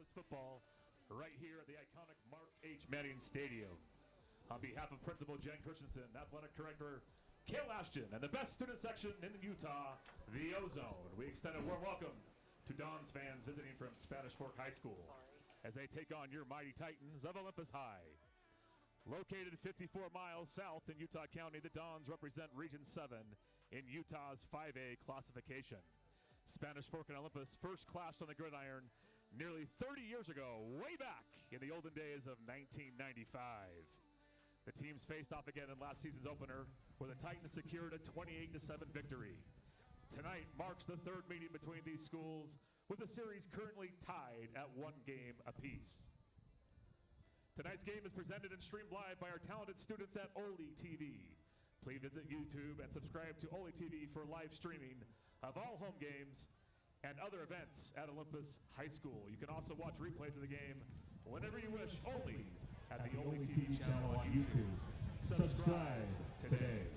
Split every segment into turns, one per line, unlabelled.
Olympus football right here at the iconic Mark H. Manning Stadium. On behalf of Principal Jen Christensen, Athletic Director Cale Ashton, and the best student section in Utah, the Ozone, we extend a warm welcome to Dons fans visiting from Spanish Fork High School as they take on your mighty Titans of Olympus High. Located 54 miles south in Utah County, the Dons represent Region 7 in Utah's 5A classification. Spanish Fork and Olympus first clashed on the gridiron nearly 30 years ago, way back in the olden days of 1995. The teams faced off again in last season's opener, where the Titans secured a 28-7 victory. Tonight marks the third meeting between these schools, with the series currently tied at 1 game apiece. Tonight's game is presented and streamed live by our talented students at OlyTV. Please visit YouTube and subscribe to OlyTV for live streaming of all home games and other events at Olympus High School. You can also watch replays of the game whenever you wish, only at the OlyTV channel on YouTube. Subscribe today.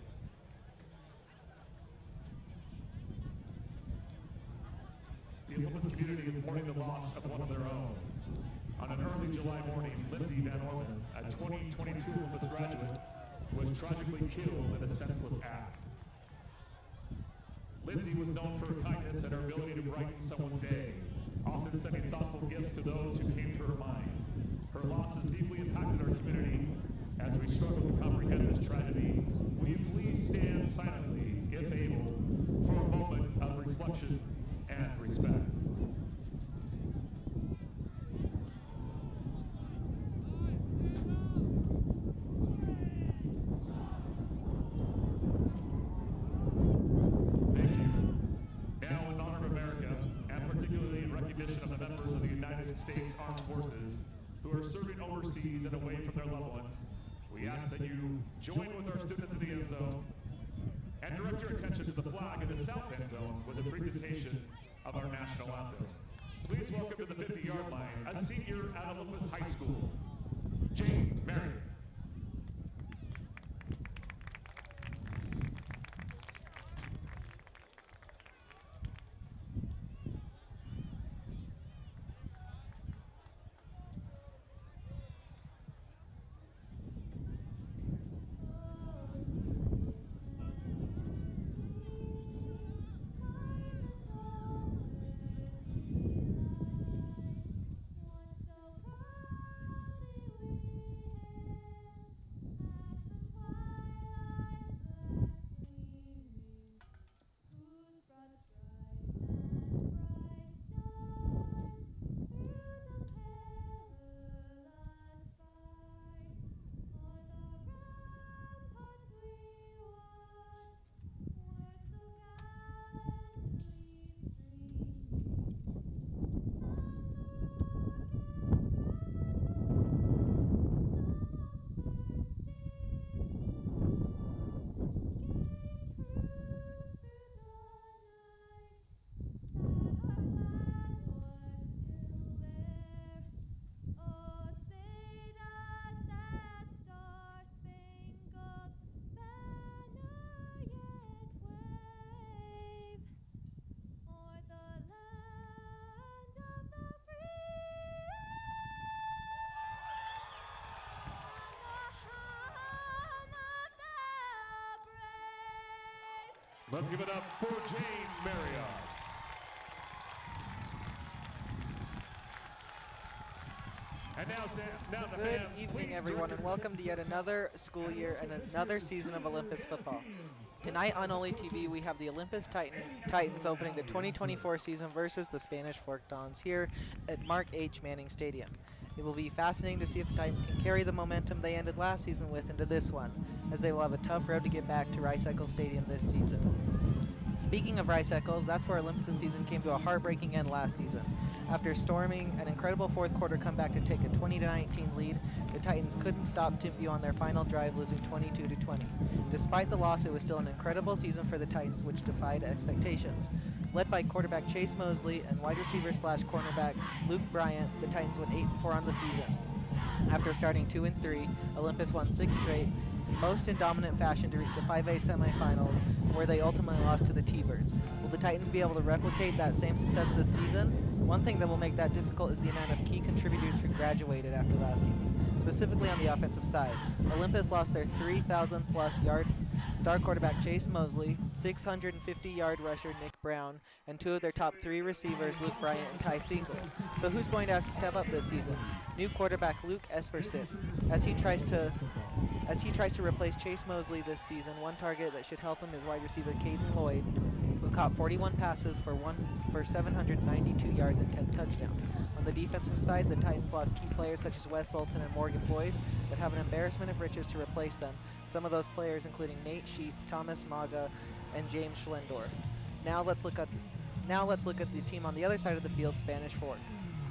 The Olympus community is mourning the loss of one of their own. On an early July morning, Lindsay Van Orman, a 2022 Olympus graduate, was tragically killed in a senseless act. Lindsay was known for her kindness and her ability to brighten someone's day, often sending thoughtful gifts to those who came to her mind. Her loss has deeply impacted our community. As we struggle to comprehend this tragedy, will you please stand silently, if able, for a moment of reflection and respect. Of the members of the United States Armed Forces who are serving overseas and away from their loved ones, we ask that you join with our students in the end zone and direct your attention to the flag in the south end zone with a presentation of our national anthem. Please welcome to the 50-yard line a senior at Olympus High School, Jane Marion. Let's give it up for Jane Marion. And now,
good evening, everyone, and welcome to yet another school year and another season of Olympus football. Tonight on OlyTV, we have the Olympus Titans opening the 2024 season versus the Spanish Fork Dons here at Mark H. Manning Stadium. It will be fascinating to see if the Titans can carry the momentum they ended last season with into this one, as they will have a tough road to get back to Rice-Eccles Stadium this season. Speaking of Rice-Eccles, that's where Olympus' season came to a heartbreaking end last season. After storming an incredible fourth quarter comeback to take a 20-19 lead, the Titans couldn't stop Timpview on their final drive, losing 22-20. Despite the loss, it was still an incredible season for the Titans, which defied expectations. Led by quarterback Chase Mosley and wide receiver/cornerback Luke Bryant, the Titans went 8-4 on the season. After starting 2-3, Olympus won 6 straight, most in dominant fashion to reach the 5A semifinals, where they ultimately lost to the T-Birds. Will the Titans be able to replicate that same success this season? One thing that will make that difficult is the amount of key contributors who graduated after last season, specifically on the offensive side. Olympus lost their 3,000-plus yard star quarterback Chase Mosley, 650-yard rusher Nick Brown, and 2 of their top 3 receivers, Luke Bryant and Ty Siegel. So who's going to have to step up this season? New quarterback Luke Esperson, as he tries to replace Chase Mosley this season. One target that should help him is wide receiver Caden Lloyd, who caught 41 passes for 792 yards and 10 touchdowns. On the defensive side, the Titans lost key players such as Wes Olson and Morgan Boyce, but have an embarrassment of riches to replace them. Some of those players including Nate Sheets, Thomas Maga, and James Schlendorf. Now let's look at the team on the other side of the field, Spanish Fork.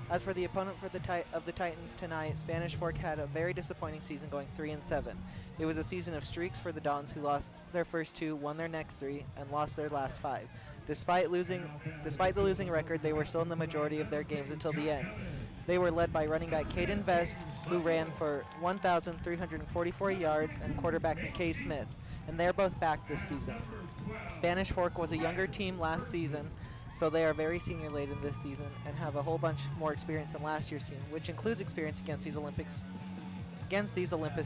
As for the opponent for the Titans tonight, Spanish Fork had a very disappointing season, going 3-7. It was a season of streaks for the Dons, who lost their first 2, won their next 3, and lost their last 5. Despite the losing record, they were still in the majority of their games until the end. They were led by running back Caden Vest, who ran for 1,344 yards, and quarterback McKay Smith, and they're both back this season. Spanish Fork was a younger team last season, so they are very senior-laden this season and have a whole bunch more experience than last year's team, which includes experience against these Olympus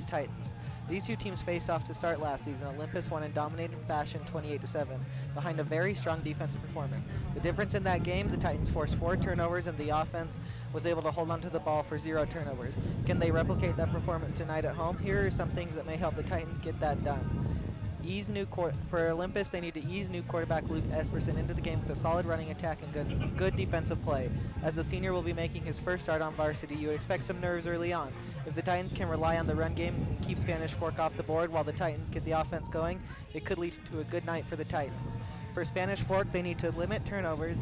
Titans. These 2 teams faced off to start last season. Olympus won in dominated fashion 28-7, behind a very strong defensive performance. The difference in that game, the Titans forced 4 turnovers and the offense was able to hold on to the ball for 0 turnovers. Can they replicate that performance tonight at home? Here are some things that may help the Titans get that done. For Olympus, they need to ease new quarterback Luke Esperson into the game with a solid running attack and good defensive play. As the senior will be making his first start on varsity, you would expect some nerves early on. If the Titans can rely on the run game and keep Spanish Fork off the board while the Titans get the offense going, it could lead to a good night for the Titans. For Spanish Fork, they need to limit turnovers,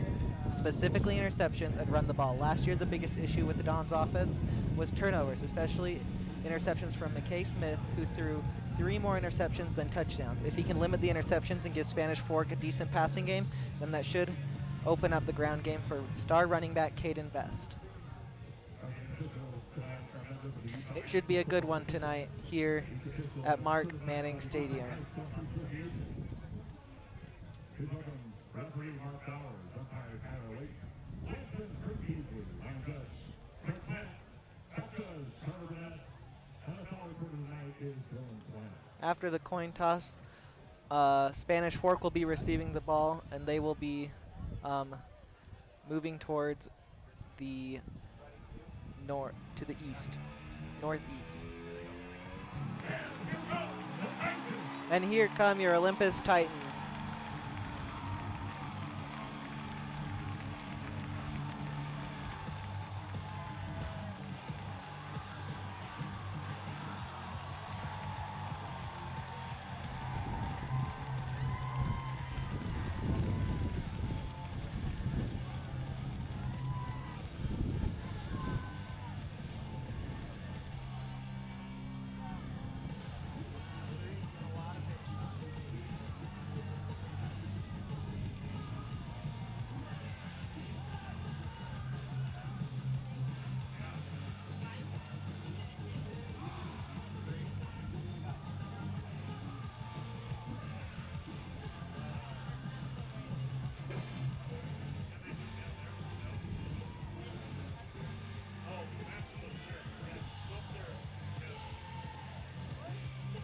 specifically interceptions, and run the ball. Last year, the biggest issue with the Dons' offense was turnovers, especially interceptions from McKay Smith, who threw 3 more interceptions than touchdowns. If he can limit the interceptions and give Spanish Fork a decent passing game, then that should open up the ground game for star running back Caden Vest. It should be a good one tonight here at Mark Manning Stadium. After the coin toss, Spanish Fork will be receiving the ball, and they will be moving towards the northeast. And here come your Olympus Titans.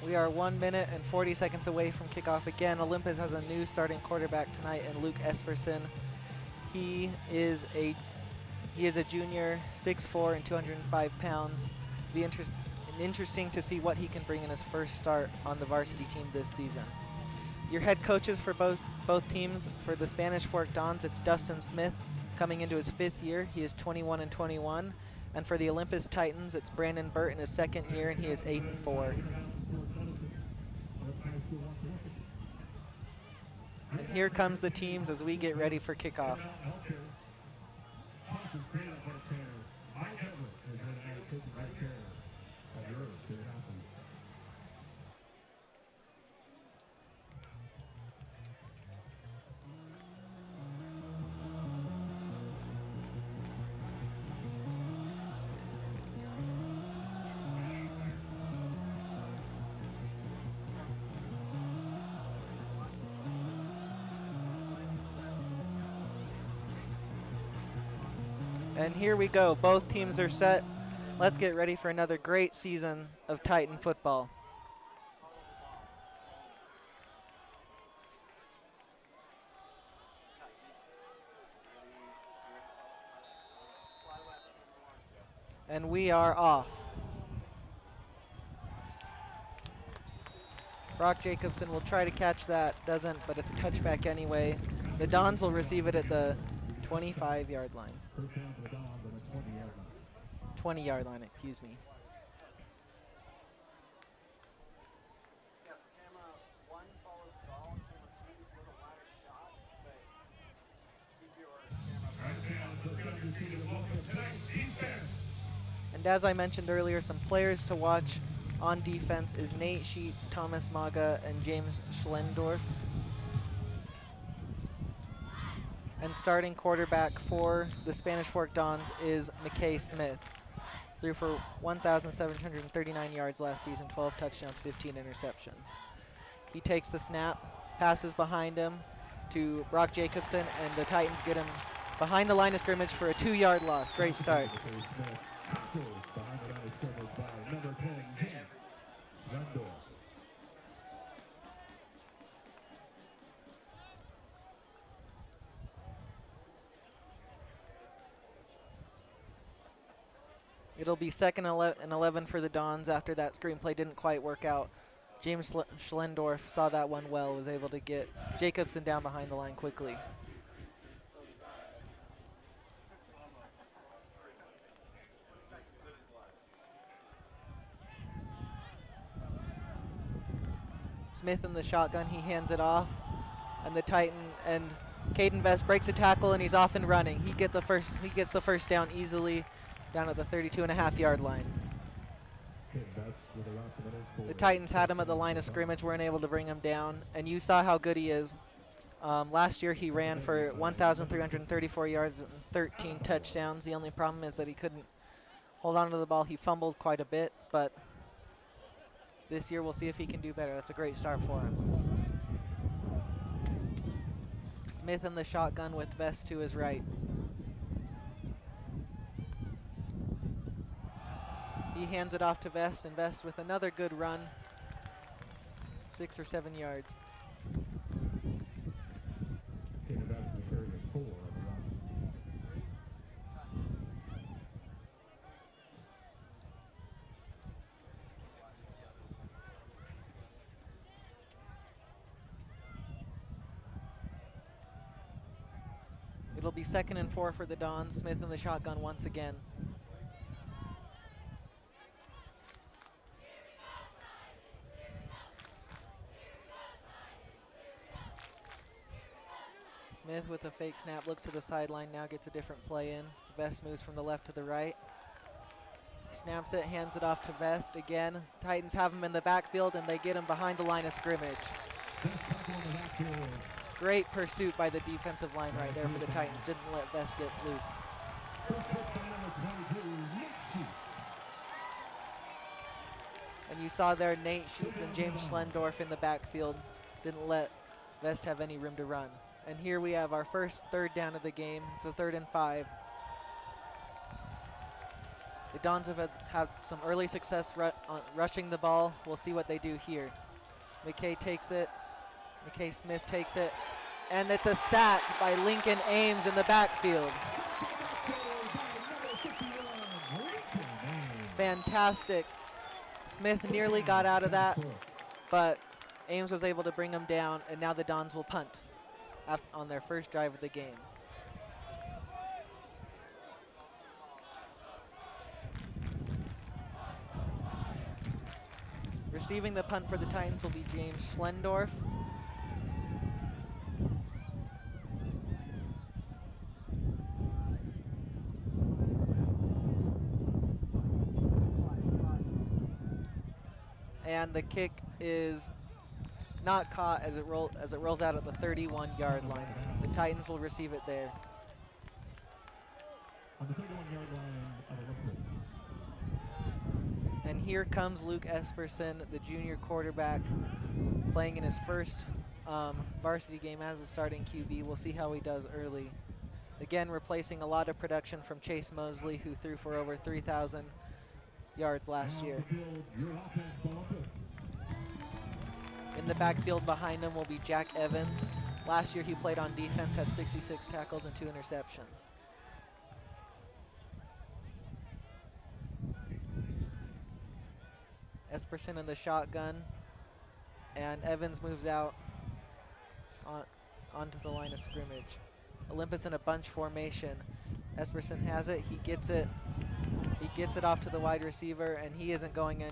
We are 1 minute and 40 seconds away from kickoff again. Olympus has a new starting quarterback tonight in Luke Esperson. He is a junior, 6'4" and 205 pounds. Be interesting to see what he can bring in his first start on the varsity team this season. Your head coaches for both teams, for the Spanish Fork Dons, it's Dustin Smith coming into his 5th year. He is 21 and 21. And for the Olympus Titans, it's Brandon Burt in his 2nd year, and he is 8 and 4. And here comes the teams as we get ready for kickoff. And here we go. Both teams are set. Let's get ready for another great season of Titan football. And we are off. Brock Jacobson will try to catch that. Doesn't, but it's a touchback anyway. The Dons will receive it at the 25-yard line. 20-yard line, excuse me. And as I mentioned earlier, some players to watch on defense is Nate Sheets, Thomas Maga, and James Schlendorf. And starting quarterback for the Spanish Fork Dons is McKay Smith. Threw for 1,739 yards last season, 12 touchdowns, 15 interceptions. He takes the snap, passes behind him to Brock Jacobson, and the Titans get him behind the line of scrimmage for a 2-yard loss. Great start. It'll be second and 11 for the Dons after that screenplay didn't quite work out. James Schlendorf saw that one well, was able to get Jacobson down behind the line quickly. Smith in the shotgun, he hands it off, and the Titan and Caden Vest breaks a tackle and he's off and running. He gets the first down easily down at the 32.5-yard line. The Titans had him at the line of scrimmage, weren't able to bring him down, and you saw how good he is. Last year he ran for 1,334 yards and 13 touchdowns. The only problem is that he couldn't hold on to the ball. He fumbled quite a bit, but this year we'll see if he can do better. That's a great start for him. Smith in the shotgun with Vest to his right. He hands it off to Vest, and Vest with another good run, 6 or 7 yards. It'll be 2nd and 4 for the Dons. Smith in the shotgun once again. Smith with a fake snap, looks to the sideline, now gets a different play in. Vest moves from the left to the right. Snaps it, hands it off to Vest again. Titans have him in the backfield and they get him behind the line of scrimmage. Great pursuit by the defensive line right there for the Titans. Didn't let Vest get loose. And you saw there Nate Sheets and James Schlendorf in the backfield. Didn't let Vest have any room to run. And here we have our first 3rd down of the game. It's a 3rd and 5. The Dons have had some early success rushing the ball. We'll see what they do here. McKay takes it. McKay Smith takes it. And it's a sack by Lincoln Ames in the backfield. Fantastic. Smith nearly got out of that, but Ames was able to bring him down, and now the Dons will punt on their first drive of the game. Receiving the punt for the Titans will be James Schlendorf. And the kick is not caught as it rolls out at the 31-yard line. The Titans will receive it there.
On the 31-yard line of Olympus.
And here comes Luke Esperson, the junior quarterback, playing in his first varsity game as a starting QB. We'll see how he does early Again, replacing a lot of production from Chase Mosley, who threw for over 3,000 yards last year. In the backfield behind him will be Jack Evans. Last year he played on defense, had 66 tackles and 2 interceptions. Esperson in the shotgun, and Evans moves out onto the line of scrimmage. Olympus in a bunch formation. Esperson has it, he gets it off to the wide receiver, and he isn't going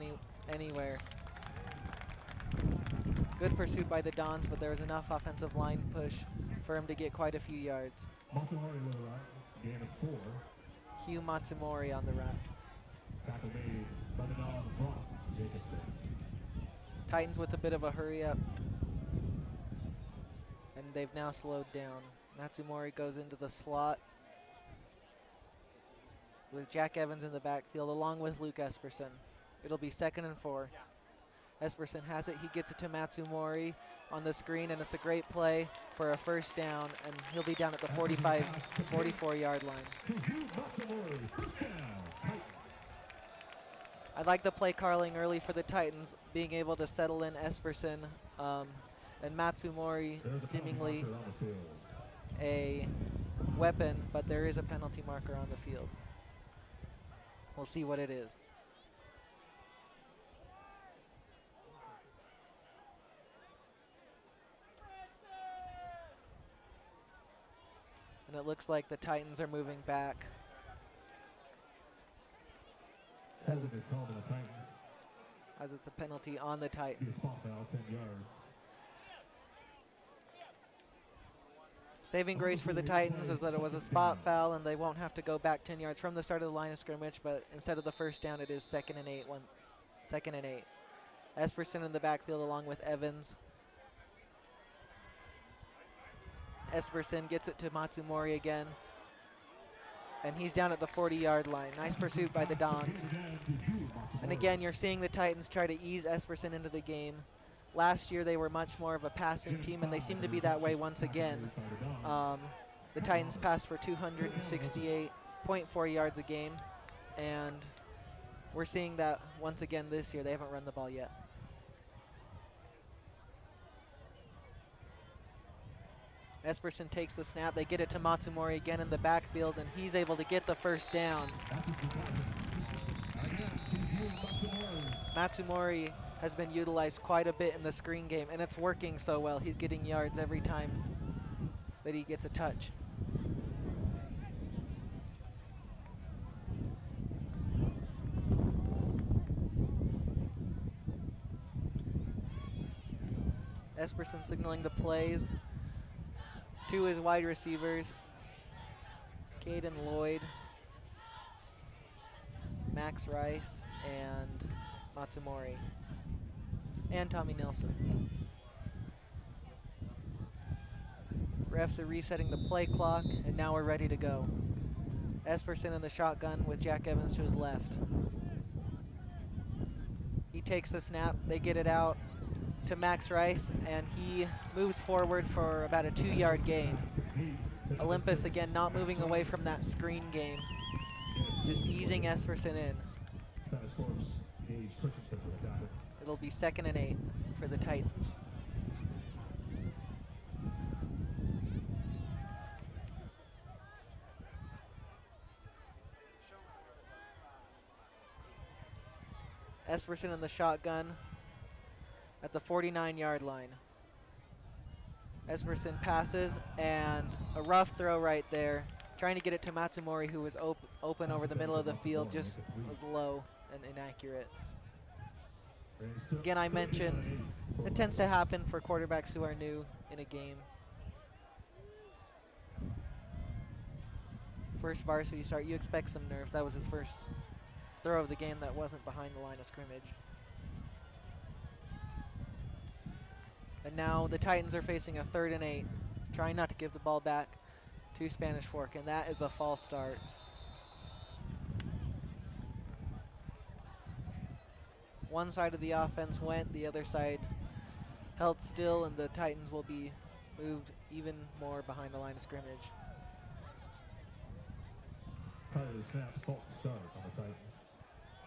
anywhere. Good pursuit by the Dons, but there was enough offensive line push for him to get quite a few yards.
Gain of 4.
Hugh Matsumori on the run.
Tackle made by the Dons block, Jacobson.
Titans with a bit of a hurry up, and they've now slowed down. Matsumori goes into the slot with Jack Evans in the backfield along with Luke Esperson. It'll be 2nd and 4. Esperson has it, he gets it to Matsumori on the screen, and it's a great play for a first down, and he'll be down at the 44-yard line. I like the play calling early for the Titans, being able to settle in Esperson and Matsumori, seemingly a weapon, but there is a penalty marker on the field. We'll see what it is. And it looks like the Titans are moving back. As it's a penalty on the Titans. Saving grace for the Titans is that it was a spot foul and they won't have to go back 10 yards from the start of the line of scrimmage, but instead of the first down, it is 2nd and 8. 2nd and 8. Esperson in the backfield along with Evans. Esperson gets it to Matsumori again, and he's down at the 40-yard line. Nice pursuit by the Dons. And again, you're seeing the Titans try to ease Esperson into the game. Last year, they were much more of a passing team, and they seem to be that way once again. The Titans passed for 268.4 yards a game, and we're seeing that once again this year. They haven't run the ball yet. Esperson takes the snap. They get it to Matsumori again in the backfield, and he's able to get the first down. Matsumori has been utilized quite a bit in the screen game, and it's working so well. He's getting yards every time that he gets a touch. Esperson signaling the plays to his wide receivers, Caden Lloyd, Max Rice, and Matsumori, and Tommy Nelson. Refs are resetting the play clock, and now we're ready to go. Esperson in the shotgun with Jack Evans to his left. He takes the snap, they get it out to Max Rice, and he moves forward for about a 2-yard gain. Olympus again not moving away from that screen game, just easing Esperson in. It'll be 2nd and 8 for the Titans. Esperson in the shotgun at the 49-yard line. Esperson passes, and a rough throw right there, trying to get it to Matsumori, who was open over the middle of the field, just was low and inaccurate. Again, I mentioned it tends to happen for quarterbacks who are new in a game. First varsity start, you expect some nerves. That was his first throw of the game that wasn't behind the line of scrimmage. And now the Titans are facing a 3rd and 8, trying not to give the ball back to Spanish Fork, and that is a false start. One side of the offense went, the other side held still, and the Titans will be moved even more behind the line of scrimmage.
Prior to the snap, false start on the Titans.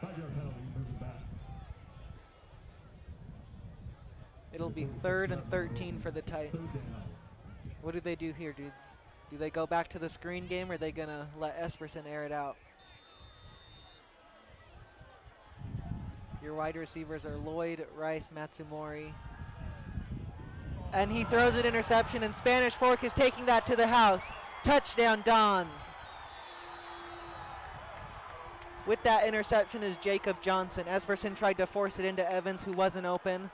5-yard penalty, moving back.
It'll be 3rd and 13 for the Titans. What do they do here? Do they go back to the screen game, or are they going to let Esperson air it out? Your wide receivers are Lloyd, Rice, Matsumori. And he throws it interception, and Spanish Fork is taking that to the house. Touchdown, Dons. With that interception is Jacob Johnson. Esperson tried to force it into Evans, who wasn't open.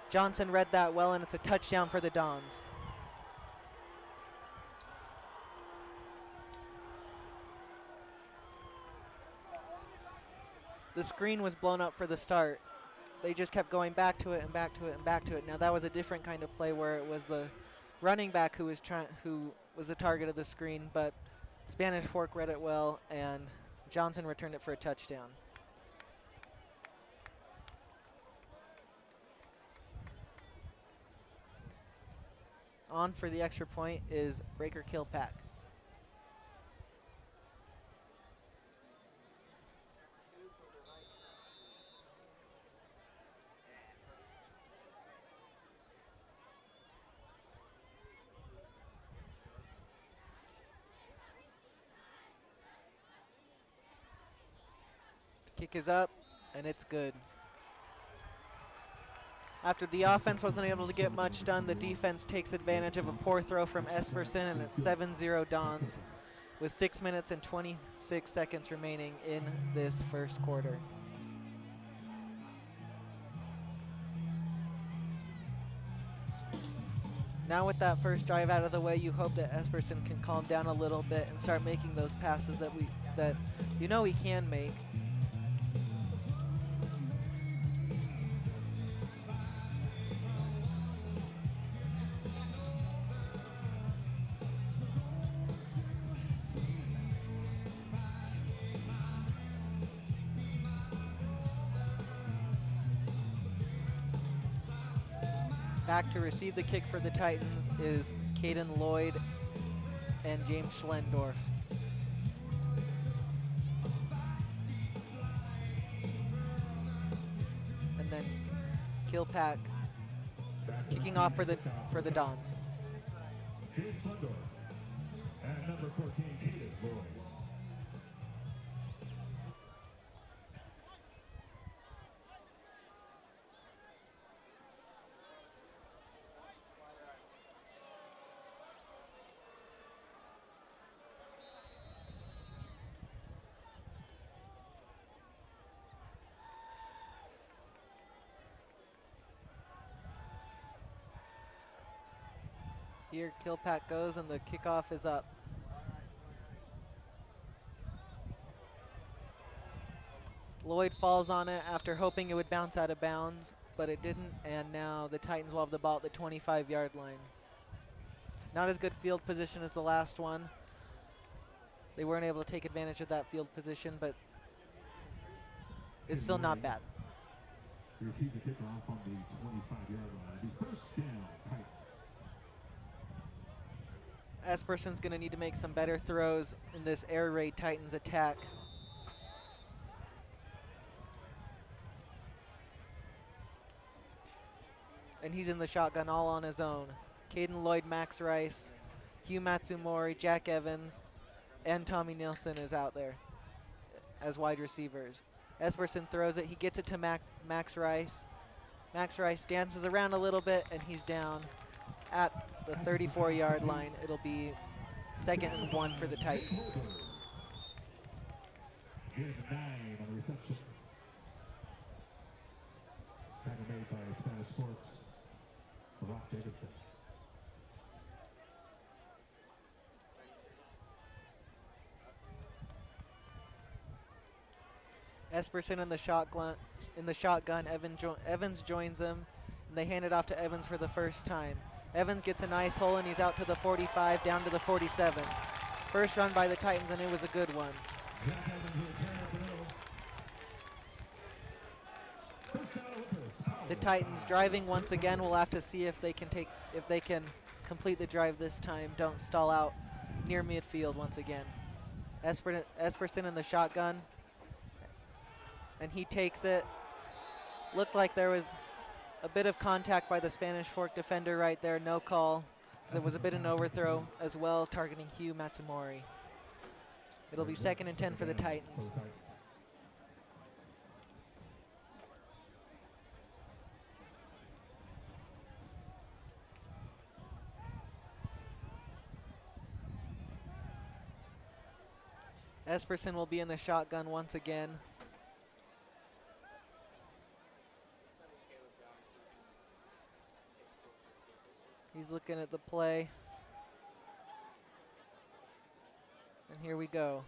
Johnson read that well, and it's a touchdown for the Dons. The screen was blown up for the start. They just kept going back to it and back to it and back to it. Now that was a different kind of play where it was the running back who was the target of the screen, but Spanish Fork read it well, and Johnson returned it for a touchdown. On for the extra point is Breaker Kilpack. Kick is up, and it's good. After the offense wasn't able to get much done, the defense takes advantage of a poor throw from Esperson, and it's 7-0 Dons with 6 minutes and 26 seconds remaining in this first quarter. Now with that first drive out of the way, you hope that Esperson can calm down a little bit and start making those passes that you know he can make. Back to receive the kick for the Titans is Caden Lloyd and James Schlendorf. And then Kilpack kicking off for the Dons.
James Schlendorf and number 14, Caden Lloyd.
Here Kilpack goes, and the kickoff is up. Lloyd falls on it after hoping it would bounce out of bounds, but it didn't, and now the Titans will have the ball at the 25-yard line. Not as good field position as the last one. They weren't able to take advantage of that field position, but it's still not bad.
Receive the kickoff on the 25-yard line. The first down, Titans.
Esperson's going to need to make some better throws in this air raid Titans attack. And he's in the shotgun all on his own. Caden Lloyd, Max Rice, Hugh Matsumori, Jack Evans, and Tommy Nilsson is out there as wide receivers. Esperson throws it. He gets it to Max Rice. Max Rice dances around a little bit, and he's down at the 34-yard line. It'll be 2nd and 1 for the Titans.
Here's 9 on the reception. Tackle made by Spanish Forks, Rock Jacobson.
Esperson in the shotgun. Evans joins him, and they hand it off to Evans for the first time. Evans gets a nice hole, and he's out to the 45, down to the 47. First run by the Titans, and it was a good one. The Titans driving once again. We'll have to see if they can complete the drive this time. Don't stall out near midfield once again. Esperson in the shotgun, and he takes it. Looked like there was a bit of contact by the Spanish Fork defender right there, no call. So it was a bit of an overthrow as well, targeting Hugh Matsumori. It'll be 2nd and 10 for the Titans. Esperson will be in the shotgun once again. He's looking at the play. And here we go.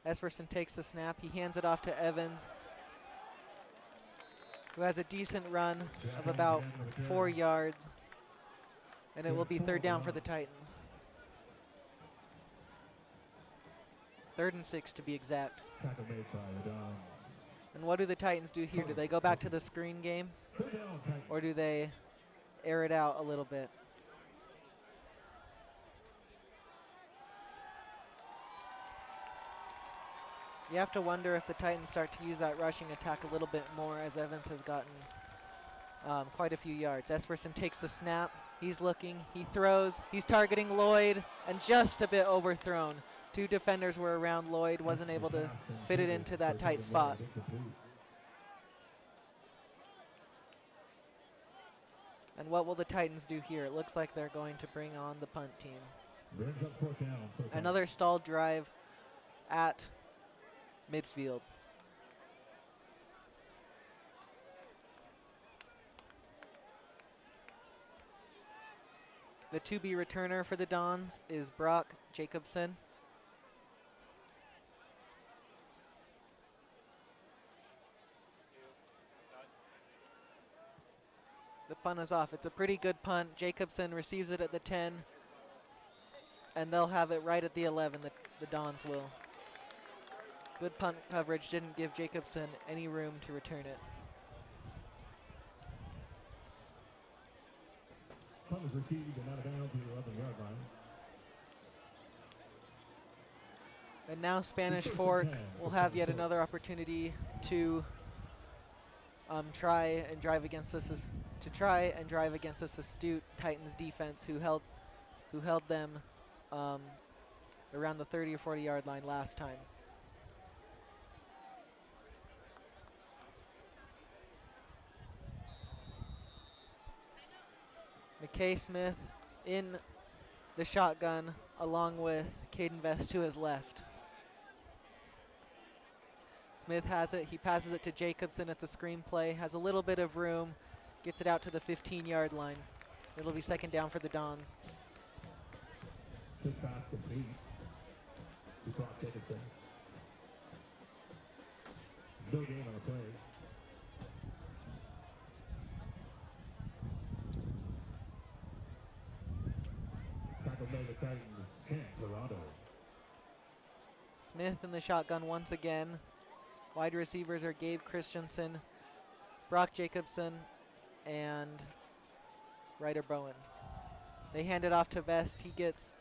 Esperson takes the snap. He hands it off to Evans, who has a decent run of about 4 yards. And it will be 3rd down for the Titans. 3rd and 6 to be exact. And what do the Titans do here? Do they go back to the screen game? Or do they air it out a little bit? You have to wonder if the Titans start to use that rushing attack a little bit more, as Evans has gotten quite a few yards. Esperson takes the snap. He's looking. He throws. He's targeting Lloyd, and just a bit overthrown. 2 defenders were around Lloyd. Wasn't able to fit it into that tight spot. And what will the Titans do here? It looks like they're going to bring on the punt team. Another stalled drive at midfield. The to-be returner for the Dons is Brock Jacobson. The punt is off. It's a pretty good punt. Jacobson receives it at the 10, and they'll have it right at the 11, the Dons will. Good punt coverage, didn't give Jacobson any room to return it.
Punt was received and out of bounds to the 11-yard line.
And now Spanish Fork will have yet another opportunity to try and drive against this astute Titans defense who held them around the 30 or 40 yard line last time. McKay Smith in the shotgun along with Caden Vest to his left. Smith has it. He passes it to Jacobson. It's a screen play. Has a little bit of room. Gets it out to the 15-yard line. It'll be 2nd down for the Dons.
This pass complete to Brock Jacobson. Building on the play. Tackle by the Titans, Toronto.
Smith in the shotgun once again. Wide receivers are Gabe Christensen, Brock Jacobson, and Ryder Bowen. They hand it off to Vest. He gets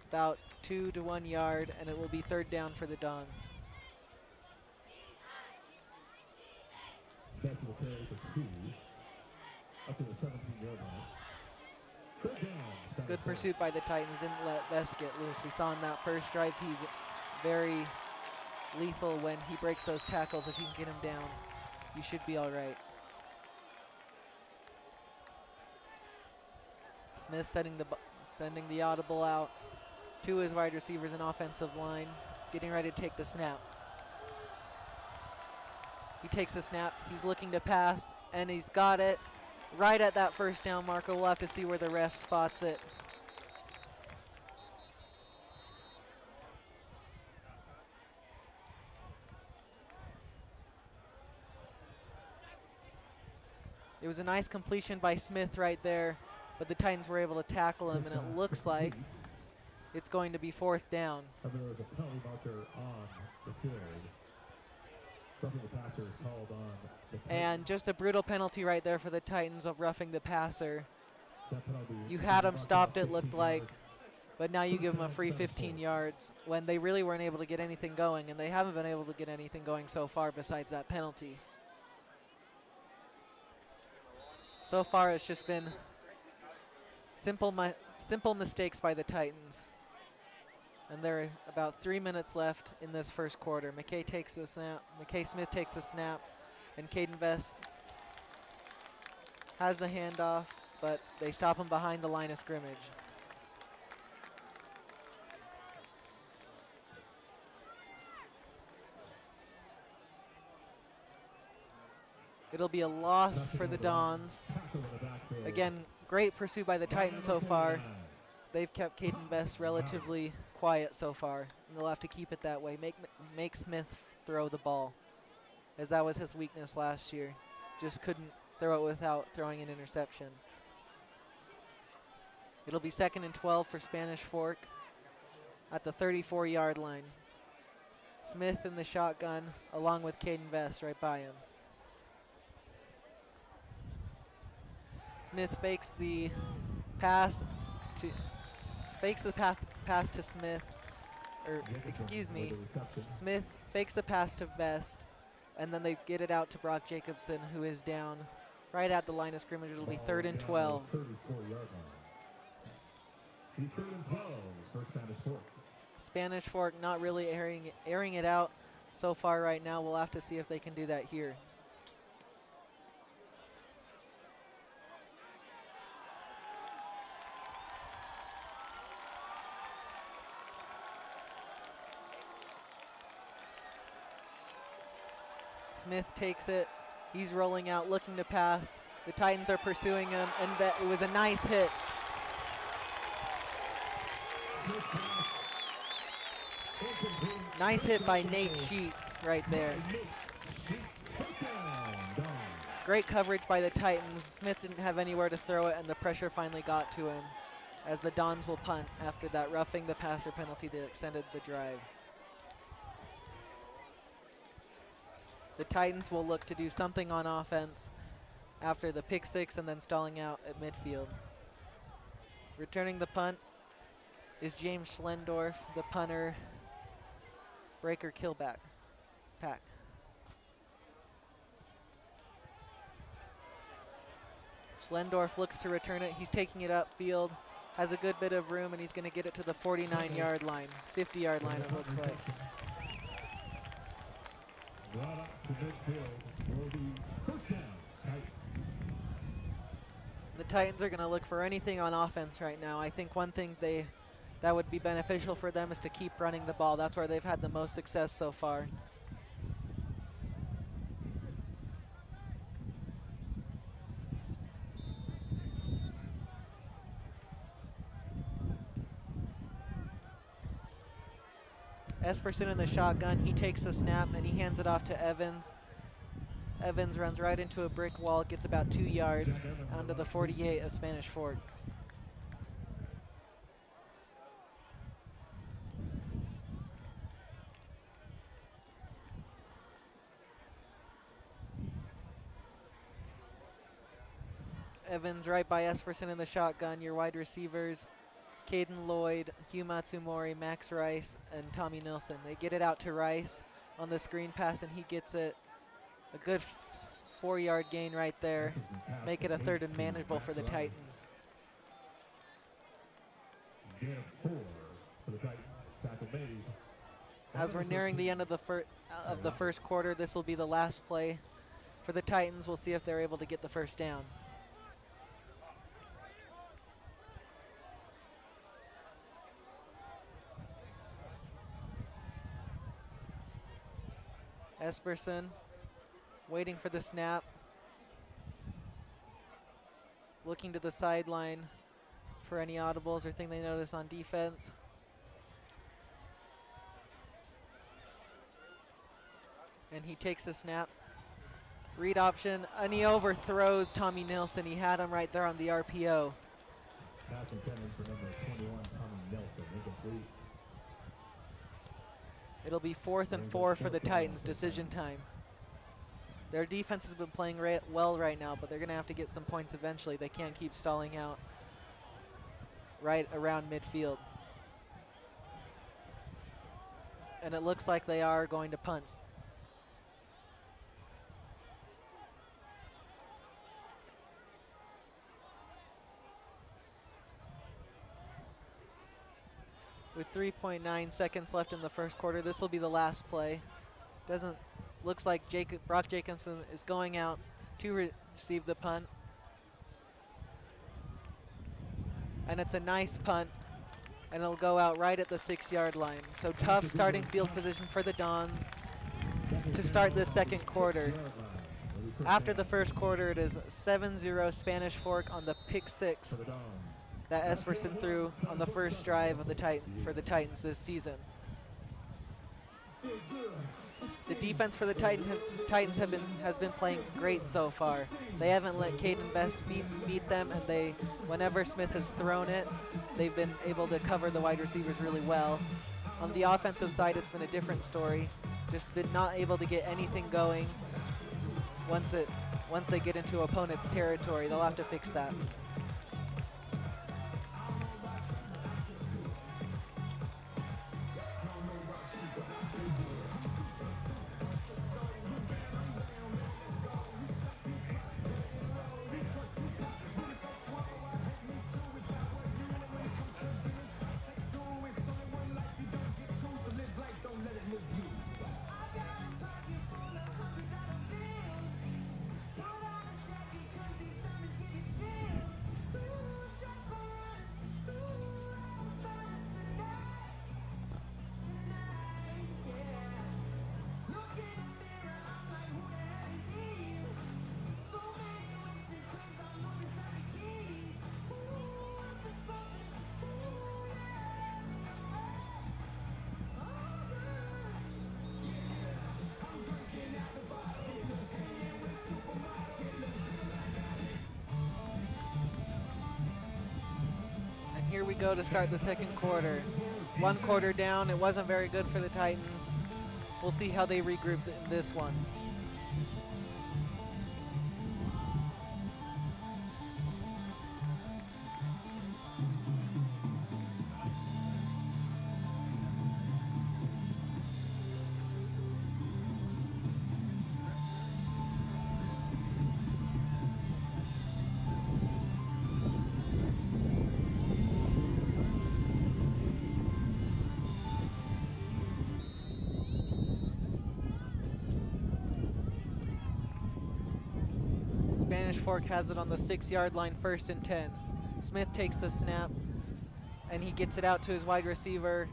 about 2 to 1 yard, and it will be 3rd down for the Dons.
Vest will carry for 2 up to the 17-yard line. 3rd down.
Good pursuit by the Titans. Didn't let Vest get loose. We saw in that first drive he's very lethal when he breaks those tackles. If you can get him down, you should be all right. Smith sending the audible out to his wide receivers and offensive line, getting ready to take the snap. He takes the snap. He's looking to pass, and he's got it right at that 1st down marker. We'll have to see where the ref spots it. It was a nice completion by Smith right there, but the Titans were able to tackle him, and it looks like it's going to be 4th down.
There was a penalty marker on the field. Roughing the passer is called on the Titans.
And just a brutal penalty right there for the Titans of roughing the passer.
That penalty
You had him stopped, it looked like. But now you give them a free 15 yards when they really weren't able to get anything going, and they haven't been able to get anything going so far besides that penalty. So far, it's just been simple mistakes by the Titans. And there are about 3 minutes left in this first quarter. McKay takes the snap. McKay Smith takes the snap, and Caden Vest has the handoff, but they stop him behind the line of scrimmage. It'll be a loss for the Dons. Again, great pursuit by the Titans so far. They've kept Caden Vest relatively quiet so far, and they'll have to keep it that way. Make Smith throw the ball, as that was his weakness last year. Just couldn't throw it without throwing an interception. It'll be 2nd and 12 for Spanish Fork at the 34-yard line. Smith in the shotgun, along with Caden Vest right by him. Smith fakes the pass to Smith, or excuse me, Smith fakes the pass to Vest, and then they get it out to Brock Jacobson, who is down right at the line of scrimmage. It'll be 3rd and 12.
34-yard line. 3rd and 12 for Spanish Fork.
Spanish Fork not really airing it out so far right now. We'll have to see if they can do that here. Smith takes it. He's rolling out, looking to pass. The Titans are pursuing him, and it was a nice hit. Nice hit by Nate Sheets right there. Great coverage by the Titans. Smith didn't have anywhere to throw it, and the pressure finally got to him as the Dons will punt after that roughing the passer penalty that extended the drive. The Titans will look to do something on offense after the pick six and then stalling out at midfield. Returning the punt is James Schlendorf, the punter, breaker killback pack. Schlendorf looks to return it. He's taking it upfield, has a good bit of room, and he's going to get it to the 49-yard line, 50-yard line it looks like.
Brought up to midfield will be first down, Titans.
The Titans are going to look for anything on offense right now. I think one thing that would be beneficial for them is to keep running the ball. That's where they've had the most success so far. Esperson in the shotgun. He takes the snap and he hands it off to Evans. Evans runs right into a brick wall, gets about 2 yards onto the 48 of Spanish Fork. Evans right by Esperson in the shotgun. Your wide receivers, Caden Lloyd, Hugh Matsumori, Max Rice, and Tommy Nilsson. They get it out to Rice on the screen pass, and he gets it a good 4-yard gain right there. Make it a 3rd and manageable for the Titans. As we're nearing the end of the first quarter, this will be the last play for the Titans. We'll see if they're able to get the first down. Esperson waiting for the snap. Looking to the sideline for any audibles or thing they notice on defense. And he takes the snap. Read option, and he overthrows Tommy Nilsson. He had him right there on the RPO.
Pass intended for number 21, Tommy Nilsson, incomplete.
It'll be 4th and 4 for the Titans, decision time. Their defense has been playing well right now, but they're going to have to get some points eventually. They can't keep stalling out right around midfield. and it looks like they are going to punt. With 3.9 seconds left in the first quarter, this will be the last play. Looks like Brock Jacobson is going out to receive the punt. And it's a nice punt, and it'll go out right at the 6-yard line. So tough starting field position for the Dons to start the second quarter. After the first quarter, it is 7-0 Spanish Fork on the pick 6 that Esperson threw on the first drive of for the Titans this season. The defense for the Titans has been playing great so far. They haven't let Caden Best beat them, and whenever Smith has thrown it, they've been able to cover the wide receivers really well. On the offensive side, it's been a different story. Just been not able to get anything going. Once they get into opponent's territory, they'll have to fix that. Here we go to start the second quarter. 1 quarter down. It wasn't very good for the Titans. We'll see how they regroup in this one. Spanish Fork has it on the 6-yard line, 1st and 10. Smith takes the snap, and he gets it out to his wide receiver,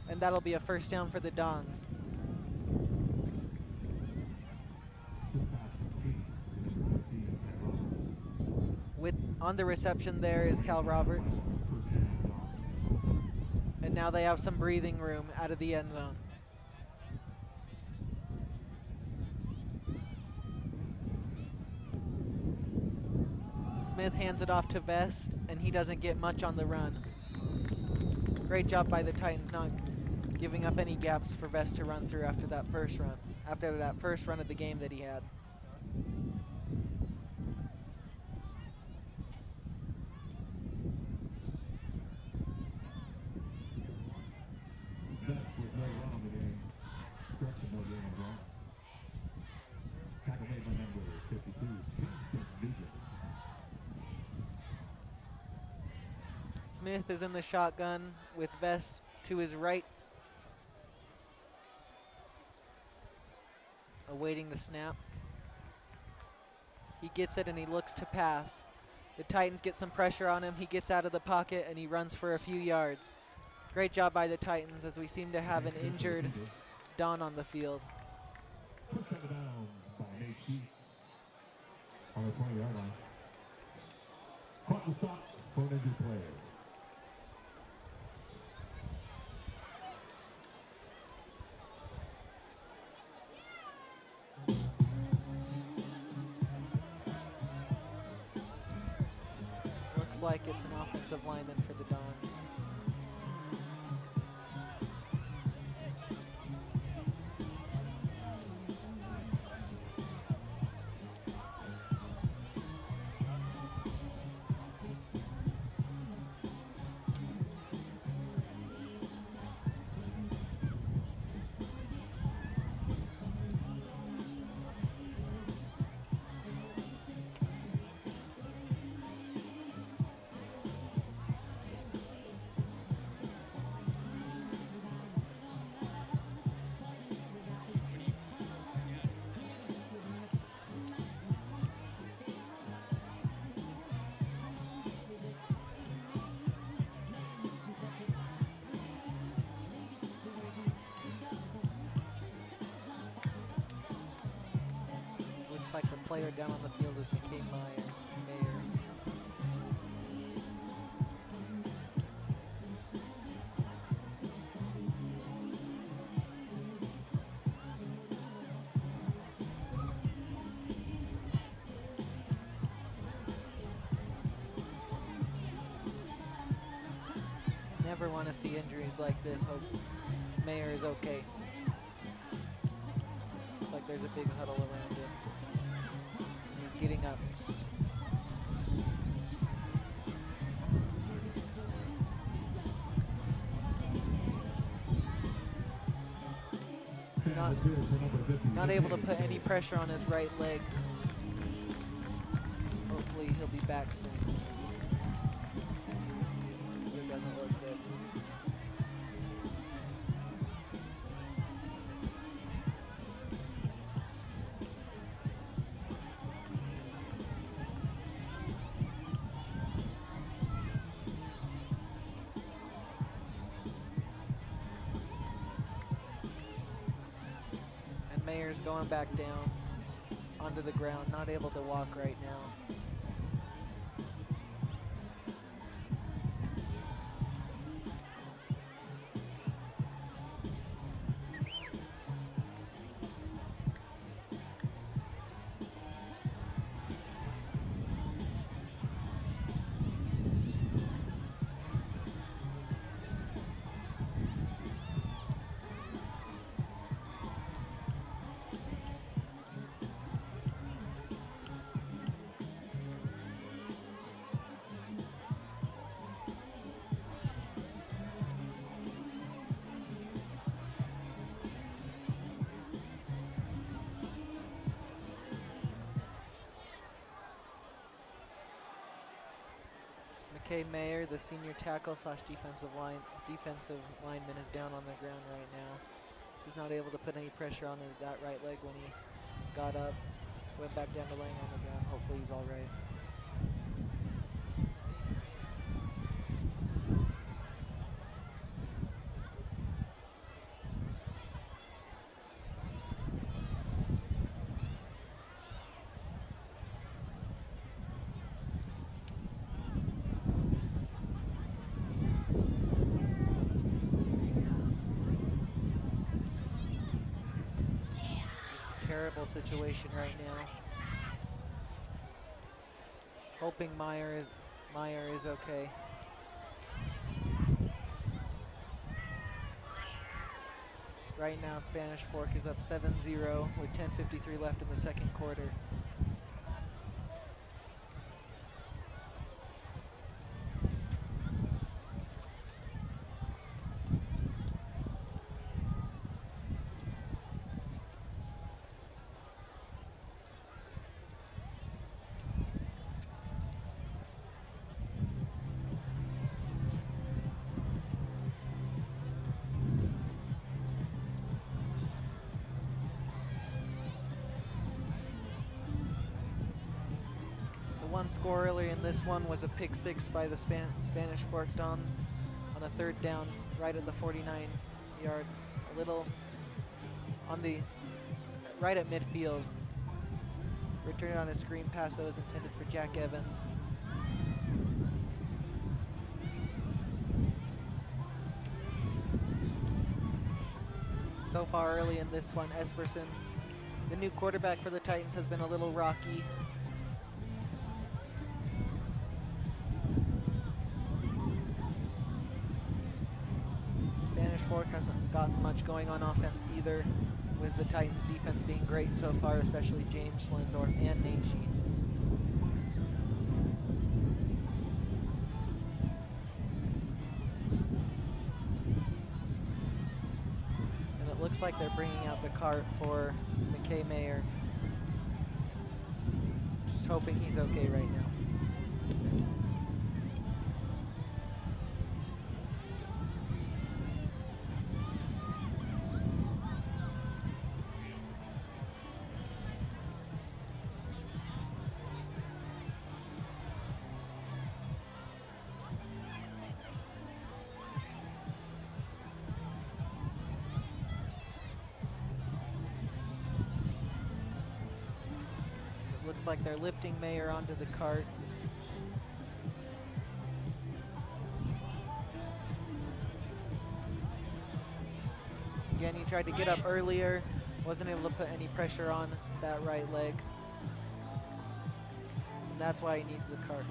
and that'll be a first down for the Dons. On the reception there is Cal Roberts. And now they have some breathing room out of the end zone. Smith hands it off to Vest, and he doesn't get much on the run. Great job by the Titans not giving up any gaps for Vest to run through after that first run of the game that he had.
Vest with no wrong again. Correction, no gain on wrong. Tackle made by number 52, Kingston Nugent.
Smith is in the shotgun with Vest to his right, awaiting the snap. He gets it and he looks to pass. The Titans get some pressure on him. He gets out of the pocket and he runs for a few yards. Great job by the Titans as we seem to have an injured Don on the field.
Pushed out of bounds by Nate Sheets on the 20-yard line. Caught the stop for an injured player.
Looks like it's an offensive lineman for the Dons. Looks like the player down on the field is McKay Mayer. Never want to see injuries like this. Hope Mayer is okay. Looks like there's a big huddle around him. He's getting up. Not able to put any pressure on his right leg. Hopefully he'll be back soon. It doesn't look good. Mayer's going back down onto the ground, not able to walk right now. McKay Mayer, the senior tackle / defensive lineman, is down on the ground right now. He's not able to put any pressure on that right leg when he got up. Went back down to laying on the ground. Hopefully he's all right. Terrible situation right now. Hoping Mayer is okay. Right now, Spanish Fork is up 7-0 with 10:53 left in the second quarter. One score earlier in this one was a pick six by the Spanish Fork Dons on a third down right at the 49-yard, a little on the right at midfield. Returned on a screen pass that was intended for Jack Evans. So far early in this one, Esperson, the new quarterback for the Titans, has been a little rocky. Spanish Fork hasn't gotten much going on offense either, with the Titans defense being great so far, especially James Schlendorf and Nate Sheets. And it looks like they're bringing out the cart for McKay Mayer. Just hoping he's okay right now. Looks like they're lifting Mayer onto the cart. Again, he tried to get up earlier, wasn't able to put any pressure on that right leg. And that's why he needs the cart.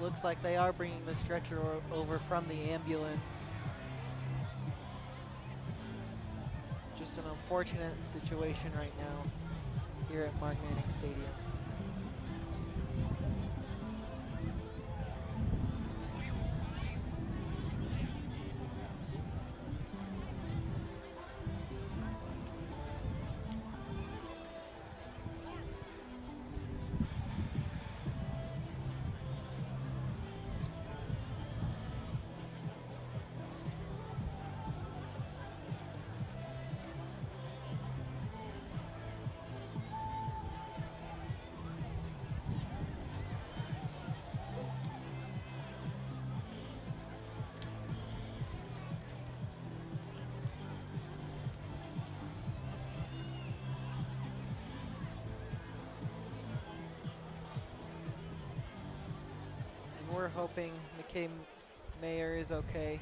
Looks like they are bringing the stretcher over from the ambulance. Just an unfortunate situation right now here at Mark Manning Stadium. We're hoping McKay Mayer is okay.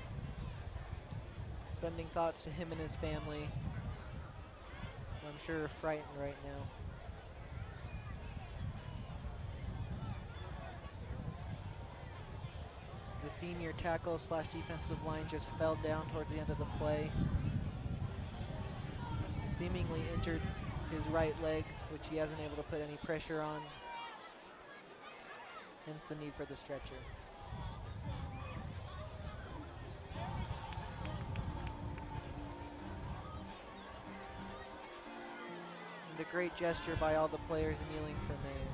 Sending thoughts to him and his family. I'm sure are frightened right now. The senior tackle / defensive line just fell down towards the end of the play. Seemingly injured his right leg, which he hasn't able to put any pressure on. Hence the need for the stretcher. And a great gesture by all the players kneeling for Mayer.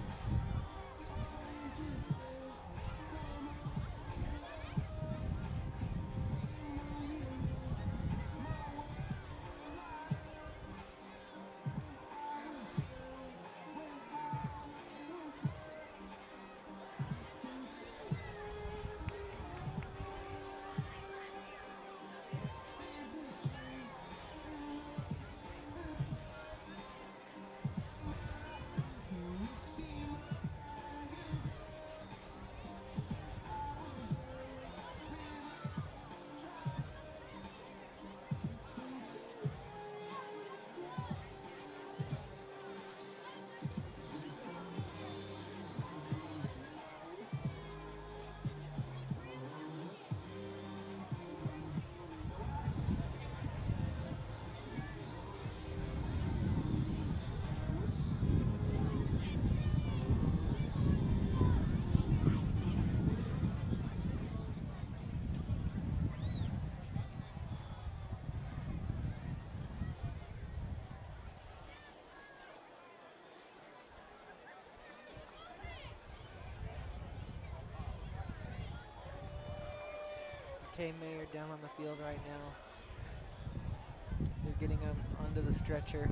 McKay Mayer down on the field right now. They're getting him onto the stretcher.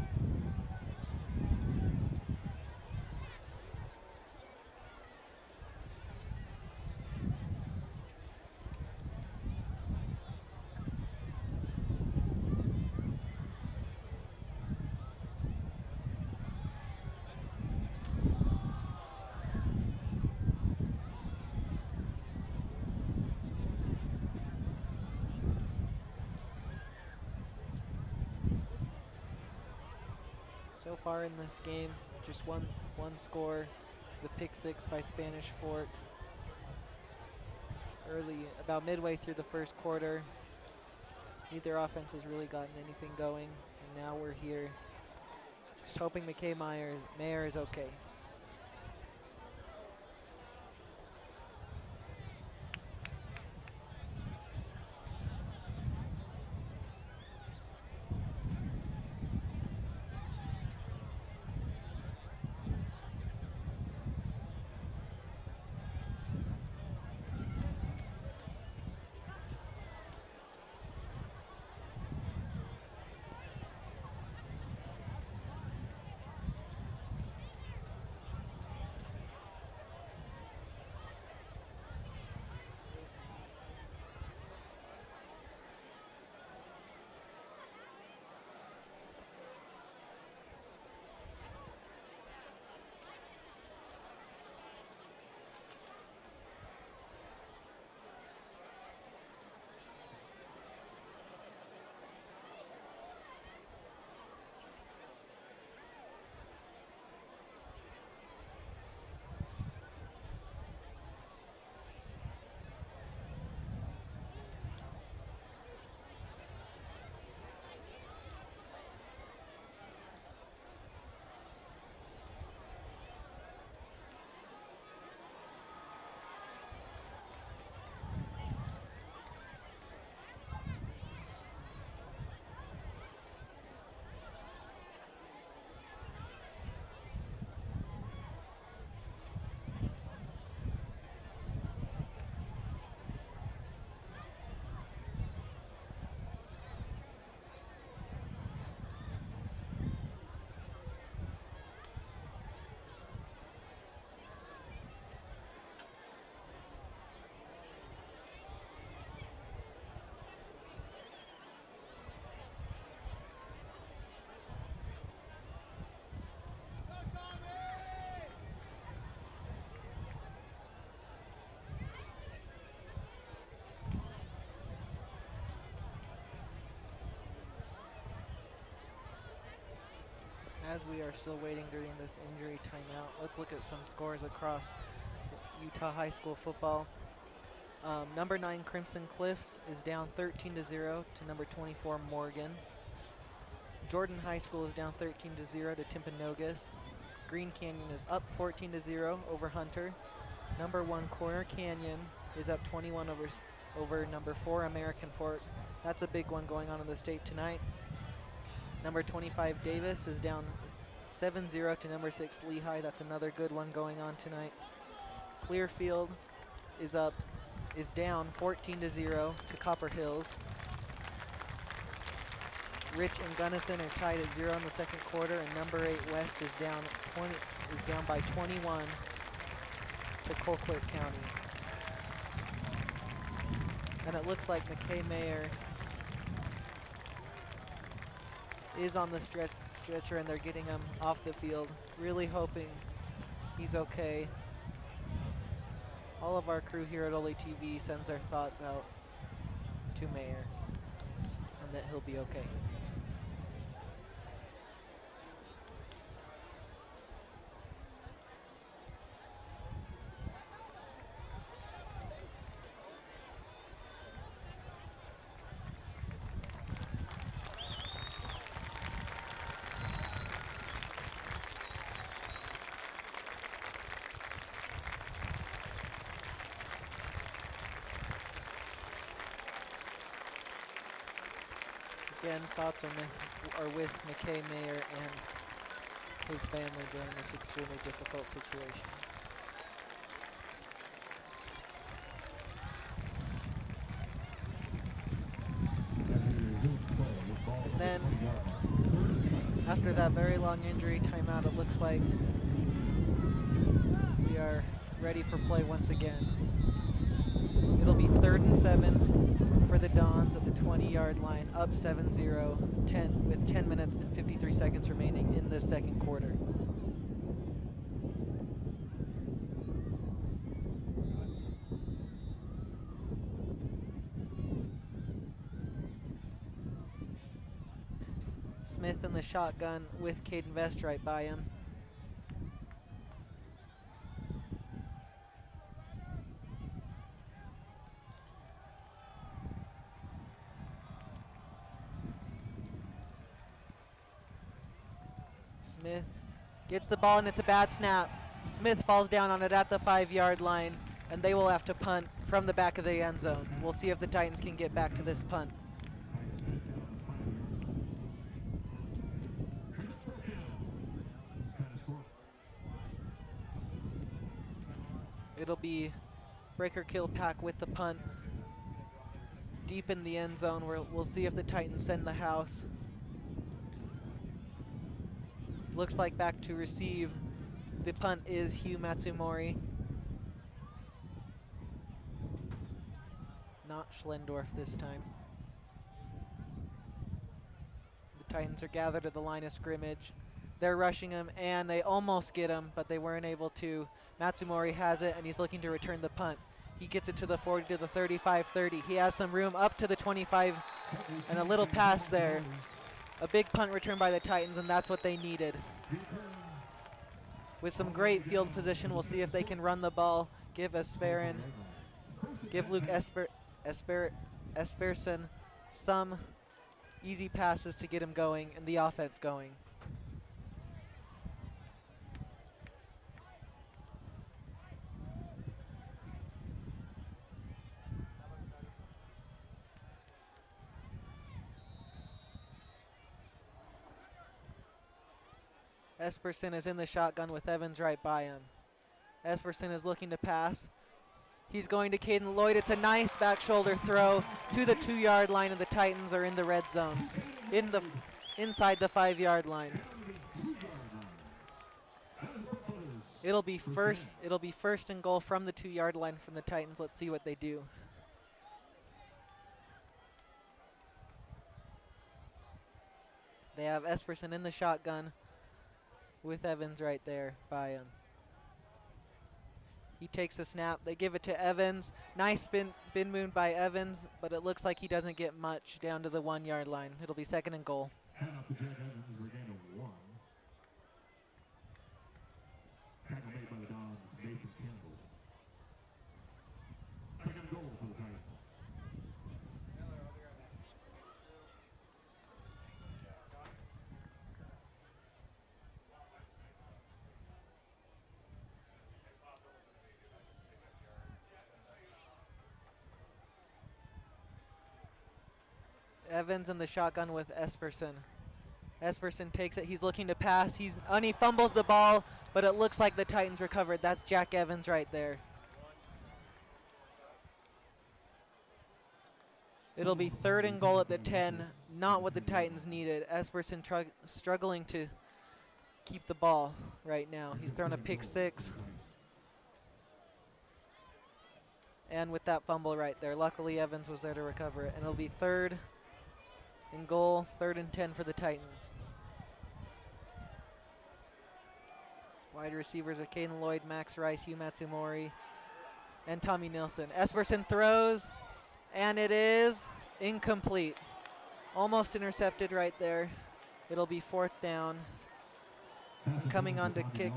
So far in this game, just one score. It was a pick six by Spanish Fork. Early, about midway through the first quarter, neither offense has really gotten anything going, and now we're here just hoping McKay Mayer is okay. as we are still waiting during this injury timeout, let's look at some scores across Utah High School football. Number 9 Crimson Cliffs is down 13-0 to number 24 Morgan. Jordan High School is down 13-0 to Timpanogos. Green Canyon is up 14-0 over Hunter. Number 1 Corner Canyon is up 21 over number 4 American Fork. That's a big one going on in the state tonight. Number 25 Davis is down 7-0 to number 6 Lehigh. That's another good one going on tonight. Clearfield is down 14-0 to Copper Hills. Rich and Gunnison are tied at 0 in the second quarter, and number 8 West is down by 21 to Colquitt County. And it looks like McKay Mayer is on the stretcher, and they're getting him off the field. Really hoping he's okay. All of our crew here at OlyTV sends their thoughts out to Mayer and that he'll be okay. Again, thoughts are with McKay Mayer and his family during this extremely difficult situation. And then, after that very long injury timeout, it looks like we are ready for play once again. It'll be 3rd and 7 for the Dons at the 20-yard line, up 7-0, with 10 minutes and 53 seconds remaining in this second quarter. Smith in the shotgun with Caden Vest right by him. Smith gets the ball, and it's a bad snap. Smith falls down on it at the 5-yard line, and they will have to punt from the back of the end zone. We'll see if the Titans can get back to this punt. It'll be Breaker Kilpack with the punt deep in the end zone. We'll see if the Titans send the house. Looks like back to receive. The punt is Hugh Matsumori. Not Schlendorf this time. The Titans are gathered at the line of scrimmage. They're rushing him, and they almost get him, but they weren't able to. Matsumori has it, and he's looking to return the punt. He gets it to the 40, to the 35-30. He has some room up to the 25, and a little pass there. A big punt return by the Titans, and that's what they needed. With some great field position, we'll see if they can run the ball, give Luke Esperson some easy passes to get him going and the offense going. Esperson is in the shotgun with Evans right by him. Esperson is looking to pass. He's going to Caden Lloyd. It's a nice back shoulder throw to the 2-yard line, and the Titans are in the red zone, inside the 5-yard line. It'll be first and goal from the 2-yard line from the Titans. Let's see what they do. They have Esperson in the shotgun with Evans right there by him. He takes a snap. They give it to Evans. Nice bin moon by Evans, but it looks like he doesn't get much down to the 1-yard line. It'll be 2nd and goal.
And up to Jack Evans, regain of 1.
Evans in the shotgun with Esperson. Esperson takes it. He's looking to pass. He fumbles the ball, but it looks like the Titans recovered. That's Jack Evans right there. It'll be 3rd and goal at the 10. Not what the Titans needed. Esperson struggling to keep the ball right now. He's thrown a pick 6. And with that fumble right there, luckily Evans was there to recover it. And it'll be 3rd and goal, 3rd and 10 for the Titans. Wide receivers are Caden Lloyd, Max Rice, Hugh Matsumori, and Tommy Nilsson. Esperson throws, and it is incomplete. Almost intercepted right there. It'll be 4th down. And coming on to kick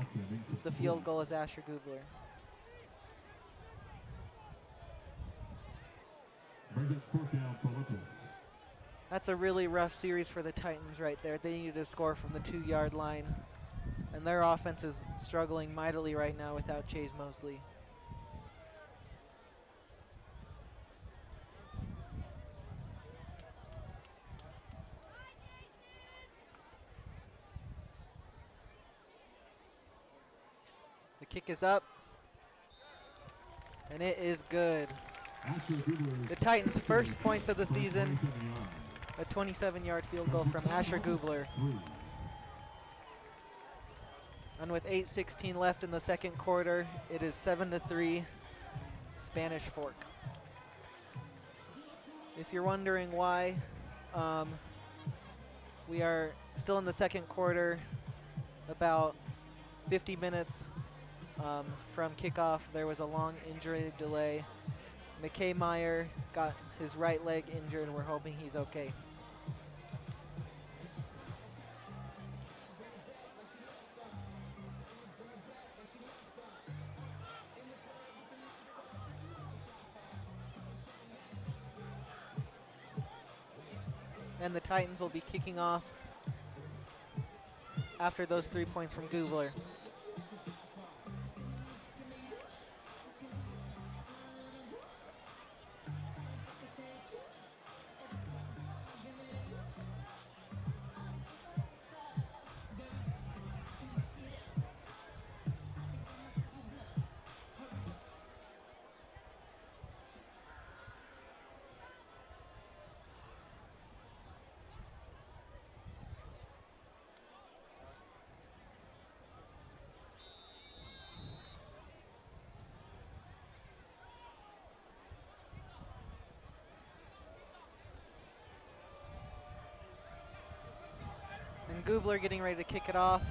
the field goal is Asher Gubler. That's a really rough series for the Titans right there. They needed to score from the 2-yard line. And their offense is struggling mightily right now without Chase Mosley. The kick is up. And it is good. The Titans' first points of the season. A 27-yard field goal from Asher Gubler. And with 8:16 left in the second quarter, it is 7-3 Spanish Fork. If you're wondering why, we are still in the second quarter, about 50 minutes from kickoff. There was a long injury delay. McKay Meyer got his right leg injured, and we're hoping he's okay. And the Titans will be kicking off after those 3 points from Gubler. Gubler getting ready to kick it off.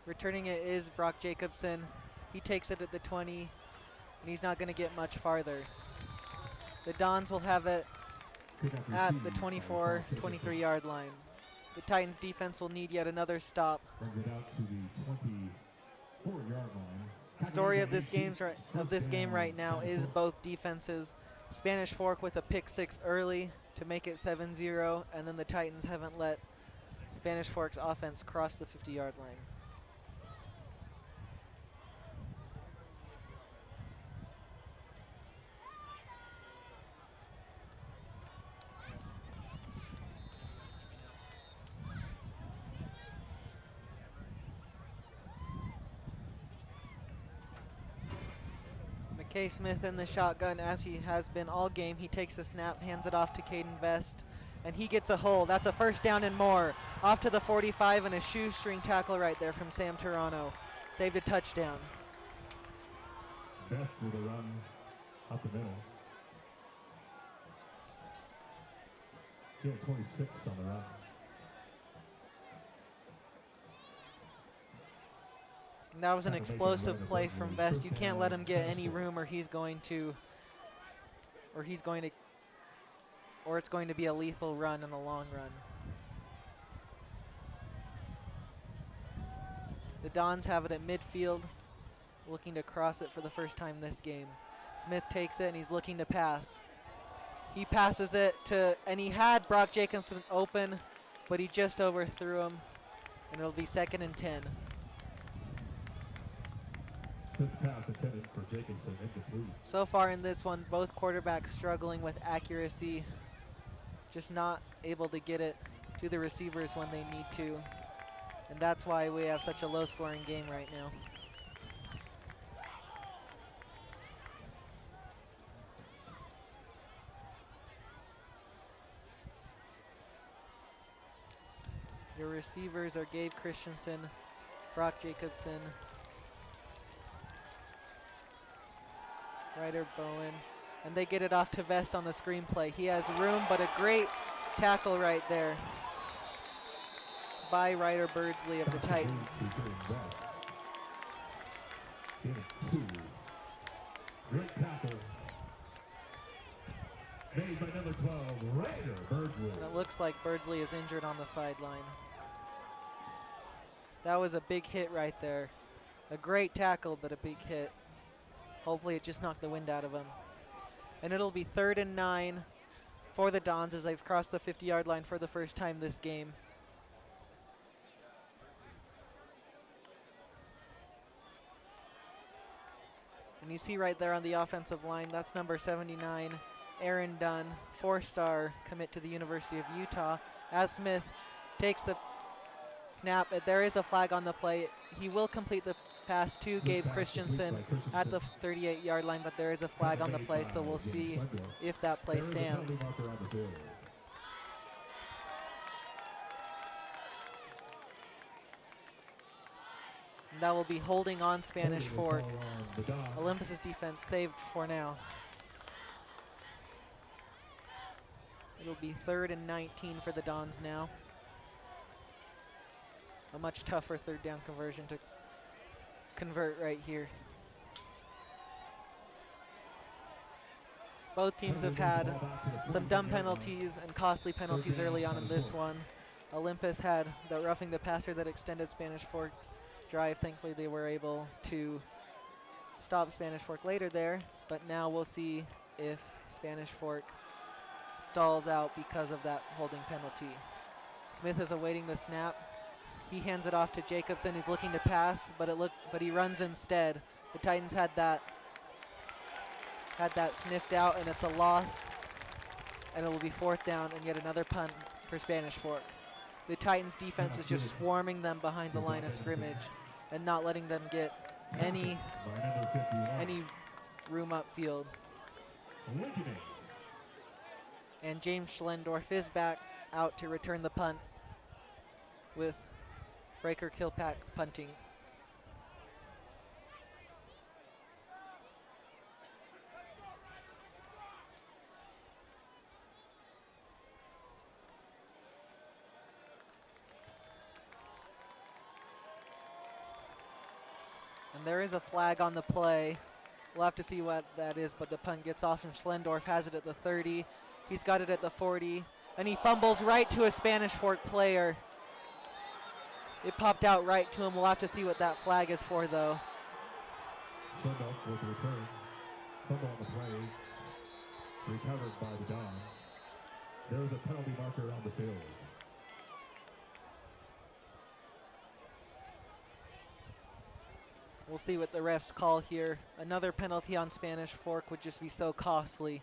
Returning it is Brock Jacobson. He takes it at the 20, and he's not going to get much farther. The Dons will have it at the 24, 23-yard line. The Titans defense will need yet another stop.
Brings it out to the 24-yard line.
The story of this game right now is both defenses. Spanish Fork with a pick 6 early to make it 7-0, and then the Titans haven't let Spanish Fork's offense cross the 50-yard line. McKay Smith in the shotgun, as he has been all game. He takes the snap, hands it off to Caden Vest, and he gets a hole. That's a first down and more. Off to the 45, and a shoestring tackle right there from Sam Toronto. Saved a touchdown.
Vest with a run up the middle. He had 26 on the run.
And that was an explosive play from Vest. You can't let him get any room, or it's going to be a lethal run in the long run. The Dons have it at midfield, looking to cross it for the first time this game. Smith takes it, and he's looking to pass. He passes it and he had Brock Jacobson open, but he just overthrew him, and it'll be 2nd and 10.
Smith's pass intended for Jacobson, incomplete.
So far in this one, both quarterbacks struggling with accuracy, just not able to get it to the receivers when they need to. And that's why we have such a low-scoring game right now. Your receivers are Gabe Christensen, Brock Jacobson, Ryder Bowen, and they get it off to Vest on the screenplay. He has room, but a great tackle right there by Ryder Birdsley of the Titans.
Great tackle made by number 12, Ryder Birdsley.
And it looks like Birdsley is injured on the sideline. That was a big hit right there. A great tackle, but a big hit. Hopefully it just knocked the wind out of him. And it'll be 3rd and 9 for the Dons as they've crossed the 50-yard line for the first time this game. And you see right there on the offensive line, that's number 79, Aaron Dunn, 4-star commit to the University of Utah. As Smith takes the snap, there is a flag on the play. He will complete the pass to Gabe Christensen at the 38-yard line, but there is a flag on the play, so we'll see if that play stands. And that will be holding on Spanish Fork. Olympus's defense saved for now. It'll be 3rd and 19 for the Dons now. A much tougher 3rd down conversion to convert right here. Both teams have had some dumb penalties and costly penalties early on in this one. Olympus had the roughing the passer that extended Spanish Fork's drive. Thankfully they were able to stop Spanish Fork later there, but now we'll see if Spanish Fork stalls out because of that holding penalty. Smith is awaiting the snap. He hands it off to Jacobson. He's looking to pass, but he runs instead. The Titans had that sniffed out, and it's a loss. And it will be 4th down and yet another punt for Spanish Fork. The Titans defense is just swarming them behind the line of scrimmage and not letting them get any room upfield. And James Schlendorf is back out to return the punt with Breaker Kilpack punting. And there is a flag on the play. We'll have to see what that is, but the punt gets off and Schlendorf has it at the 30. He's got it at the 40, and he fumbles right to a Spanish Fork player. It popped out right to him. We'll have to see what that flag is for, though.
Schlendorf with the return. Fumble on the play. Recovered by the Dons. There is a penalty marker on the field.
We'll see what the refs call here. Another penalty on Spanish Fork would just be so costly.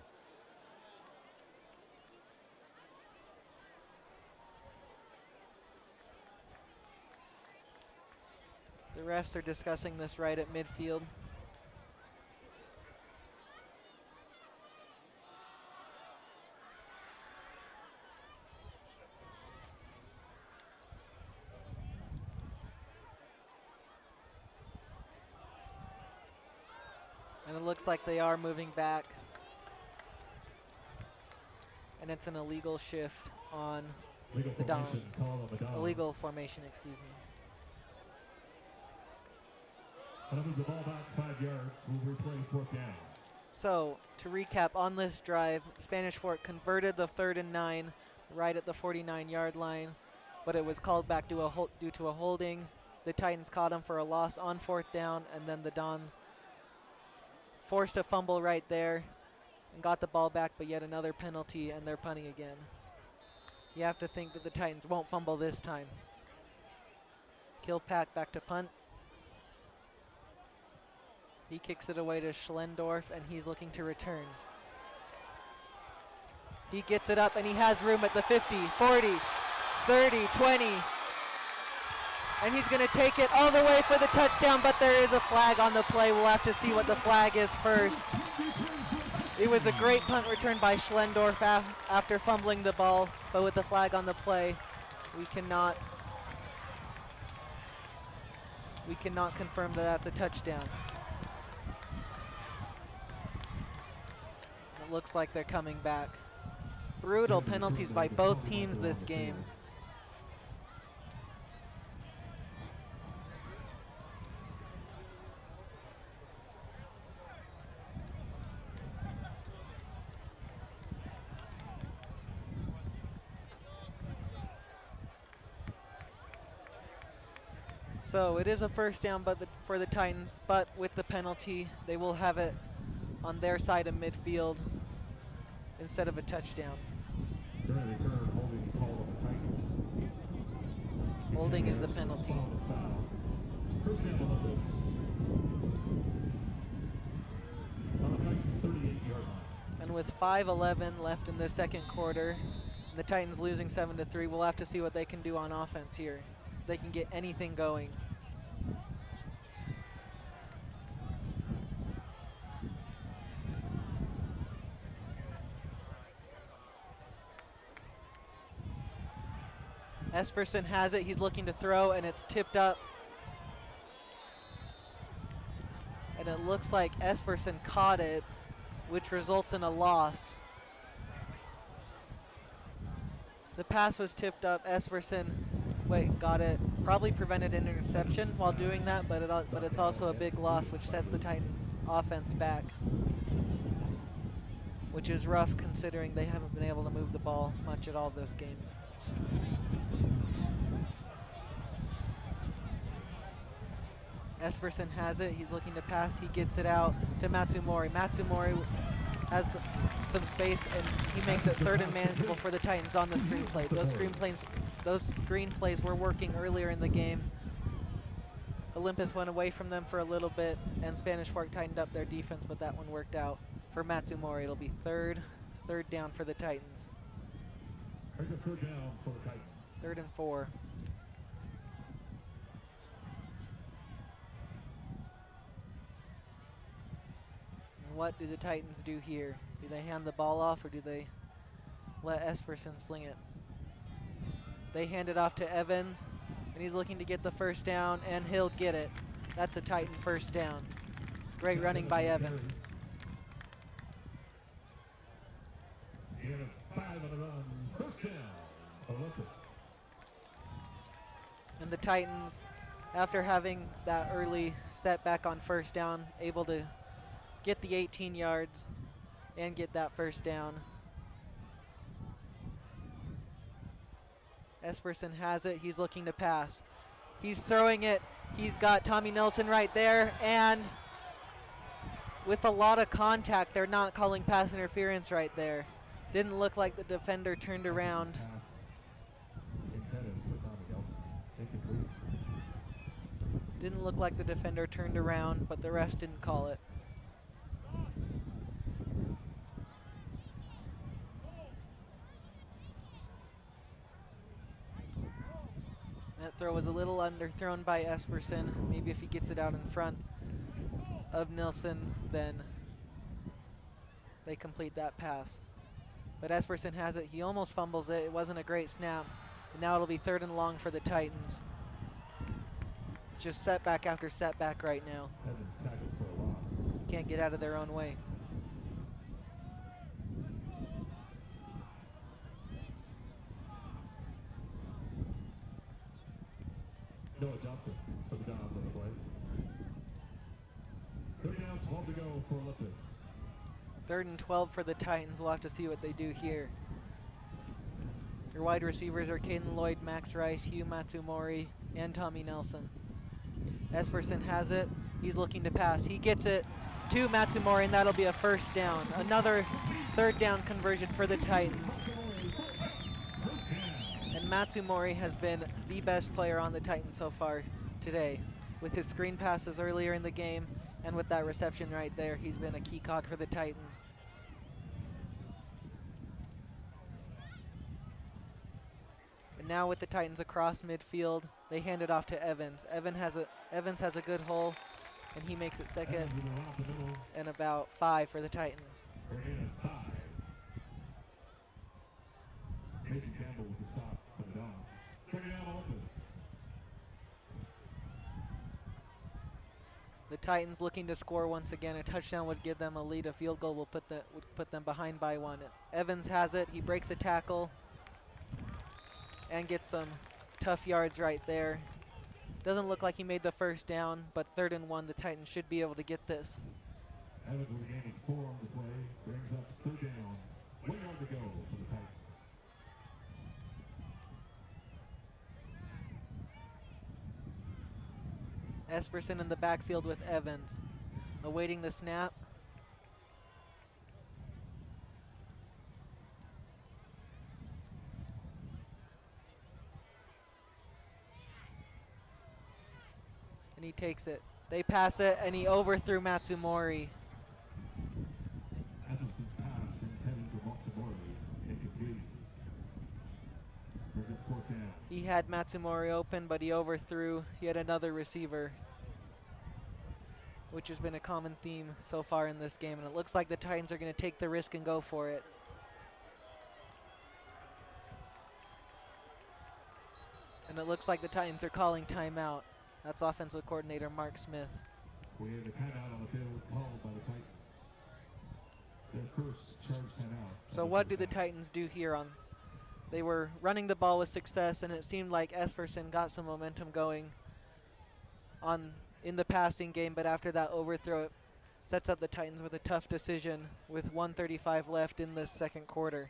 The refs are discussing this right at midfield. And it looks like they are moving back. And it's an illegal shift on the Dons. Illegal formation, excuse me.
The ball back 5 yards. We'll replay 4th down.
So, to recap, on this drive, Spanish Fork converted the 3rd and 9 right at the 49-yard line, but it was called back due to a holding. The Titans caught him for a loss on 4th down, and then the Dons forced a fumble right there and got the ball back, but yet another penalty, and they're punting again. You have to think that the Titans won't fumble this time. Kilpack back to punt. He kicks it away to Schlendorf, and he's looking to return. He gets it up, and he has room at the 50, 40, 30, 20. And he's going to take it all the way for the touchdown, but there is a flag on the play. We'll have to see what the flag is first. It was a great punt return by Schlendorf after fumbling the ball, but with the flag on the play, we cannot confirm that that's a touchdown. It looks like they're coming back. Brutal penalties by both teams this game. So it is a first down for the Titans, but with the penalty, they will have it on their side of midfield instead of a touchdown.
During the return, holding called on the Titans.
Holding is the penalty.
First down Olympus. On the Titans 38-yard line.
And with 5:11 left in the second quarter, the Titans losing 7-3, we'll have to see what they can do on offense here. They can get anything going. Esperson has it, he's looking to throw, and it's tipped up. And it looks like Esperson caught it, which results in a loss. The pass was tipped up, Esperson got it. Probably prevented an interception while doing that, but it's also a big loss, which sets the Titans offense back, which is rough considering they haven't been able to move the ball much at all this game. Esperson has it, he's looking to pass, he gets it out to Matsumori. Matsumori has some space, and he makes it third and manageable for the Titans on the screenplay. Those screen plays were working earlier in the game. Olympus went away from them for a little bit, and Spanish Fork tightened up their defense, but that one worked out for Matsumori. It'll be third down for the Titans.
Third down for the Titans.
3rd and 4. What do the Titans do here? Do they hand the ball off, or do they let Esperson sling it? They hand it off to Evans, and he's looking to get the first down, and he'll get it. That's a Titan first down. Great running by Evans.
And 5 on the run. First down, Olympus.
And the Titans, after having that early setback on first down, able to get the 18 yards and get that first down. Esperson has it, he's looking to pass. He's throwing it, he's got Tommy Nelson right there, and with a lot of contact, they're not calling pass interference right there. Didn't look like the defender turned around. Didn't look like the defender turned around, but the refs didn't call it. That throw was a little underthrown by Esperson. Maybe if he gets it out in front of Nilsson, then they complete that pass. But Esperson has it. He almost fumbles it. It wasn't a great snap. And now it'll be 3rd and long for the Titans. It's just setback after setback right now.
Evans tackled for a loss.
Can't get out of their own way.
Noah Johnson for the Dons on the play. 3rd down, 12 to go for Olympus.
3rd and 12 for the Titans. We'll have to see what they do here. Your wide receivers are Caden Lloyd, Max Rice, Hugh Matsumori, and Tommy Nelson. Esperson has it. He's looking to pass. He gets it to Matsumori, and that'll be a first down. Another 3rd down conversion for the Titans. And Matsumori has been the best player on the Titans so far today, with his screen passes earlier in the game And with that reception right there, he's been a key cog for the Titans. And now with the Titans across midfield, they hand it off to Evans. Evans has a good hole, and he makes it second and about 5 for the Titans.
Mason Campbell with the stop for the Dons. Second down, Olympus.
The Titans looking to score once again. A touchdown would give them a lead. A field goal would put them behind by 1. Evans has it. He breaks a tackle and gets some tough yards right there. Doesn't look like he made the first down, but 3rd and 1. The Titans should be able to get this.
Evans with a gain of 4 on the play. Brings up 3rd down. 1 yard to go for the Titans.
Esperson in the backfield with Evans, awaiting the snap. And he takes it. They pass it, and he overthrew Matsumori.
Evanson's pass intended for Matsumori, incomplete. Brings up 4th down.
He had Matsumori open, but he overthrew yet another receiver, which has been a common theme so far in this game. And it looks like the Titans are going to take the risk and go for it. And it looks like the Titans are calling timeout. That's offensive coordinator Mark Smith.
We have a timeout on the field called by the Titans. Their first charge timeout.
So what do the Titans do here? They were running the ball with success, and it seemed like Esperson got some momentum going in the passing game, but after that overthrow, it sets up the Titans with a tough decision with 1:35 left in the second quarter.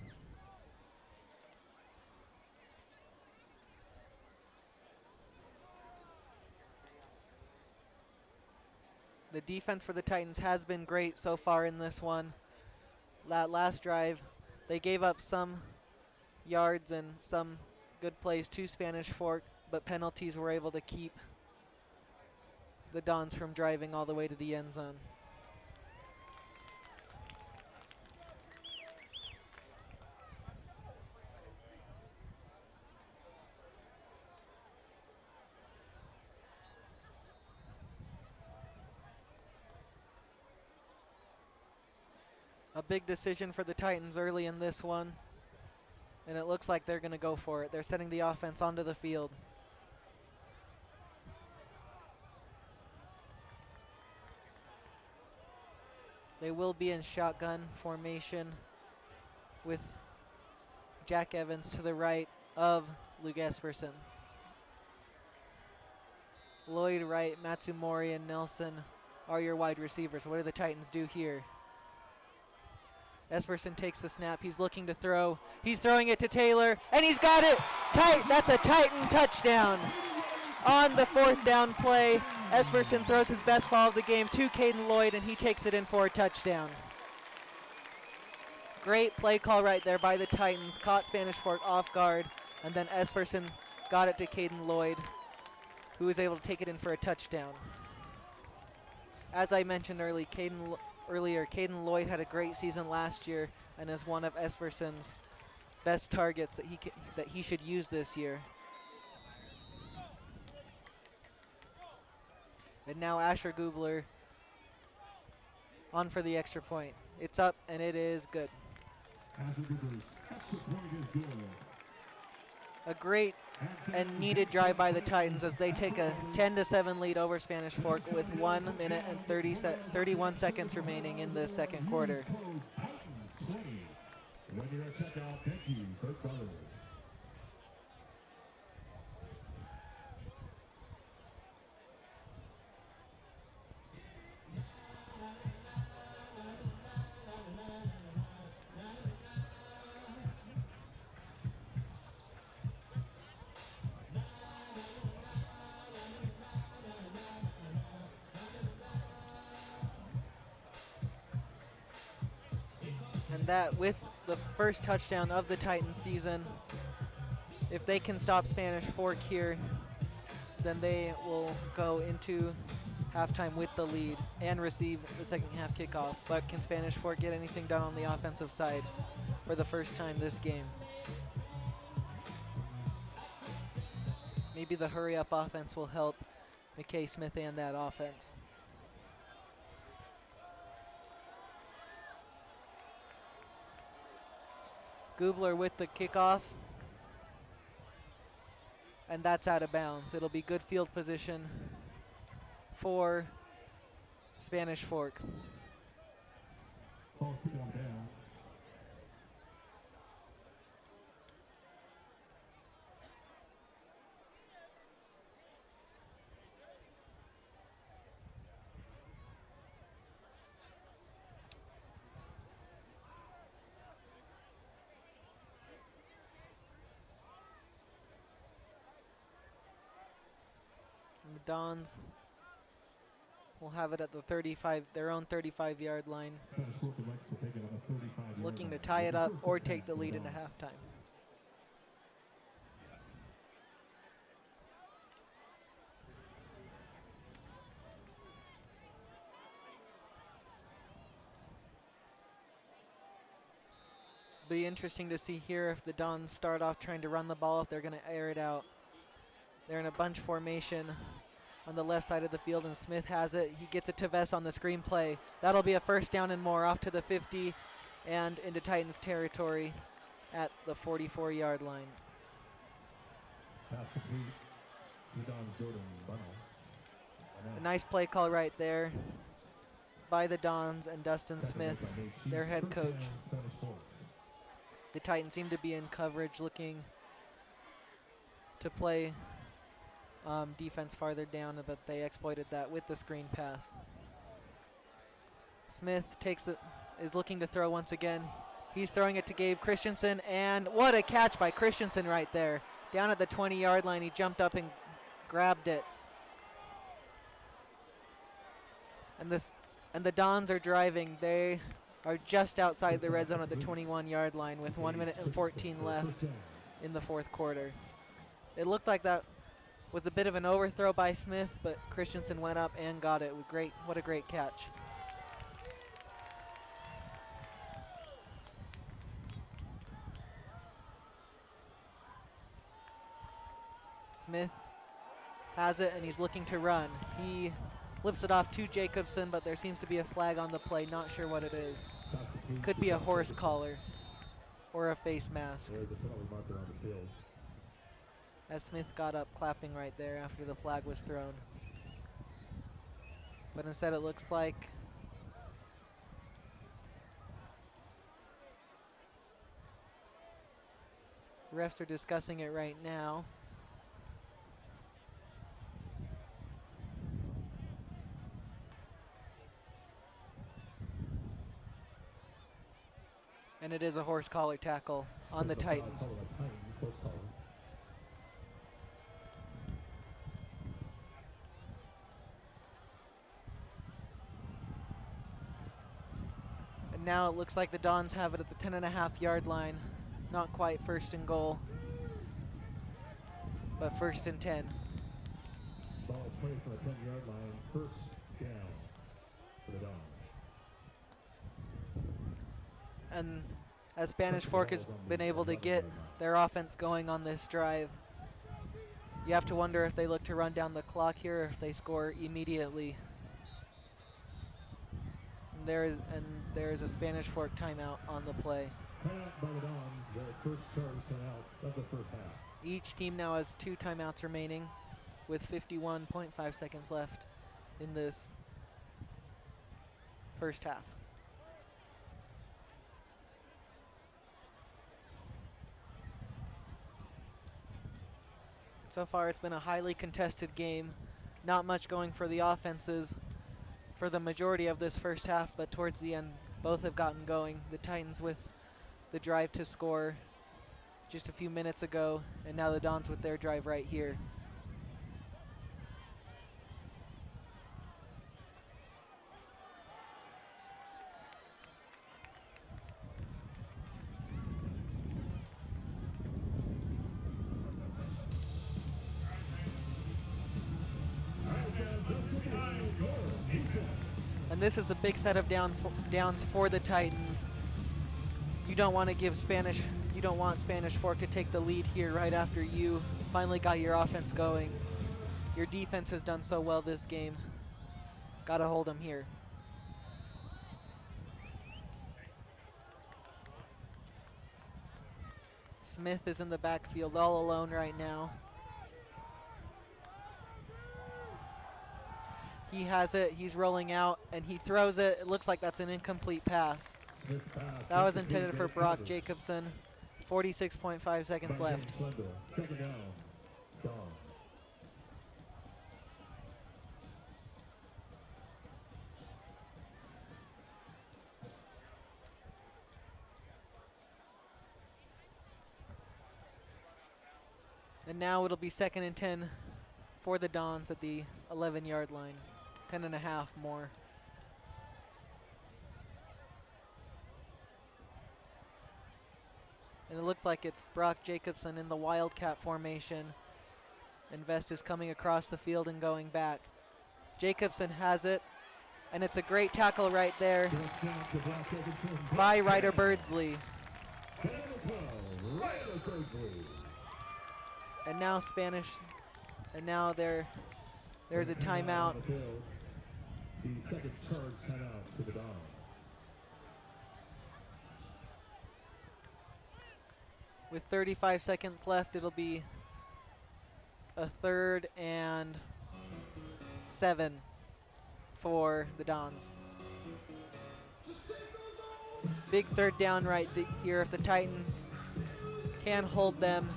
The defense for the Titans has been great so far in this one. That last drive, they gave up some yards and some good plays to Spanish Fork, but penalties were able to keep the Dons from driving all the way to the end zone. A big decision for the Titans early in this one, and it looks like they're going to go for it. They're sending the offense onto the field. They will be in shotgun formation with Jack Evans to the right of Luke Esperson. Lloyd Wright, Matsumori, and Nelson are your wide receivers. What do the Titans do here? Esperson takes the snap. He's looking to throw. He's throwing it to Taylor, and he's got it. That's a Titan touchdown. On the 4th down play, Esperson throws his best ball of the game to Caden Lloyd, and he takes it in for a touchdown. Great play call right there by the Titans. Caught Spanish Fork off guard, and then Esperson got it to Caden Lloyd, who was able to take it in for a touchdown. As I mentioned earlier, Caden Lloyd had a great season last year and is one of Esperson's best targets that he should use this year. And now Asher Gubler on for the extra point. It's up, and it is good.
Asher Gubler's extra point is good.
A great and needed drive by the Titans as they take a 10-7 lead over Spanish Fork with 1 minute and 31 seconds remaining in the second quarter.
When you're at checkout, thank you, Kirk Brothers.
And that with the first touchdown of the Titans season, if they can stop Spanish Fork here, then they will go into halftime with the lead and receive the second half kickoff. But can Spanish Fork get anything done on the offensive side for the first time this game? Maybe the hurry-up offense will help McKay Smith and that offense. Gubler with the kickoff. And that's out of bounds. It'll be good field position for Spanish Fork.
Ball's kicked on downs.
And the Dons will have it at the 35, their own 35-yard line,
Spanish Fork elects to take it on the 35-yard
looking to
line.
tie it up
First
or
and 10
take the
for
lead into
Dons.
halftime. Be interesting to see here if the Dons start off trying to run the ball, if they're going to air it out. They're in a bunch formation on the left side of the field, and Smith has it. He gets it to Vess on the screen play. That'll be a first down and more, off to the 50 and into Titans territory at the 44-yard line.
Pass complete to Don Jordan Bunnell.
A nice play call right there by the Dons and Dustin Smith, their head coach.
Spanish Fork.
The Titans seem to be in coverage, looking to play defense farther down, but they exploited that with the screen pass. Smith is looking to throw once again. He's throwing it to Gabe Christensen, and what a catch by Christensen right there. Down at the 20-yard line, he jumped up and grabbed it. And the Dons are driving. They are just outside the red zone at the 21-yard line with 1 minute and 14 left in the fourth quarter. It looked like that was a bit of an overthrow by Smith, but Christensen went up and got it. Great, what a great catch. Smith has it, and he's looking to run. He flips it off to Jacobson, but there seems to be a flag on the play. Not sure what it is. Could be a horse collar or a face mask.
There's a penalty marker on the field.
As Smith got up clapping right there after the flag was thrown. But instead it looks like refs are discussing it right now. And it is a horse collar tackle on the Titans. And now it looks like the Dons have it at the 10.5-yard line. Not quite first and goal, but first and 10.
Ball is played from the 10-yard line. First down for the Dons.
And as Spanish Fork has been able to get their offense going on this drive, you have to wonder if they look to run down the clock here or if they score immediately. And there is a Spanish Fork timeout on the play.
Timeout by the Dons, their first charge timeout of the first half.
Each team now has 2 timeouts remaining with 51.5 seconds left in this first half. So far it's been a highly contested game. Not much going for the offenses for the majority of this first half, but towards the end both have gotten going. The Titans with the drive to score just a few minutes ago, and now the Dons with their drive right here. And this is a big set of downs for the Titans. You don't want to give Spanish, you don't want Spanish Fork to take the lead here right after you finally got your offense going. Your defense has done so well this game. Got to hold them here. Smith is in the backfield all alone right now. He has it, he's rolling out, and he throws it. It looks like that's an incomplete pass. That was intended for Brock Jacobson. 46.5 seconds left.
Second down, Dons.
And now it'll be 2nd and 10 for the Dons at the 11-yard line. 10 and a half more. And it looks like it's Brock Jacobson in the Wildcat formation. And Vest is coming across the field and going back. Jacobson has it. And it's a great tackle right there by Ryder Birdsley. And now Spanish, and now there's a timeout.
The second charge timeout to the Dons.
With 35 seconds left, it'll be a 3rd and 7 for the Dons. Big 3rd down right here. If the Titans can hold them,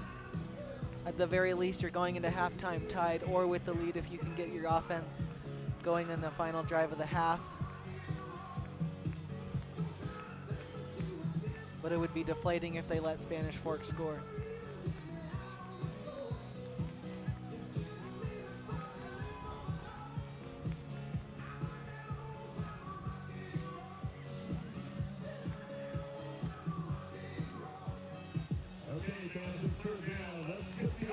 at the very least, you're going into halftime tied, or with the lead if you can get your offense going in the final drive of the half. But it would be deflating if they let Spanish Fork score.
Okay, guys, it's 3rd down. Let's get the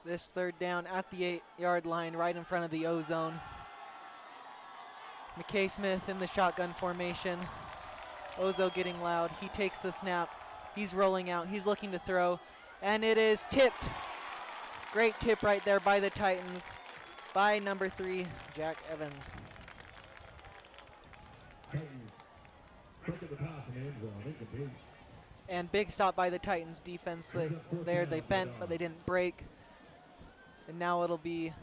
This 3rd down at the 8-yard line, right in front of the O-zone. McKay Smith in the shotgun formation. Ozo getting loud. He takes the snap. He's rolling out. He's looking to throw. And it is tipped. Great tip right there by the Titans. By number 3, Jack Evans. And big stop by the Titans defense there. They bent, but they didn't break. And now it'll be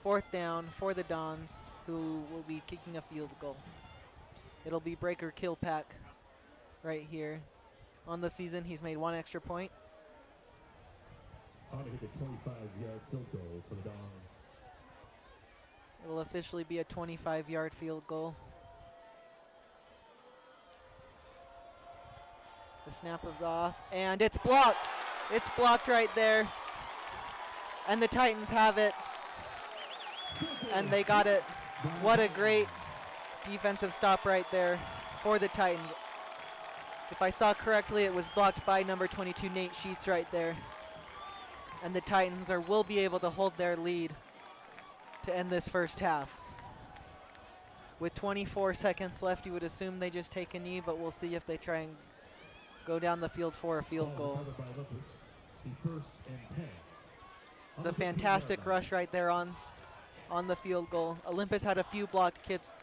4th down for the Dons, who will be kicking a field goal. It'll be Breaker Kilpack right here. On the season, he's made 1 extra point.
On to hit a 25-yard field goal for the Dons.
It'll officially be a 25-yard field goal. The snap is off, and it's blocked. It's blocked right there. And the Titans have it. And they got it. What a great defensive stop right there for the Titans. If I saw correctly, it was blocked by number 22, Nate Sheets, right there. And the Titans will be able to hold their lead to end this first half. With 24 seconds left, you would assume they just take a knee, but we'll see if they try and go down the field for a field goal. It's a fantastic rush right there on the field goal. Olympus had a few blocked kicks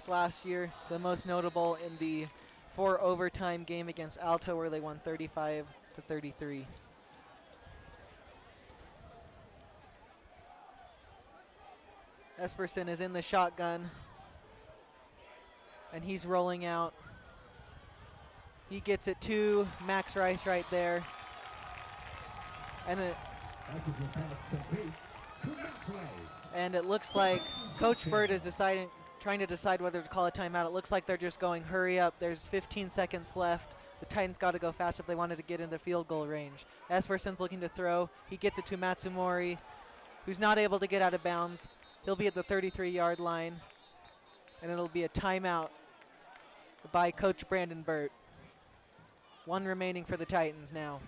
last year, the most notable in the 4 overtime game against Alto, where they won 35-33. Esperson is in the shotgun, and he's rolling out. He gets it to Max Rice right there. And it looks like Coach Bird is trying to decide whether to call a timeout. It looks like they're just going, hurry up. There's 15 seconds left. The Titans got to go fast if they wanted to get into field goal range. Esperson's looking to throw. He gets it to Matsumori, who's not able to get out of bounds. He'll be at the 33-yard line, and it'll be a timeout by Coach Brandon Burt. One remaining for the Titans now.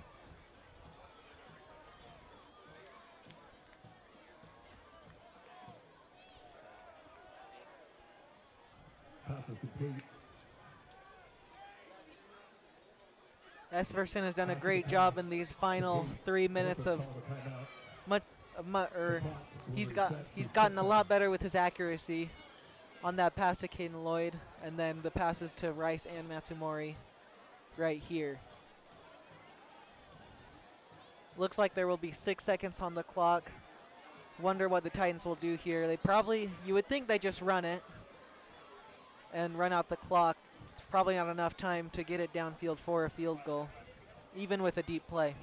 Pass is complete.
Esperson has done a great job in these final 3 minutes of he's gotten a lot better with his accuracy on that pass to Caden Lloyd, and then the passes to Rice and Matsumori right here. Looks like there will be 6 seconds on the clock. Wonder what the Titans will do here. They probably, you would think they just run it and run out the clock. It's probably not enough time to get it downfield for a field goal, even with a deep play.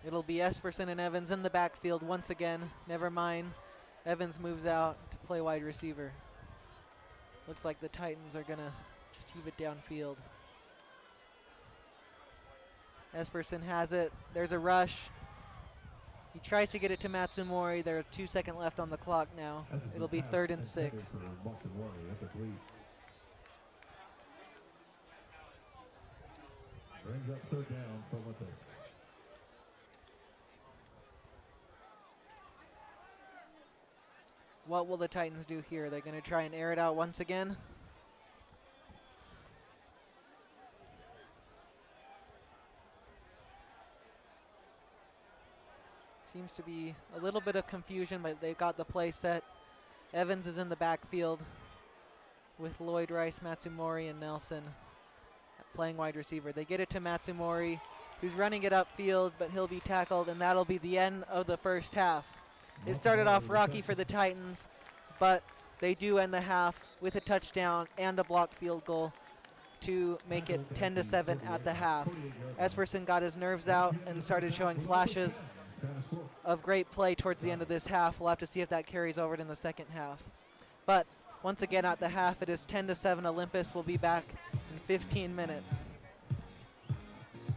It'll be Esperson and Evans in the backfield once again. Never mind. Evans moves out to play wide receiver. Looks like the Titans are going to just heave it downfield. Esperson has it. There's a rush. He tries to get it to Matsumori. There's 2 seconds left on the clock now. It'll be 3rd and 6.
Brings up 3rd down for Olympus.
What will the Titans do here? They're going to try and air it out once again. Seems to be a little bit of confusion, but they've got the play set. Evans is in the backfield with Lloyd, Rice, Matsumori, and Nelson playing wide receiver. They get it to Matsumori, who's running it upfield, but he'll be tackled, and that'll be the end of the first half. It started off rocky for the Titans, but they do end the half with a touchdown and a blocked field goal to make it 10-7 at the half. Esperson got his nerves out and started showing flashes of great play towards the end of this half. We'll have to see if that carries over in the second half. But once again at the half, it is 10-7 Olympus. We'll be back in 15 minutes.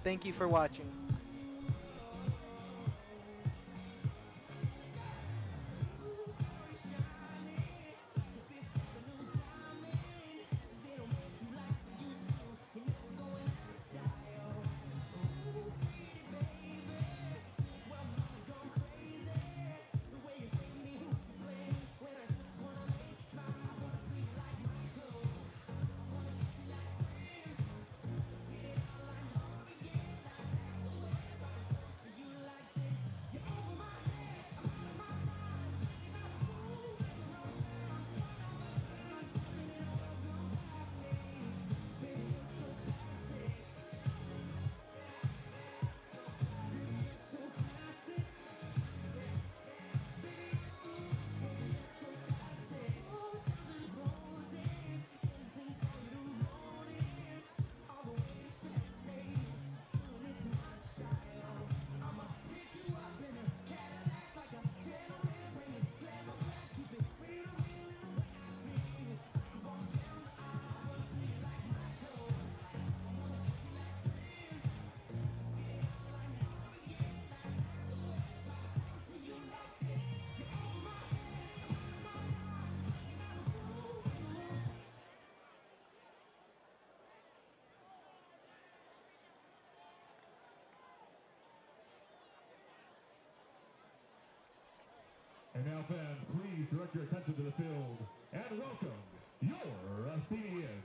Thank you for watching.
And now, fans, please direct your attention to the field and welcome your Athenians.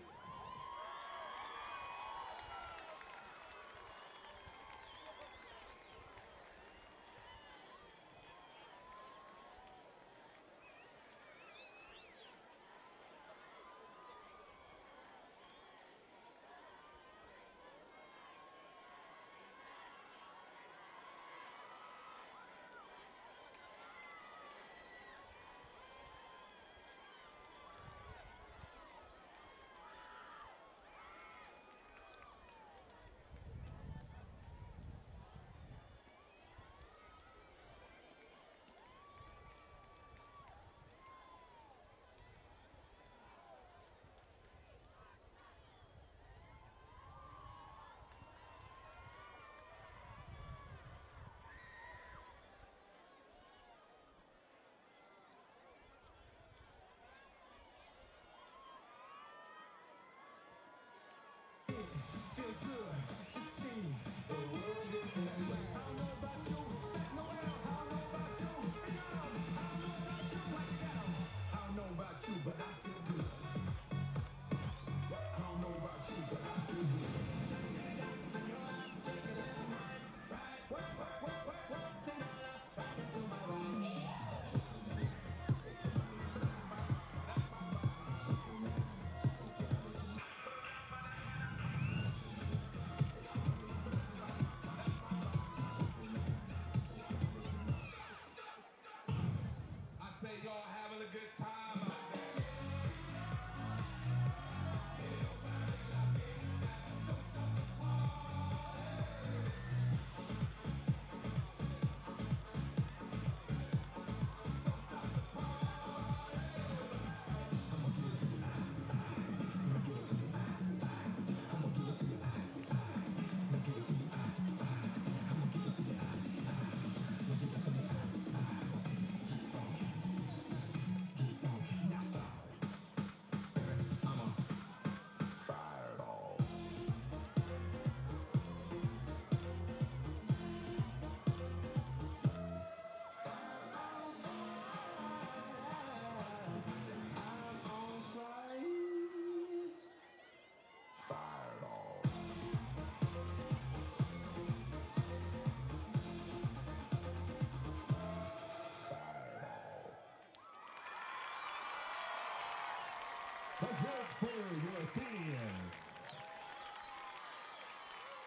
Let's vote for your Athenians.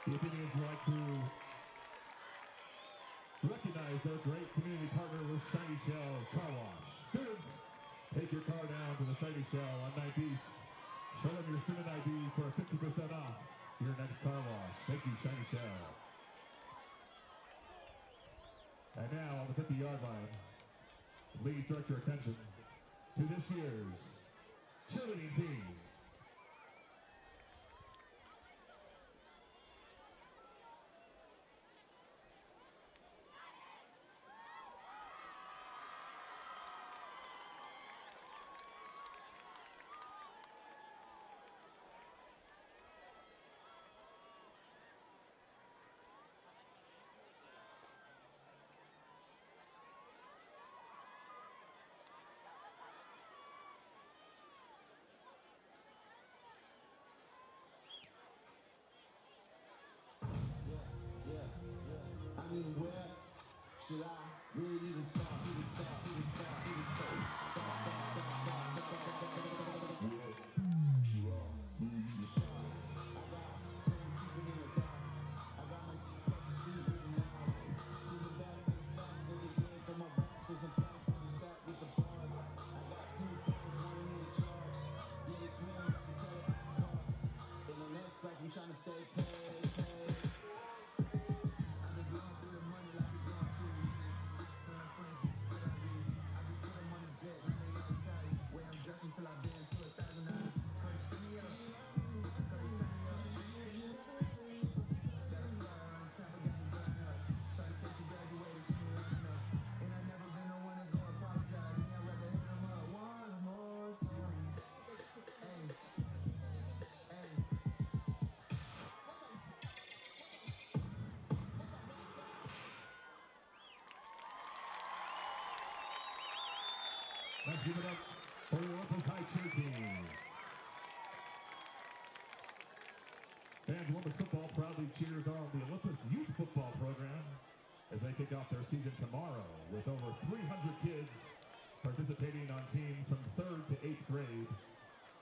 The Athenians would like to recognize their great community partner with Shiny Shell Car Wash. Students, take your car down to the Shiny Shell on 9th East. Show them your student ID for 50% off your next car wash. Thank you, Shiny Shell. And now on the 50-yard line, please direct your attention to this year's cheerleading team.
I mean, where should I really even start? I'm trying to stay paid.
Let's give it up for the Olympus High Cheer Team. Fans of Olympus football proudly cheers on the Olympus Youth Football Program as they kick off their season tomorrow with over 300 kids participating on teams from 3rd to 8th grade.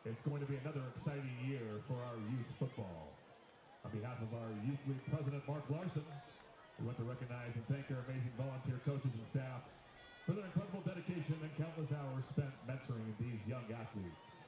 It's going to be another exciting year for our youth football. On behalf of our Youth League President, Mark Larson, we want to recognize and thank our amazing volunteer coaches and staffs for their incredible dedication and countless hours spent mentoring these young athletes.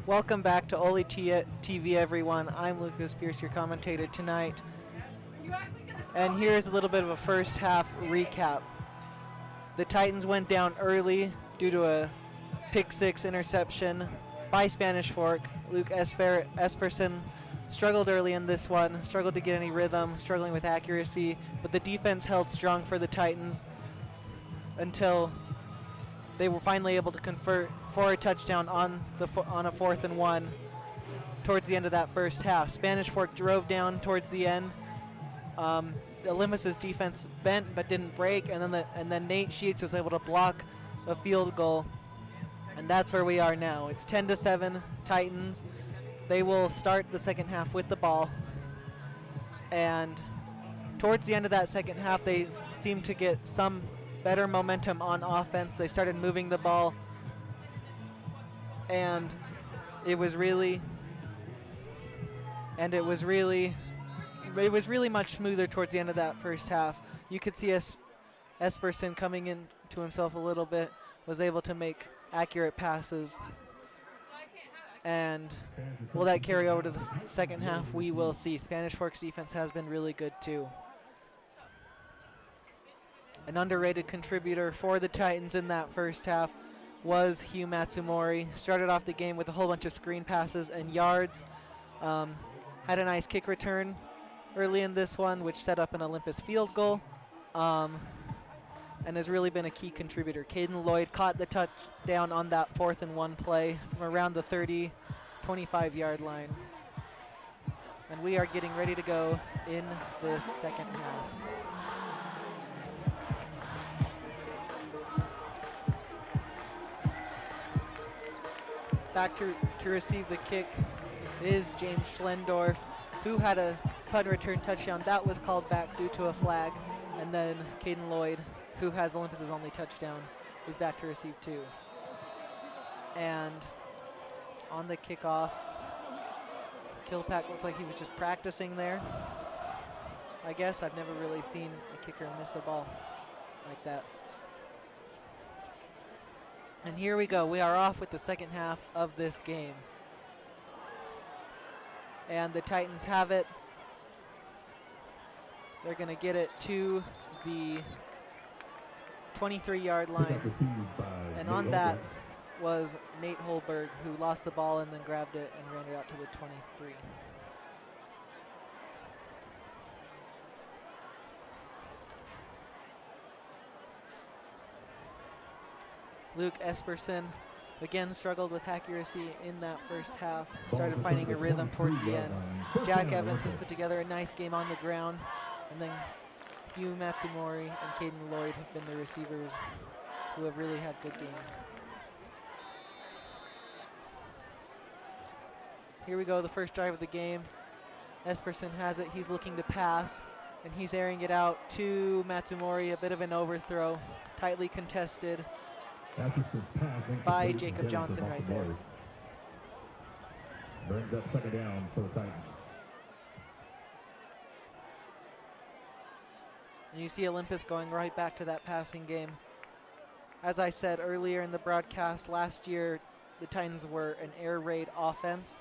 Welcome back to OlyTV, everyone. I'm Lucas Pierce, your commentator tonight. And here's a little bit of a first half recap. The Titans went down early due to a pick six interception by Spanish Fork. Luke Esperson struggled early in this one, struggled to get any rhythm, struggling with accuracy, but the defense held strong for the Titans until they were finally able to convert for a touchdown on a 4th and 1 towards the end of that first half. Spanish Fork drove down towards the end. Olympus's defense bent but didn't break, and then Nate Sheets was able to block a field goal, and that's where we are now. It's 10-7 Titans. They will start the second half with the ball, and towards the end of that second half, they seemed to get some better momentum on offense. They started moving the ball, and it was really much smoother towards the end of that first half. You could see Esperson coming into himself a little bit, was able to make accurate passes. And will that carry over to the second half? We will see. Spanish Fork's defense has been really good too. An underrated contributor for the Titans in that first half was Hugh Matsumori. Started off the game with a whole bunch of screen passes and yards. Had a nice kick return early in this one, which set up an Olympus field goal, and has really been a key contributor. Caden Lloyd caught the touchdown on that 4th and 1 play from around the 25-yard line. And we are getting ready to go in this second half. Back to receive the kick is James Schlendorf, who had a punt return touchdown. That was called back due to a flag. And then Caden Lloyd, who has Olympus's only touchdown, is back to receive too. And on the kickoff, Kilpack looks like he was just practicing there. I guess I've never really seen a kicker miss a ball like that. And here we go. We are off with the second half of this game. And the Titans have it. They're going to get it to the 23-yard line. And on that was Nate Holberg, who lost the ball and then grabbed it and ran it out to the 23. Luke Esperson again struggled with accuracy in that first half. Started finding a rhythm towards the end. Jack Evans has put together a nice game on the ground. And then Hugh Matsumori and Caden Lloyd have been the receivers who have really had good games. Here we go, the first drive of the game. Esperson has it. He's looking to pass, and he's airing it out to Matsumori. A bit of an overthrow, tightly contested by Jacob Johnson right there.
Brings up second down for the Titans.
And you see Olympus going right back to that passing game. As I said earlier in the broadcast, last year the Titans were an air raid offense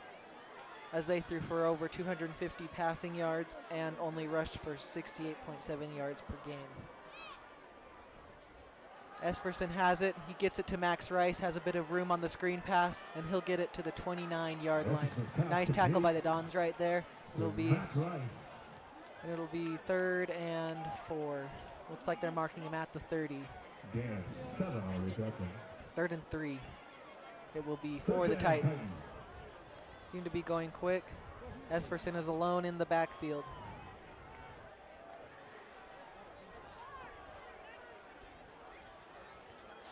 as they threw for over 250 passing yards and only rushed for 68.7 yards per game. Esperson has it. He gets it to Max Rice, has a bit of room on the screen pass, and he'll get it to the 29-yard line. Nice tackle by the Dons right there. It'll be 3rd and 4. Looks like they're marking him at the 30. 3rd and 3. It will be for the Titans. Seem to be going quick. Esperson is alone in the backfield.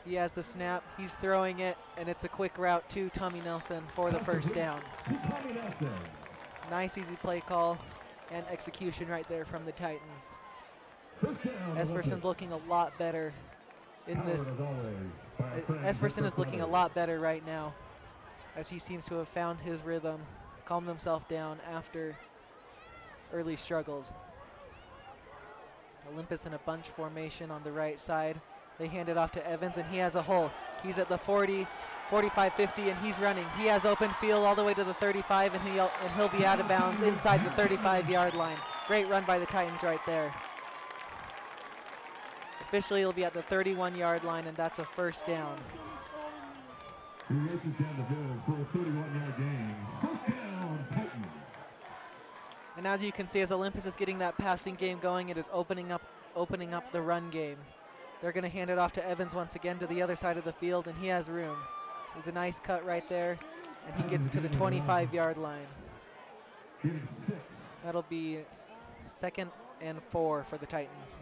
He has the snap, he's throwing it, and it's a quick route to Tommy Nelson for the first down. Nice easy play call and execution right there from the Titans. Esperson's looking a lot better in this. Esperson is looking a lot better right now as he seems to have found his rhythm, calmed himself down after early struggles. Olympus in a bunch formation on the right side. They hand it off to Evans, and he has a hole. He's at the 40, 45-50, and he's running. He has open field all the way to the 35, and he'll be out of bounds inside the 35-yard line. Great run by the Titans right there. Officially, he'll be at the 31-yard line, and that's a first down.
He races down the field for a 31-yard gain. First down, Titans.
And as you can see, as Olympus is getting that passing game going, it is opening up the run game. They're going to hand it off to Evans once again to the other side of the field, and he has room. There's a nice cut right there, and he gets to the 25-yard line. That'll be 2nd and 4 for the Titans.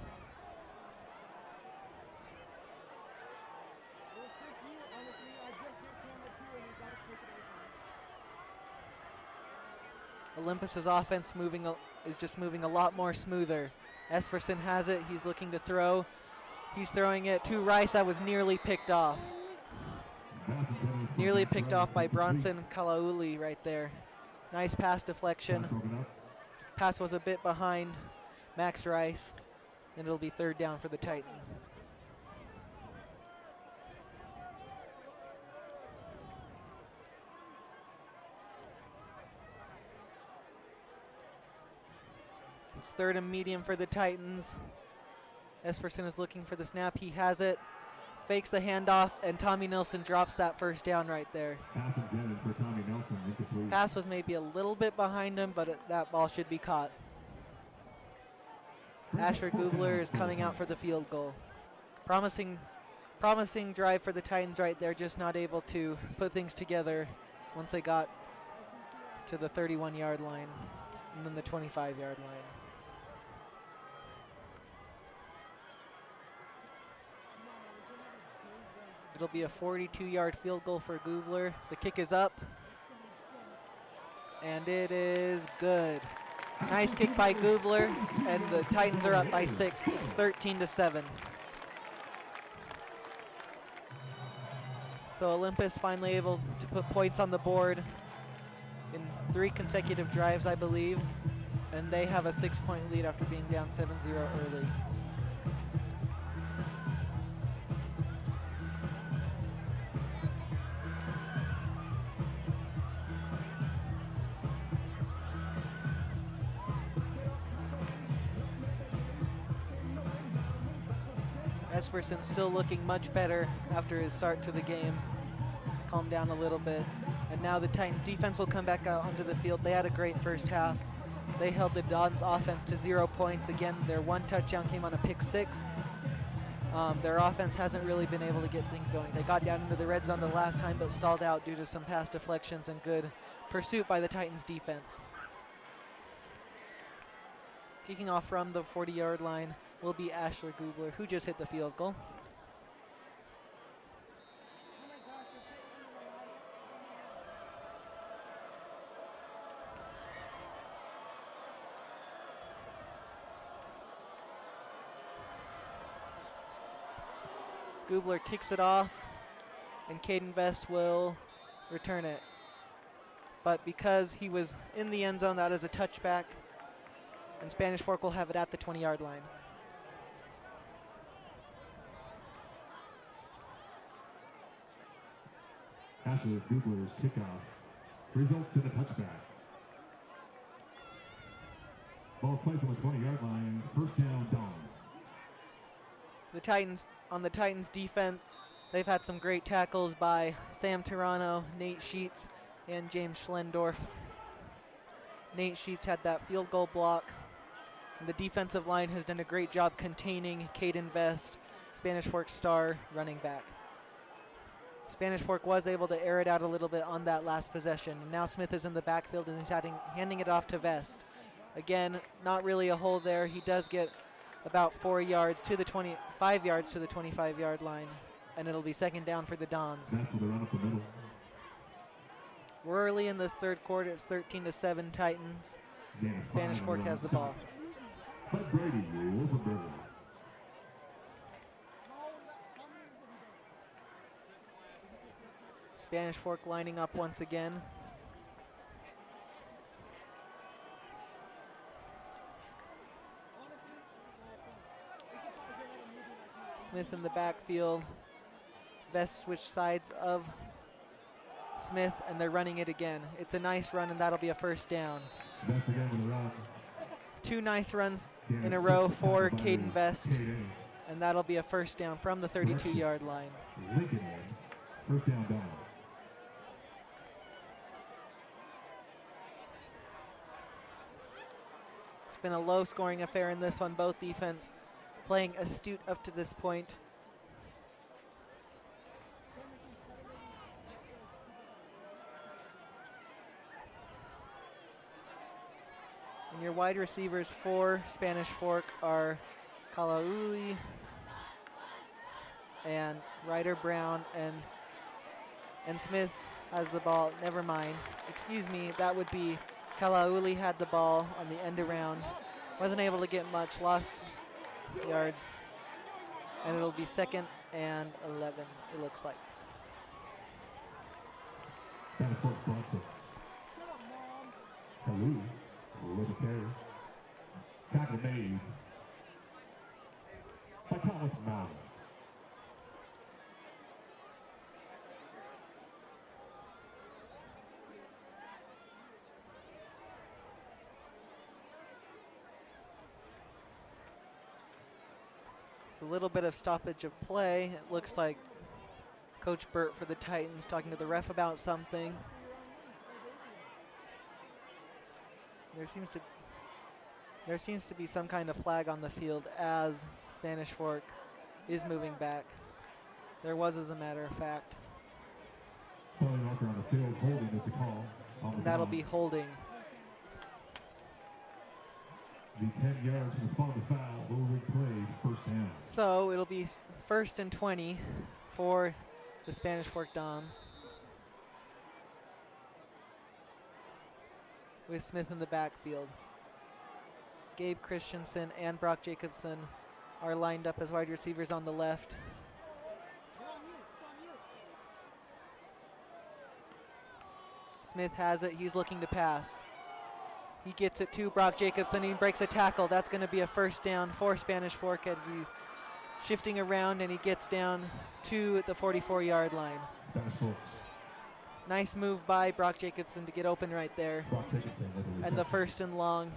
Olympus's offense is just moving a lot more smoother. Esperson has it. He's looking to throw. He's throwing it to Rice. That was nearly picked off. Nearly picked off by Bronson Kalauli right there. Nice pass deflection. Pass was a bit behind Max Rice, and it'll be 3rd down for the Titans. It's 3rd and medium for the Titans. Esperson is looking for the snap. He has it. Fakes the handoff, and Tommy Nelson drops that first down right there.
Pass intended for Tommy Nelson. Incomplete.
Pass was maybe a little bit behind him, but that ball should be caught. Asher Gubler is coming out for the field goal. Promising drive for the Titans right there, just not able to put things together once they got to the 31-yard line and then the 25-yard line. It'll be a 42-yard field goal for Gubler. The kick is up, and it is good. Nice kick by Gubler, and the Titans are up by 6. It's 13-7. So Olympus finally able to put points on the board in 3 consecutive drives, I believe, and they have a 6-point lead after being down 7-0 early. Esperson still looking much better after his start to the game. He's calmed down a little bit. And now the Titans defense will come back out onto the field. They had a great first half. They held the Dons offense to 0 points. Again, their 1 touchdown came on a pick 6. Their offense hasn't really been able to get things going. They got down into the red zone the last time, but stalled out due to some pass deflections and good pursuit by the Titans defense. Kicking off from the 40-yard line will be Asher Gubler, who just hit the field goal. Gubler kicks it off, and Caden Vest will return it. But because he was in the end zone, that is a touchback, and Spanish Fork will have it at the 20-yard line.
Asher Gubler's kickoff results in a touchback. Ball placed on the 20-yard line. First down, Dons.
The Titans, on the Titans defense, they've had some great tackles by Sam Toronto, Nate Sheets, and James Schlendorf. Nate Sheets had that field goal block. And the defensive line has done a great job containing Caden Vest, Spanish Fork's star running back. Spanish Fork was able to air it out a little bit on that last possession. And now Smith is in the backfield and he's handing it off to Vest. Again, not really a hole there. He does get about 4 yards to the 5 yards to the 25-yard line, and it'll be 2nd down for the Dons. We're early in this 3rd quarter. It's 13-7 Titans. Spanish Fork has the ball. Spanish Fork lining up once again. Smith in the backfield. Vest switch sides of Smith, and they're running it again. It's a nice run, and that'll be a first down.
Best again with a run.
2 nice runs
Gain
in
of
a row
6
for
tackled by
Caden Vest,
Cade Ames.
and that'll be a first down from the 32-yard line.
Lincoln wins. First down down.
It's been a low-scoring affair in this one. Both defense playing astute up to this point. And your wide receivers for Spanish Fork are Kalauli and Ryder Brown, and Smith has the ball. Never mind. Excuse me, that would be Kalauli had the ball on the end around. Wasn't able to get much, lost yards. And it'll be 2nd and 11, it looks like.
Spanish Fork blocks it. Kalauli with the carry. Tackle made by Thomas Mount.
It's a little bit of stoppage of play. It looks like Coach Burt for the Titans talking to the ref about something. There seems to be some kind of flag on the field as Spanish Fork is moving back. There was, as a matter of fact.
Pulling Walker on the field, holding is the call.
And that'll be holding.
The 10 yards from the spot of the foul will replay first down.
So it'll be 1st and 20 for the Spanish Fork Dons, with Smith in the backfield. Gabe Christensen and Brock Jacobson are lined up as wide receivers on the left. Smith has it. He's looking to pass. He gets it to Brock Jacobson. He breaks a tackle. That's going to be a first down for Spanish Fork as he's shifting around, and he gets down to the 44-yard line.
Spanish Fork.
Nice move by Brock Jacobson to get open right there.
Brock Jacobson with the
And the
reception.
1st and long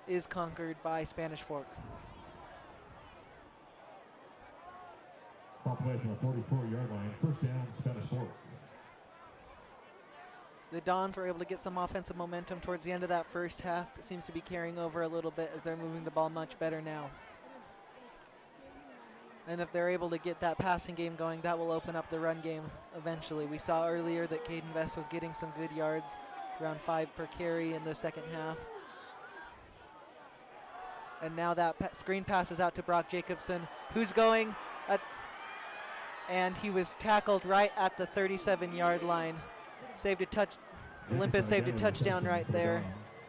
is conquered by Spanish Fork.
Ball plays on the 44-yard line. First down, Spanish Fork.
The Dons were able to get some offensive momentum towards the end of that first half. That seems to be carrying over a little bit as they're moving the ball much better now. And if they're able to get that passing game going, that will open up the run game eventually. We saw earlier that Caden Vest was getting some good yards, around 5 per carry in the second half. And now that screen passes out to Brock Jacobson, who's going at, and he was tackled right at the 37-yard line. Saved a touch. Olympus saved a touchdown right there,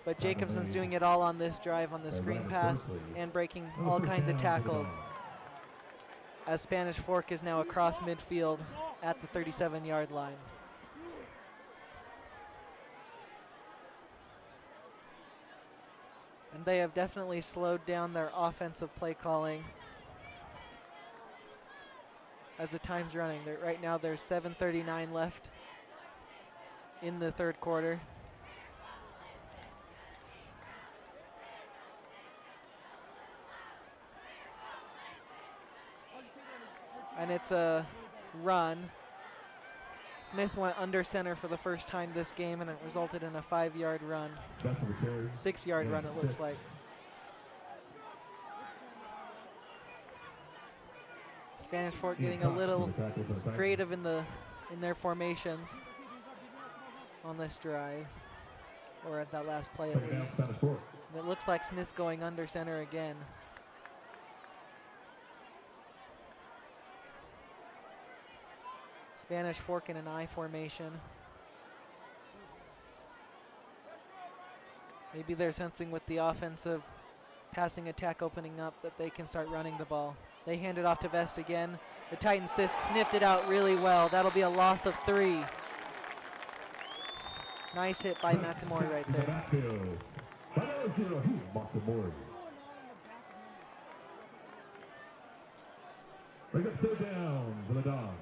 but Jacobson's doing it all on this drive on the screen pass and breaking all kinds of tackles, as Spanish Fork is now across midfield at the 37-yard line. And they have definitely slowed down their offensive play calling as the time's running. Right now there's 7:39 left in the third quarter. And it's a run. Smith went under center for the first time this game, and it resulted in a 5-yard run. 6-yard run, it looks like. Spanish Fork getting a little creative in their formations on this drive, or at that last play at least. And it looks like Smith's going under center again. Spanish Fork in an I formation. Maybe they're sensing with the offensive passing attack opening up that they can start running the ball. They hand it off to Vest again. The Titans sniffed it out really well. That'll be a loss of 3. Nice hit by Matsumori right there.
Bring up third down for the Dons.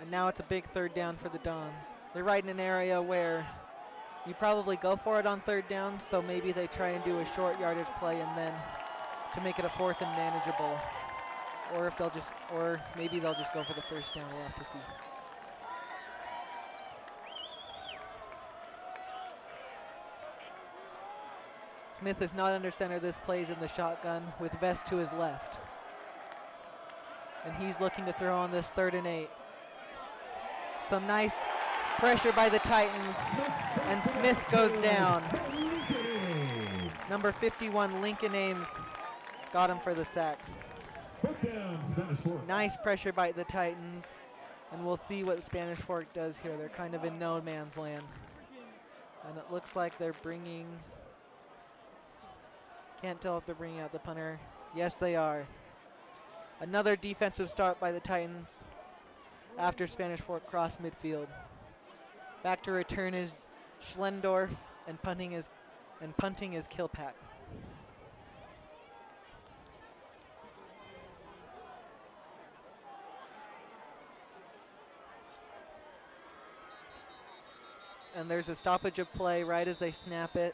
And now it's a big third down for the Dons. They're right in an area where you probably go for it on third down, so maybe they try and do a short yardage play and then to make it a 4th and manageable. Or maybe they'll just go for the first down. We'll have to see. Smith is not under center. This plays in the shotgun with Vest to his left. And he's looking to throw on this 3rd and 8. Some nice pressure by the Titans, and Smith goes down. Number 51, Lincoln Ames, got him for the sack. Nice pressure by the Titans, and we'll see what Spanish Fork does here. They're kind of in no man's land. And it looks like they're bringing, can't tell if they're bringing out the punter. Yes, they are. Another defensive start by the Titans after Spanish Fork crossed midfield. Back to return is Schlendorf, and punting is Kilpack. And there's a stoppage of play right as they snap it.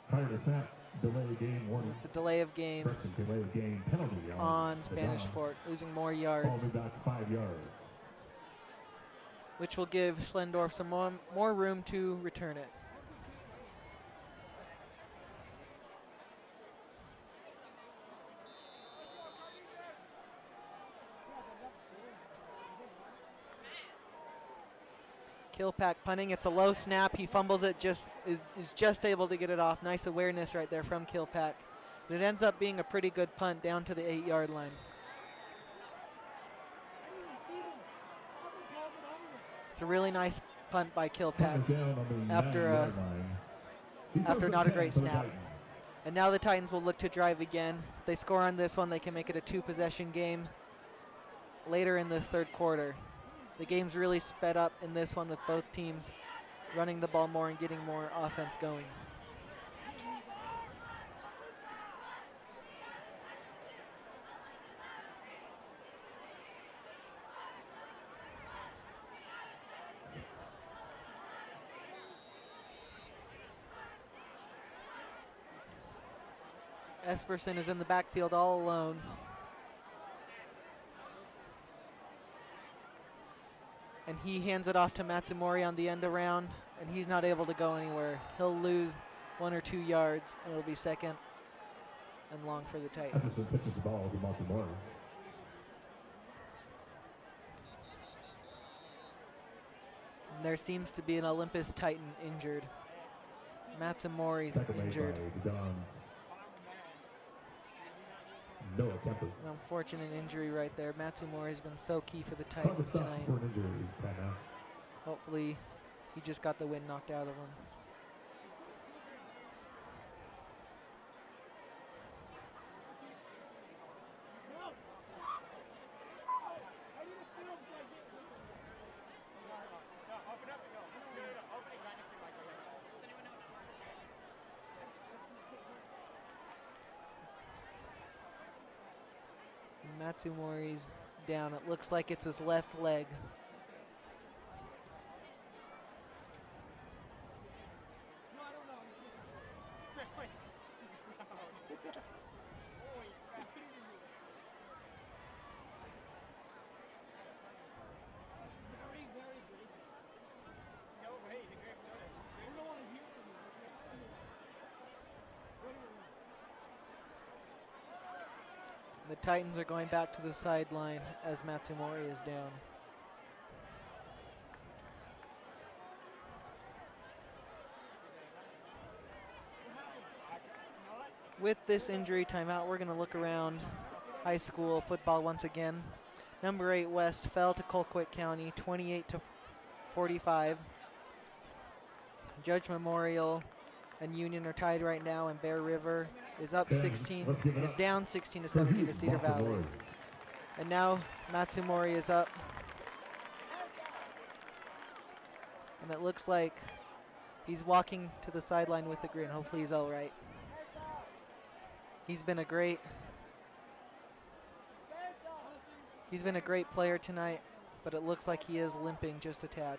Prior to snap, delay game warning.
It's a delay of game
Delay of game penalty
on Spanish Fork, losing more yards.
Ball back 5 yards.
Which will give Schlendorf some more room to return it. Kilpack punting. It's a low snap. He fumbles it, is just able to get it off. Nice awareness right there from Kilpack. And it ends up being a pretty good punt down to the 8-yard line. It's a really nice punt by Kilpack after not a great snap. And now the Titans will look to drive again. If they score on this one, they can make it a 2-possession game later in this 3rd quarter. The game's really sped up in this one with both teams running the ball more and getting more offense going. Esperson is in the backfield all alone. And he hands it off to Matsumori on the end around, and he's not able to go anywhere. He'll lose 1 or 2 yards, and it'll be 2nd and long for the Titans.
Esperson pitches the ball to Matsumori.
And there seems to be an Olympus Titan injured. Matsumori's injured.
Noah Kemper.
An unfortunate injury right there. Matsumori has been so key for the Titans tonight.
For an injury timeout.
Hopefully he just got the wind knocked out of him. Matsumori's down. It looks like it's his left leg. The Titans are going back to the sideline as Matsumori is down. With this injury timeout, we're going to look around high school football once again. Number 8 West fell to Colquitt County 28-45. Judge Memorial and Union are tied right now, and Bear River is up 16, is down 16-17 to Cedar Valley. And now Matsumori is up. And it looks like he's walking to the sideline with a grin. Hopefully he's all right. He's been a great He's been a great player tonight, but it looks like he is limping just a tad.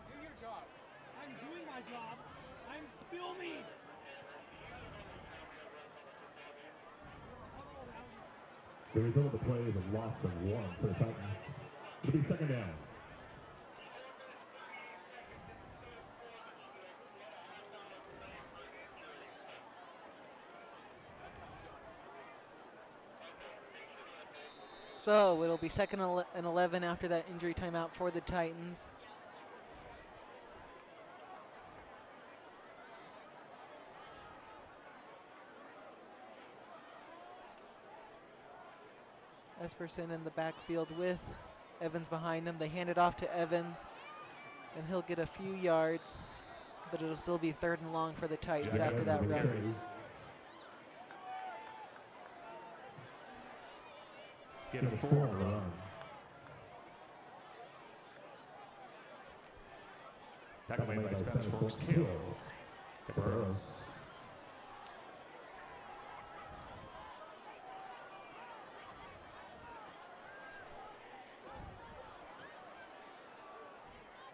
Do your job. I'm doing my job. I'm filming.
The result of the play is a loss of 1 for the Titans. It'll be second down.
So it'll be second and 11 after that injury timeout for the Titans. Esperson in the backfield with Evans behind him. They hand it off to Evans, and he'll get a few yards, but it'll still be third and long for the Titans after that run.
Get a 4 on the run. Tackle made by Spanish Forks Kill. Burrows.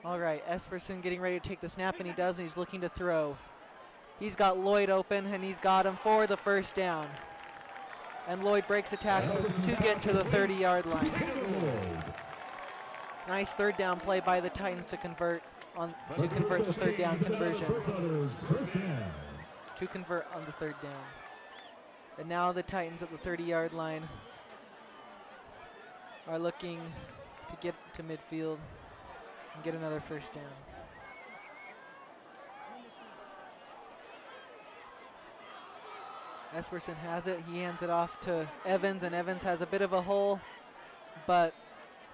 All right, Esperson getting ready to take the snap, and he does, and he's looking to throw. He's got Lloyd open, and he's got him for the first down. And Lloyd breaks a tackle to get to the 30-yard line. Nice third down play by the Titans to convert the third down conversion. To convert on the third down. And now the Titans at the 30-yard line are looking to get to midfield and get another first down. Esperson has it. He hands it off to Evans, and Evans has a bit of a hole, but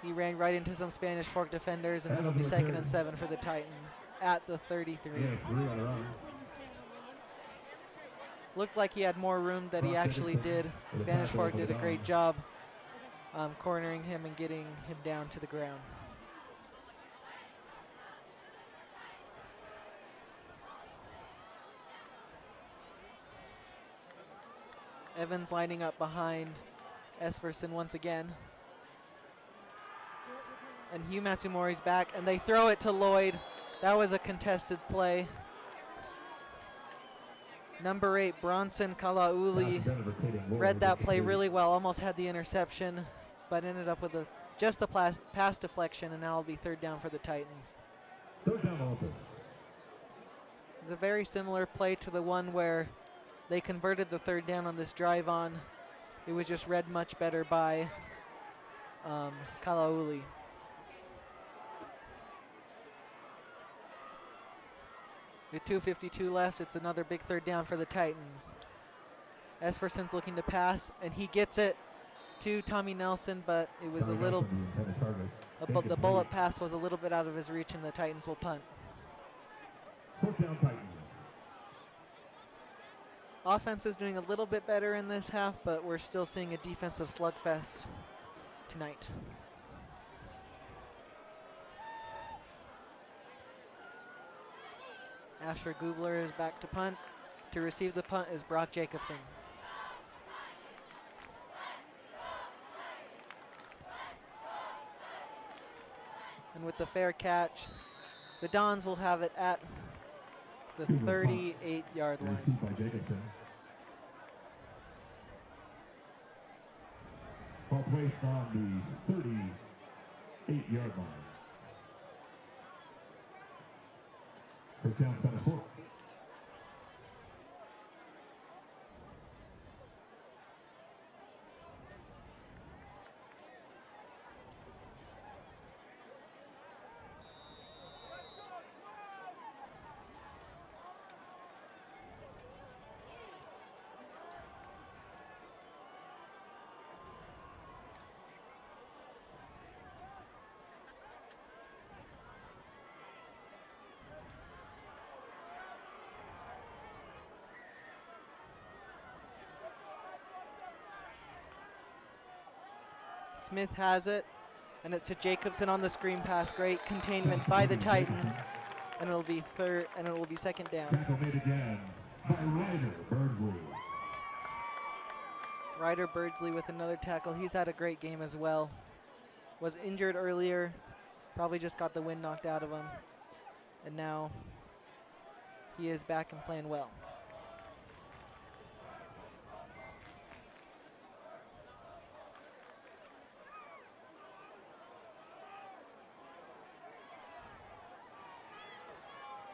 he ran right into some Spanish Fork defenders, and it'll be second and 7 for the Titans at the 33. Looked like he had more room than he actually did. Spanish Fork did a great job cornering him and getting him down to the ground. Evans lining up behind Esperson once again. And Hugh Matsumori's back, and they throw it to Lloyd. That was a contested play. Number 8, Bronson Kalauli, read that play really well, almost had the interception, but ended up with just a pass deflection, and now it'll be third down for the Titans.
Third down, Olympus.
It was a very similar play to the one where they converted the third down on this drive on. It was just read much better by Kalauli. With 2:52 left, it's another big third down for the Titans. Esperson's looking to pass, and he gets it to Tommy Nelson, but it was a little, the bullet pass was a little bit out of his reach, and the Titans will punt.
Fourth down, Titans.
Offense is doing a little bit better in this half, but we're still seeing a defensive slugfest tonight. Asher Gubler is back to punt. To receive the punt is Brock Jacobson. And with the fair catch, the Dons will have it at the 38-yard line.
Received by Jacobson. Ball placed on the 38-yard line. First down, Spanish Fork.
Smith has it, and it's to Jacobson on the screen pass. Great containment by the Titans, and it'll be second down.
Tackle made again by Ryder Birdsley.
Ryder Birdsley with another tackle. He's had a great game as well. Was injured earlier, probably just got the wind knocked out of him. And now he is back and playing well.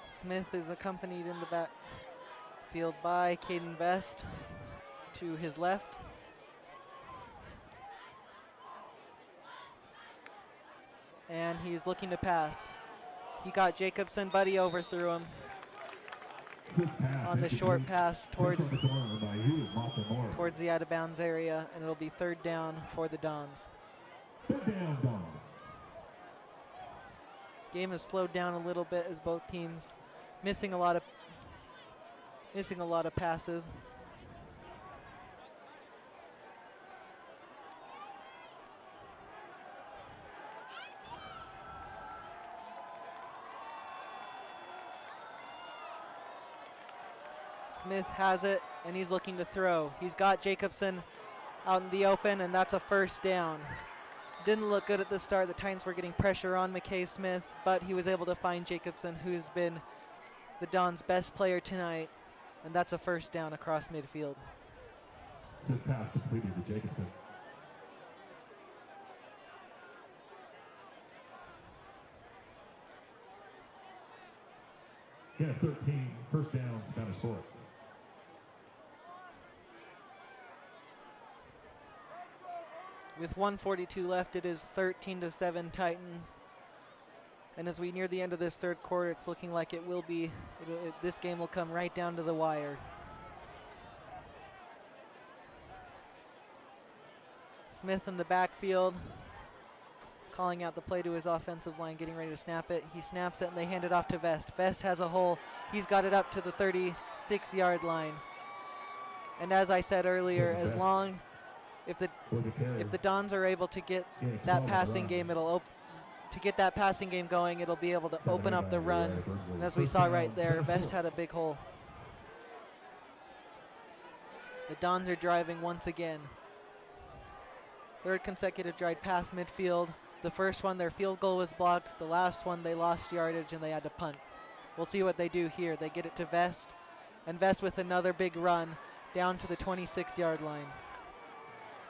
Smith is accompanied in the backfield by Caden Vest to his left. And he's looking to pass. He got Jacobson, but he overthrew him on the short pass towards the out of bounds area, and it'll be third down for the Dons.
Third down, Dons.
Game has slowed down a little bit as both teams missing a lot of passes. Smith has it, and he's looking to throw. He's got Jacobson out in the open, and that's a first down. Didn't look good at the start. The Titans were getting pressure on McKay Smith, but he was able to find Jacobson, who's been the Dons' best player tonight, and that's a first down across midfield.
This pass completed to Jacobson. Again, 13, first down, Spanish Fort.
With 1:42 left, it is 13-7 Titans. And as we near the end of this third quarter, it's looking like it will be, this game will come right down to the wire. Smith in the backfield, calling out the play to his offensive line, getting ready to snap it. He snaps it, and they hand it off to Vest. Vest has a hole. He's got it up to the 36-yard line. And as I said earlier, as long if the Dons are able to get that passing game, going, it'll be able to open up the run. And as we saw right there, Vest had a big hole. The Dons are driving once again. Third consecutive drive past midfield. The first one, their field goal was blocked. The last one, they lost yardage and they had to punt. We'll see what they do here. They get it to Vest, and Vest with another big run down to the 26-yard line.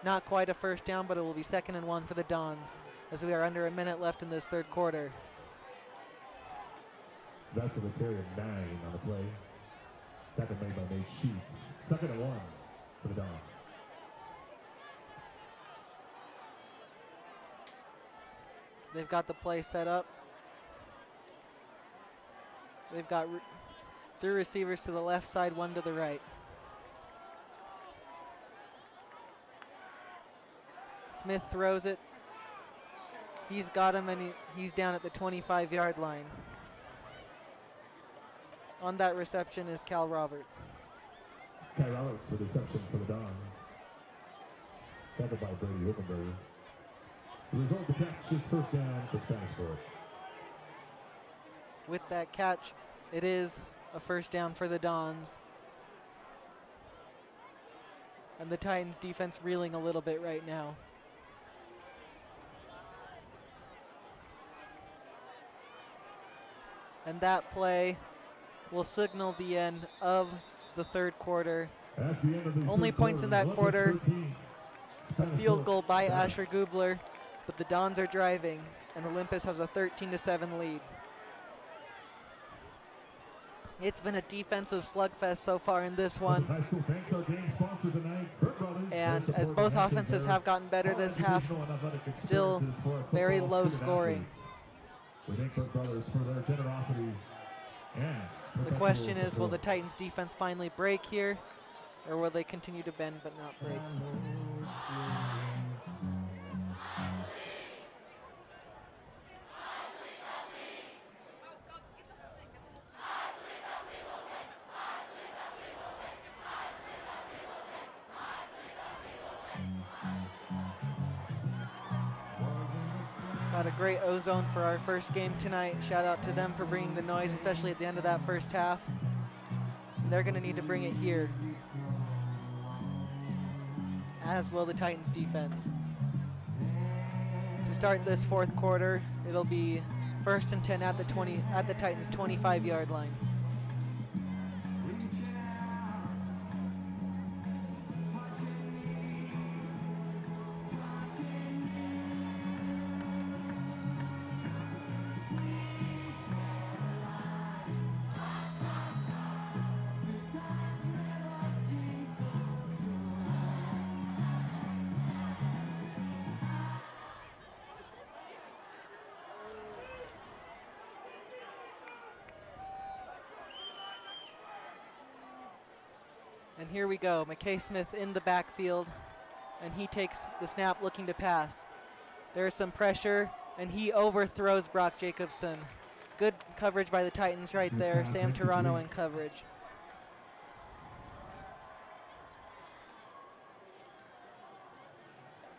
Not quite a first down, but it will be 2nd and 1 for the Dons as we are under a minute left in this third quarter.
Vest with a carry of 9 on the play. Second made by Nate Sheets. 2nd and 1 for the Dons.
They've got the play set up. They've got 3 receivers to the left side, 1 to the right. Smith throws it. He's got him, and he's down at the 25-yard line. On that reception is Cal Roberts.
Cal Roberts with the reception for the Dons. Covered by Brady Wickenberg. The result of the catch is first down for Spanish Fort.
With that catch, it is a first down for the Dons. And the Titans defense reeling a little bit right now. And that play will signal the end of the third quarter. Only points in that quarter, a field goal by Asher Gubler, but the Dons are driving, and Olympus has a 13-7 lead. It's been a defensive slugfest so far in this one. And as both offenses have gotten better this half, still very low scoring.
We thank both brothers for their generosity.
The question is, will the Titans defense finally break here, or will they continue to bend but not break? Got a great ozone for our first game tonight. Shout out to them for bringing the noise, especially at the end of that first half. They're going to need to bring it here, as will the Titans defense. To start this fourth quarter, it'll be 1st and 10 at the Titans 25-yard line. And here we go, McKay Smith in the backfield, and he takes the snap looking to pass. There's some pressure, and he overthrows Brock Jacobson. Good coverage by the Titans right there. Sam Toronto in coverage.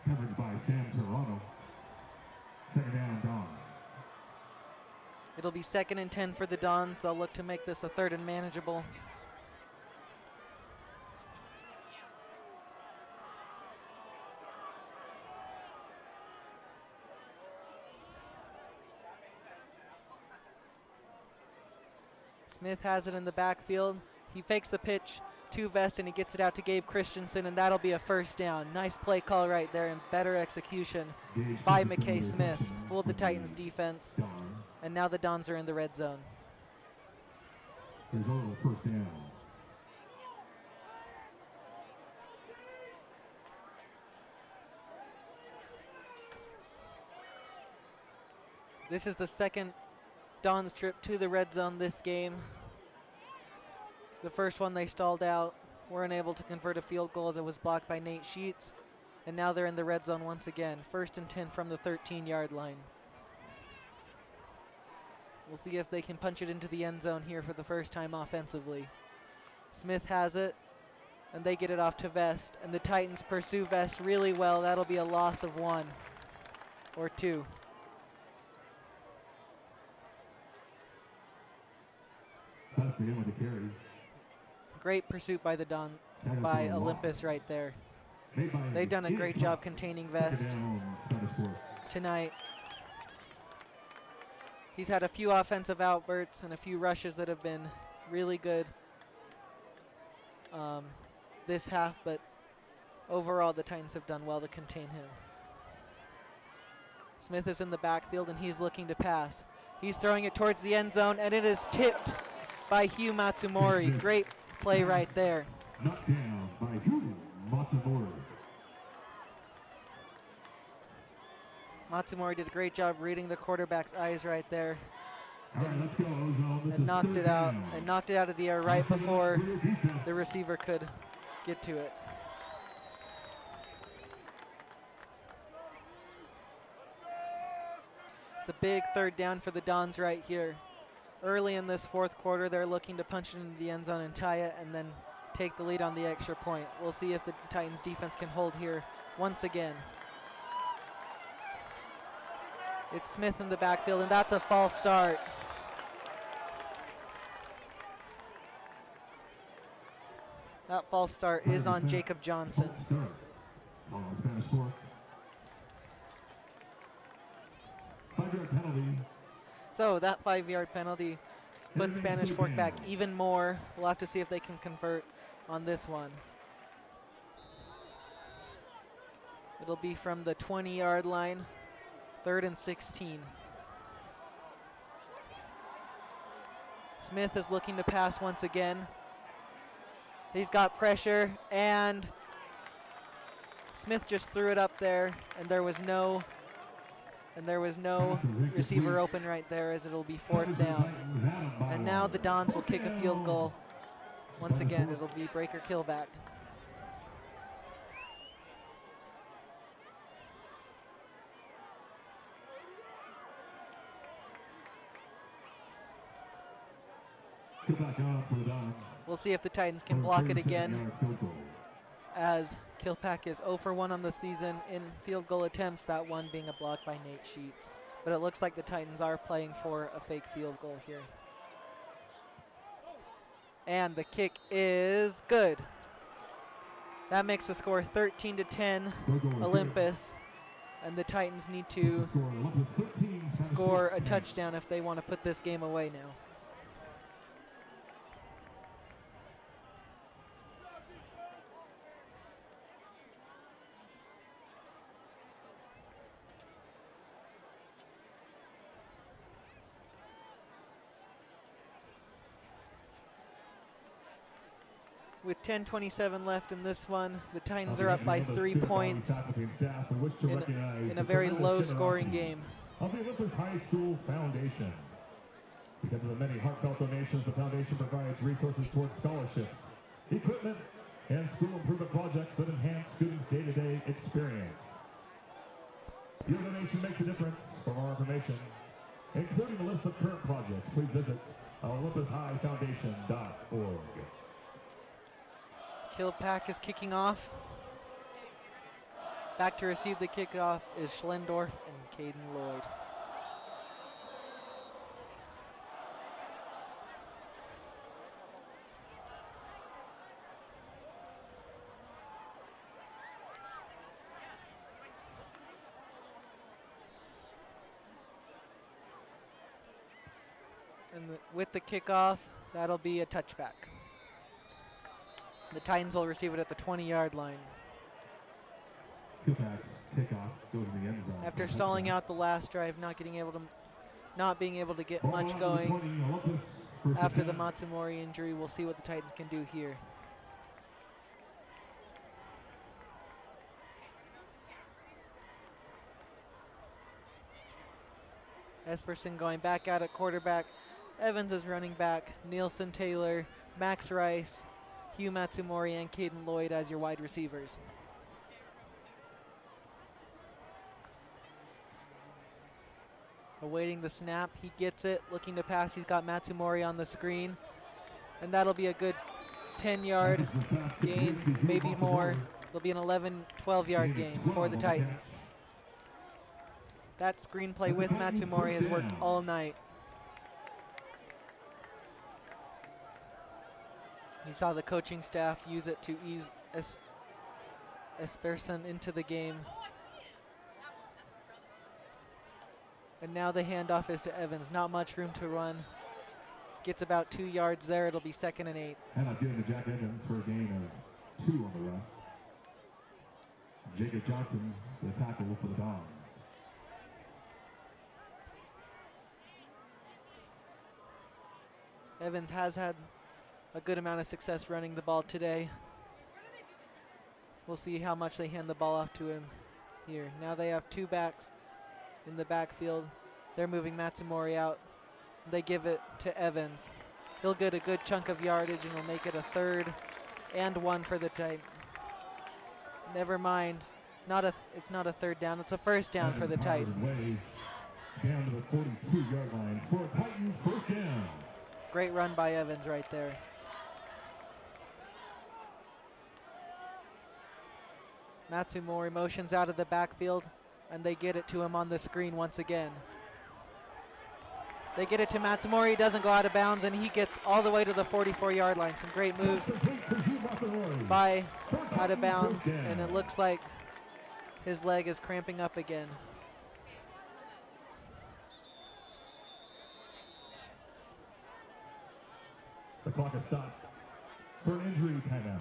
Coverage by Sam Toronto. 2nd down, Dons.
It'll be 2nd and 10 for the Dons. They'll look to make this a 3rd and manageable. Smith has it in the backfield. He fakes the pitch to Vest, and he gets it out to Gabe Christensen, and that'll be a 1st down. Nice play call right there, and better execution by McKay Smith. Fooled the Titans defense, and now the Dons are in the red zone.
There's only a 1st down.
This is the 2nd Dons trip to the red zone this game. The first one they stalled out, were unable to convert a field goal as it was blocked by Nate Sheets, and now they're in the red zone once again. 1st and 10 from the 13-yard line. We'll see if they can punch it into the end zone here for the first time offensively. Smith has it, and they get it off to Vest, and the Titans pursue Vest really well. That'll be a loss of 1 or 2.
That's the end with the carry.
Great pursuit by the by Olympus right there. They've done a great job containing Vest tonight. He's had a few offensive outbursts and a few rushes that have been really good this half, but overall the Titans have done well to contain him. Smith is in the backfield, and he's looking to pass. He's throwing it towards the end zone, and it is tipped by Hugh Matsumori. Great play right there.
Knocked down by Hugh Matsumori.
Matsumori did a great job reading the quarterback's eyes right there.
All right, let's go, Ozone.
And knocked it out. And knocked it out of the air right before the receiver could get to it. It's a big 3rd down for the Dons right here. Early in this fourth quarter, they're looking to punch it into the end zone and tie it, and then take the lead on the extra point. We'll see if the Titans defense can hold here once again. It's Smith in the backfield, and that's a false start. That false start is on Jacob Johnson.
Spanish Fork. 5-yard penalty.
So that 5-yard penalty puts Spanish Fork back even more. We'll have to see if they can convert on this one. It'll be from the 20-yard line, 3rd and 16. Smith is looking to pass once again. He's got pressure, and Smith just threw it up there, and there was no receiver open right there, as it'll be 4th down. And now the Dons will kick a field goal. Once again, it'll be Breaker Killback. We'll see if the Titans can block it again, as Kilpack is 0 for 1 on the season in field goal attempts, that one being a block by Nate Sheets. But it looks like the Titans are playing for a fake field goal here. And the kick is good. That makes the score 13-10 Olympus. And the Titans need to score a touchdown if they want to put this game away now. With 10:27 left in this one, the Titans are up by 3 points in a very low-scoring game.
Of the Olympus High School Foundation. Because of the many heartfelt donations, the foundation provides resources towards scholarships, equipment, and school improvement projects that enhance students' day-to-day experience. Your donation makes a difference. For more information, including a list of current projects, please visit olympushighfoundation.org.
Kilpack is kicking off. Back to receive the kickoff is Schlendorf and Caden Lloyd. And with the kickoff, that'll be a touchback. The Titans will receive it at the 20-yard line.
Kilpack's kickoff goes in the end zone.
After stalling out the last drive, not being able to get much going after the Matsumori injury, we'll see what the Titans can do here. Esperson going back out at quarterback. Evans is running back. Nielsen Taylor, Max Rice, Hugh Matsumori, and Caden Lloyd as your wide receivers. Awaiting the snap, he gets it, looking to pass, he's got Matsumori on the screen, and that'll be a good 10-yard gain, maybe more. It'll be an 11, 12-yard gain for the Titans. That screenplay with Matsumori has worked all night. You saw the coaching staff use it to ease Esperson into the game. And now the handoff is to Evans. Not much room to run. Gets about 2 yards there. It'll be 2nd and 8.
And I'm giving to Jack Evans for a gain of 2 on the run. Jacob Johnson, the tackle for the Dons.
Evans has had a good amount of success running the ball today. We'll see how much they hand the ball off to him here. Now they have 2 backs in the backfield. They're moving Matsumori out. They give it to Evans. He'll get a good chunk of yardage and will make it a 3rd and 1 for the Titans. Never mind. It's not a 3rd down. It's a 1st down for the Titans.
Down to the 42-yard line for a Titan 1st down.
Great run by Evans right there. Matsumori motions out of the backfield, and they get it to him on the screen once again. They get it to Matsumori, he doesn't go out of bounds, and he gets all the way to the 44-yard line. Some great moves by out of bounds, and it looks like his leg is cramping up again.
The clock is stopped for an injury timeout.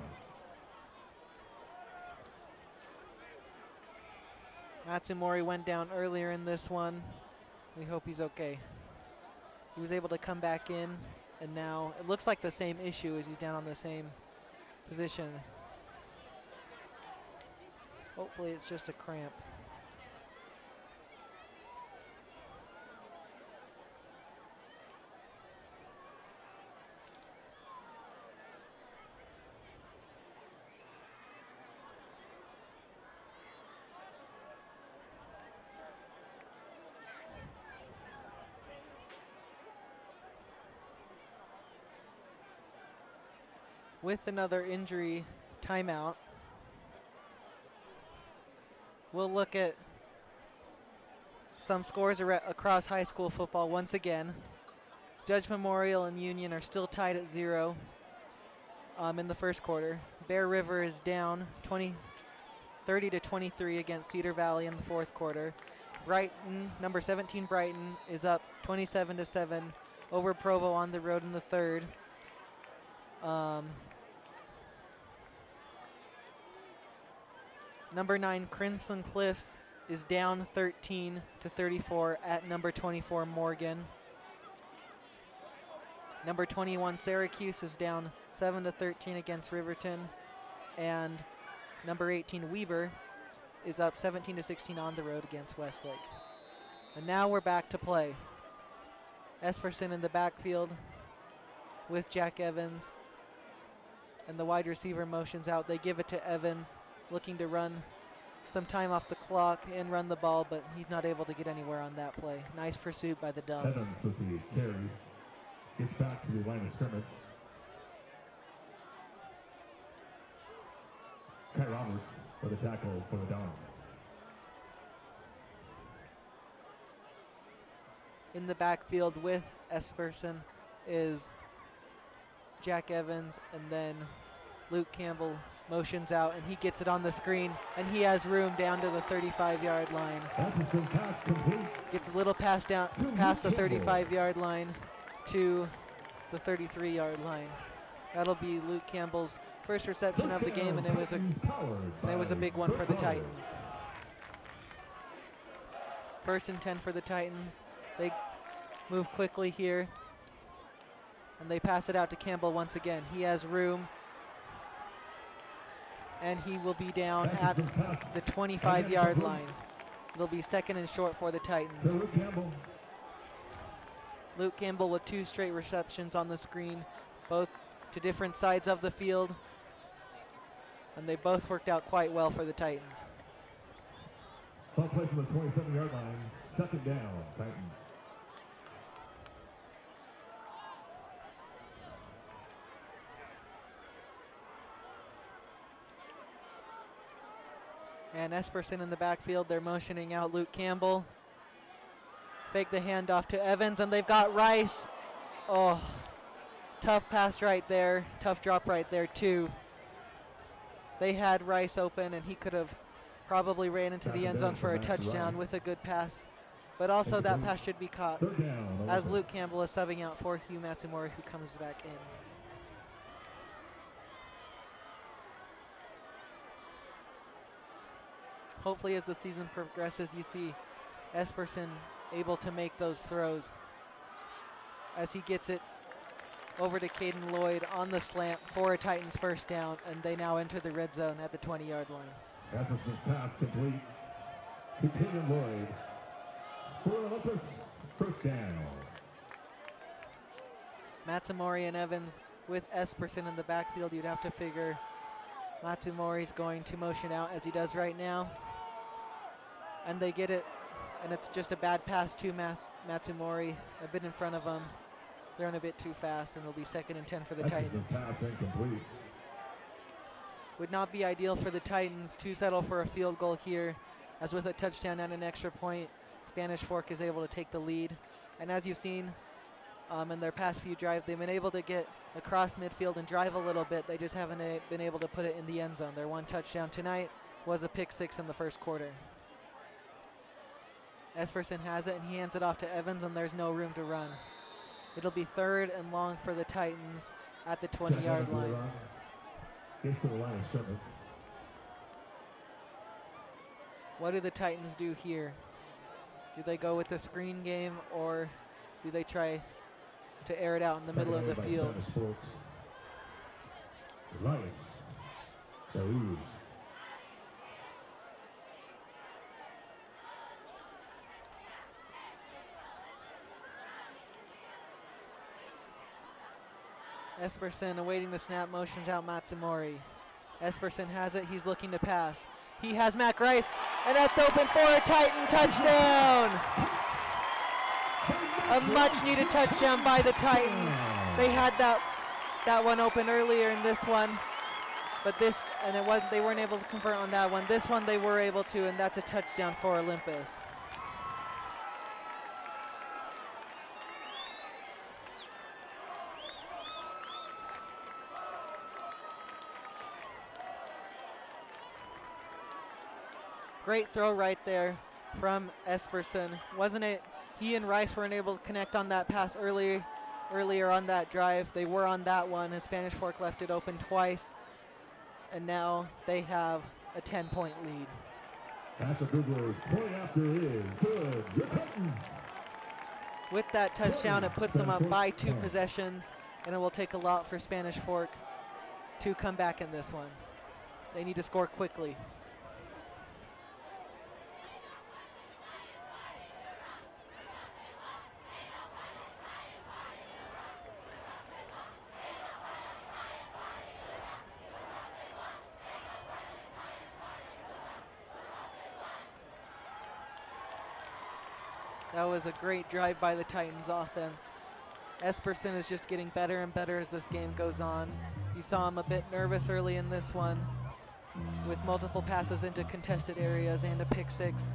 Matsumori went down earlier in this one. We hope he's okay. He was able to come back in, and now it looks like the same issue as he's down on the same position. Hopefully it's just a cramp. With another injury timeout, we'll look at some scores across high school football once again. Judge Memorial and Union are still tied at 0. in the first quarter. Bear River is down 30-23 against Cedar Valley in the fourth quarter. Brighton, number 17 Brighton, is up 27-7 over Provo on the road in the third. Number 9 Crimson Cliffs is down 13-34 at number 24 Morgan. Number 21 Syracuse is down 7-13 against Riverton, and number 18 Weber is up 17-16 on the road against Westlake. And now we're back to play. Esperson in the backfield with Jack Evans, and the wide receiver motions out. They give it to Evans, looking to run some time off the clock and run the ball, but he's not able to get anywhere on that play. Nice pursuit by the Dogs.
Evans with the carry. Gets back to the line of scrimmage. Kai Roberts for the tackle for the Dogs.
In the backfield with Esperson is Jack Evans, and then Luke Campbell motions out, and he gets it on the screen, and he has room down to the 35-yard line. Gets a little pass down past the 35-yard line to the 33-yard line. That'll be Luke Campbell's first reception of the game, and it was a big one for the Titans. 1st and 10 for the Titans. They move quickly here, and they pass it out to Campbell once again. He has room, and he will be down at the 25-yard line. It'll be 2nd and short for the Titans. Luke Campbell with 2 straight receptions on the screen, both to different sides of the field, and they both worked out quite well for the Titans.
Ball play from the 27-yard line, 2nd down, Titans.
And Esperson in the backfield, they're motioning out Luke Campbell. Fake the handoff to Evans, and they've got Rice. Oh, tough pass right there, tough drop right there too. They had Rice open, and he could have probably ran into the end zone for a touchdown with a good pass. But also that pass should be caught as Luke Campbell is subbing out for Hugh Matsumori, who comes back in. Hopefully as the season progresses, you see Esperson able to make those throws as he gets it over to Caden Lloyd on the slant for a Titans first down, and they now enter the red zone at the 20-yard line.
Esperson's pass complete to Caden Lloyd for Olympus, first down.
Matsumori and Evans with Esperson in the backfield. You'd have to figure Matsumori's going to motion out as he does right now. And they get it, and it's just a bad pass to Matsumori, a bit in front of him. They're a bit too fast, and it'll be 2nd and 10 for the Titans.
Pass incomplete.
Would not be ideal for the Titans to settle for a field goal here, as with a touchdown and an extra point, Spanish Fork is able to take the lead. And as you've seen in their past few drives, they've been able to get across midfield and drive a little bit. They just haven't been able to put it in the end zone. Their one touchdown tonight was a pick 6 in the first quarter. Esperson has it, and he hands it off to Evans, and there's no room to run. It'll be 3rd and long for the Titans at the 20-yard line.
Gets to the line of scrimmage.
What do the Titans do here? Do they go with the screen game, or do they try to air it out in the middle of the field?
Elias Daoud.
Esperson awaiting the snap, motions out Matsumori. Esperson has it, he's looking to pass. He has Mac Rice, and that's open for a Titan touchdown! A much needed touchdown by the Titans. They had that one open earlier in this one, but they weren't able to convert on that one. This one they were able to, and that's a touchdown for Olympus. Great throw right there from Esperson. Wasn't it? He and Rice weren't able to connect on that pass earlier on that drive. They were on that one, and Spanish Fork left it open twice. And now they have a 10-point lead.
After Googler's point after is good. Your Titans.
With that touchdown, it puts them up by 2 possessions, and it will take a lot for Spanish Fork to come back in this one. They need to score quickly. That was a great drive by the Titans offense. Esperson is just getting better and better as this game goes on. You saw him a bit nervous early in this one with multiple passes into contested areas and a pick 6.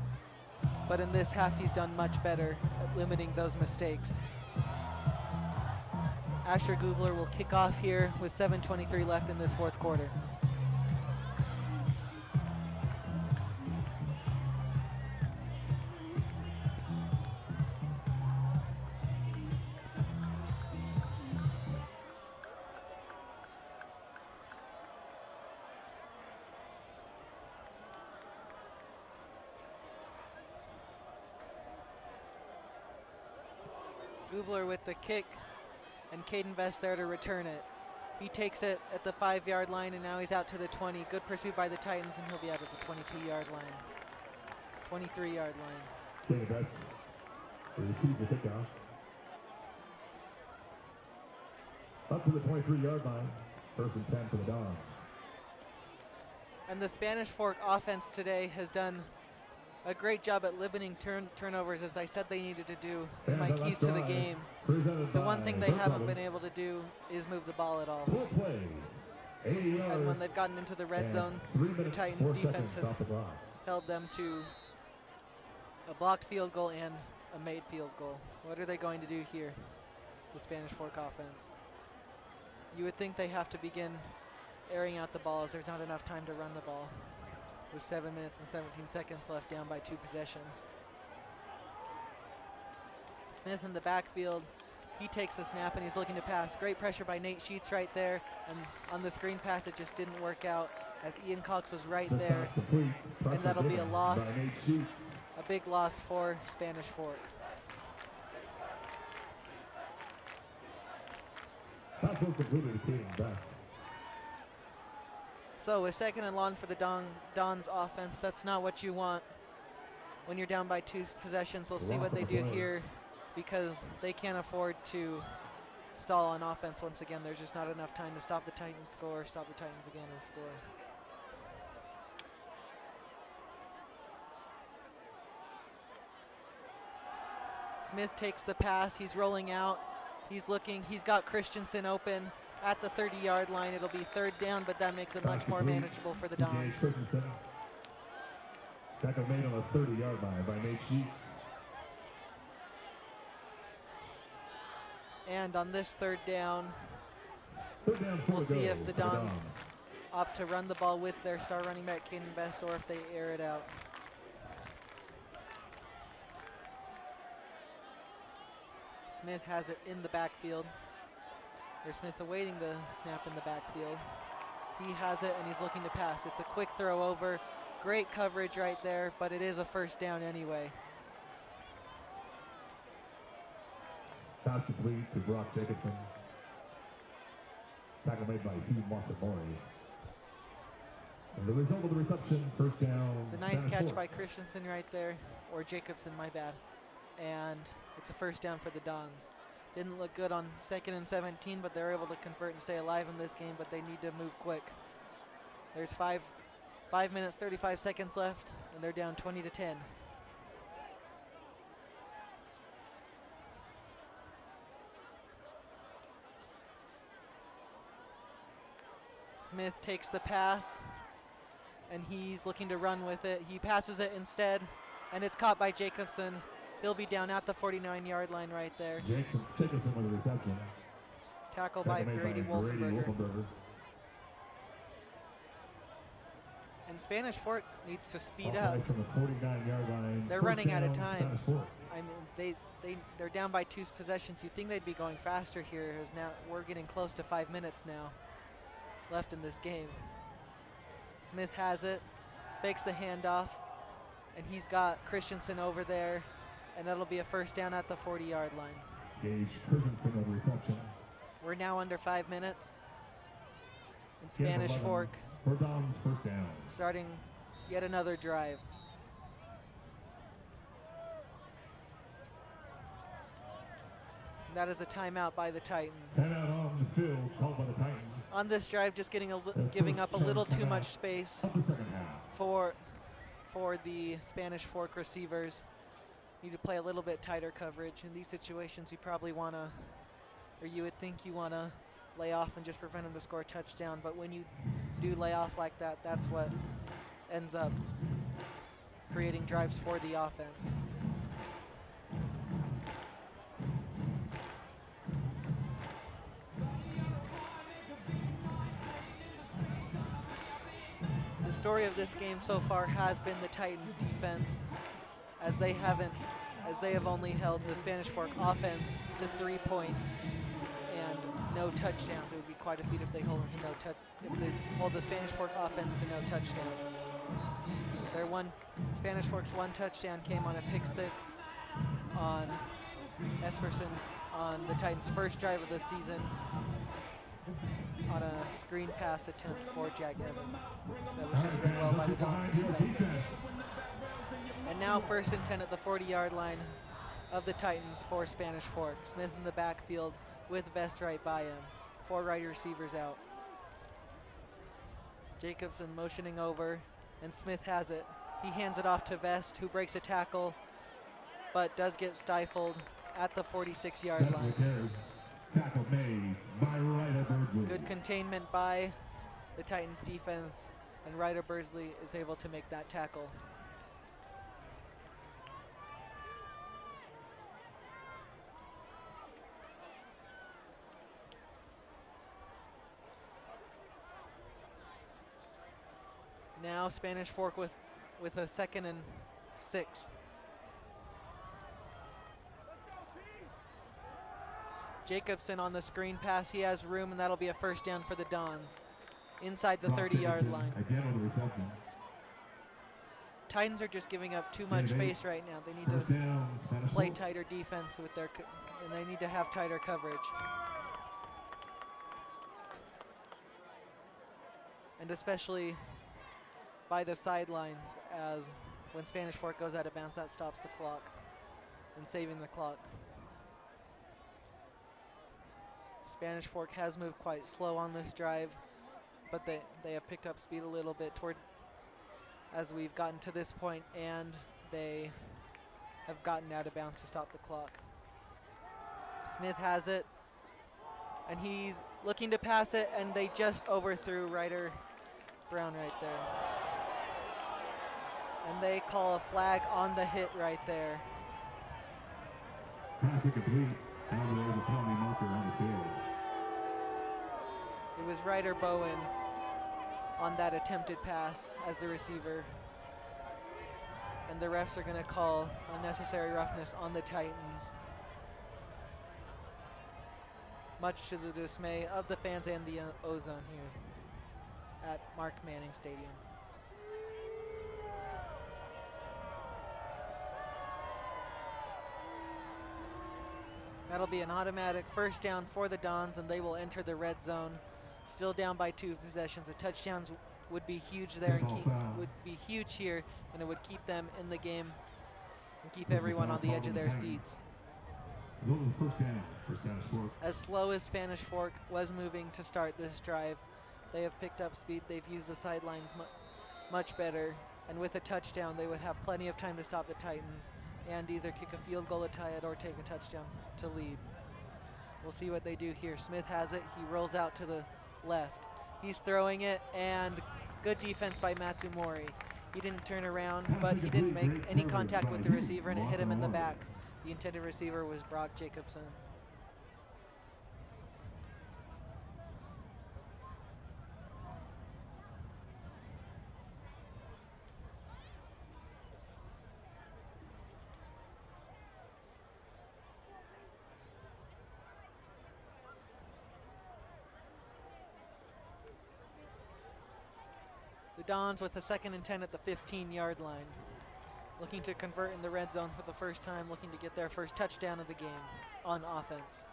But in this half, he's done much better at limiting those mistakes. Asher Gubler will kick off here with 7:23 left in this 4th quarter. Gubler with the kick, and Caden Vest there to return it. He takes it at the 5-yard line, and now he's out to the 20. Good pursuit by the Titans, and he'll be out at the 22-yard line. 23-yard line.
Caden Vest receives the kickoff. Up to the 23-yard line. 1st and 10 for the Dons.
And the Spanish Fork offense today has done a great job at limiting turnovers, as I said they needed to do in my keys to the game. The one thing they haven't been able to do is move the ball at all.
4 plays, 80 yards,
and when they've gotten into the red zone, the Titans defense has held them to a blocked field goal and a made field goal. What are they going to do here, the Spanish Fork offense? You would think they have to begin airing out the ball, as there's not enough time to run the ball, with 7 minutes and 17 seconds left, down by 2 possessions. Smith in the backfield. He takes the snap and he's looking to pass. Great pressure by Nate Sheets right there. And on the screen pass, it just didn't work out, as Ian Cox was right there. And that'll be a loss, a big loss for Spanish Fork.
Pass was completed to Caden Vest.
So a 2nd and long for the Dons offense. That's not what you want when you're down by 2 possessions. We'll see what they do here, because they can't afford to stall on offense once again. There's just not enough time to stop the Titans score, stop the Titans again and score. Smith takes the pass. He's rolling out. He's looking. He's got Christensen open at the 30-yard line. It'll be 3rd down, but that makes it much more manageable for the Dons.
Tackle made on the 30-yard line by Nate Sheets.
And on this 3rd down, we'll see if the Dons opt to run the ball with their star running back, Caden Vest, or if they air it out. Smith has it in the backfield. Or Smith awaiting the snap in the backfield. He has it and he's looking to pass. It's a quick throw over. Great coverage right there, but it is a 1st down anyway.
Pass complete to Brock Jacobson. Tackle made by Hugh Montemori. And the result of the reception, 1st down.
It's a nice catch by Christensen right there, or Jacobson, my bad. And it's a 1st down for the Dons. Didn't look good on 2nd and 17, but they're able to convert and stay alive in this game, but they need to move quick. There's 5 minutes, 35 seconds left, and they're down 20-10. Smith takes the pass, and he's looking to run with it. He passes it instead, and it's caught by Jacobson. He'll be down at the 49-yard line right there.
Jacobson with the reception.
Tackle by Brady Wolfenberger. And Spanish Fork needs to speed
Ball
up.
play from the 49-yard line.
They're
First
running out of
down,
time.
Spanish Fork.
I mean, they're down by 2 possessions. You'd think they'd be going faster here, as now we're getting close to 5 minutes now left in this game. Smith has it, fakes the handoff, and he's got Christensen over there, and that'll be a first down at the 40-yard line.
Gage Christensen on the reception.
We're now under 5 minutes. And
He has
Spanish
11
Fork
for Don's first down.
starting yet another drive. That is a timeout by the Titans.
Timeout on the field called by the Titans.
On this drive, just giving
first
up a little
charge
too
timeout
much space
of the second half.
for the Spanish Fork receivers. Need to play a little bit tighter coverage. In these situations, you probably want to, or you would think you want to lay off and just prevent them to score a touchdown. But when you do lay off like that, that's what ends up creating drives for the offense. The story of this game so far has been the Titans' defense, as they have only held the Spanish Fork offense to 3 points and no touchdowns. It would be quite a feat if they hold the Spanish Fork offense to no touchdowns. Spanish Fork's one touchdown came on a pick 6 on Esperson's on the Titans' first drive of the season, on a screen pass attempt for Jack Evans. That was just read well by the Dons defense. And now 1st and 10 at the 40-yard line of the Titans for Spanish Fork. Smith in the backfield with Vest right by him. 4 right receivers out. Jacobson motioning over, and Smith has it. He hands it off to Vest, who breaks a tackle, but does get stifled at the 46-yard line.
Tackle made by Ryder Birdsley.
Good containment by the Titans defense, and Ryder Birdsley is able to make that tackle. Now Spanish Fork with a 2nd and 6. Jacobson on the screen pass. He has room, and that'll be a first down for the Dons inside the 30-yard line.
Again on the reception.
Titans are just giving up too much space right now. They need to play tighter defense with and they need to have tighter coverage. And especially by the sidelines, as when Spanish Fork goes out of bounds, that stops the clock and saving the clock. Spanish Fork has moved quite slow on this drive, but they have picked up speed a little bit as we've gotten to this point, and they have gotten out of bounds to stop the clock. Smith has it, and he's looking to pass it, and they just overthrew Ryder Brown right there. And they call a flag on the hit right there.
Pass incomplete. Now there is a penalty marker on the field.
It was Ryder Bowen on that attempted pass as the receiver. And the refs are going to call unnecessary roughness on the Titans, much to the dismay of the fans and the Ozone here at Mark Manning Stadium. That'll be an automatic first down for the Dons, and they will enter the red zone. Still down by 2 possessions. The touchdowns would be huge there and would be huge here, and it would keep them in the game and keep everyone on the edge of their seats.
First down for Spanish Fork.
As slow as Spanish Fork was moving to start this drive, they have picked up speed. They've used the sidelines much better, and with a touchdown, they would have plenty of time to stop the Titans and either kick a field goal to tie it or take a touchdown to lead. We'll see what they do here. Smith has it. He rolls out to the left. He's throwing it, and good defense by Matsumori. He didn't turn around, but he didn't make any contact with the receiver, and it hit him in the back. The intended receiver was Brock Jacobson. Dons with a 2nd and 10 at the 15-yard line. Looking to convert in the red zone for the first time, looking to get their first touchdown of the game on offense.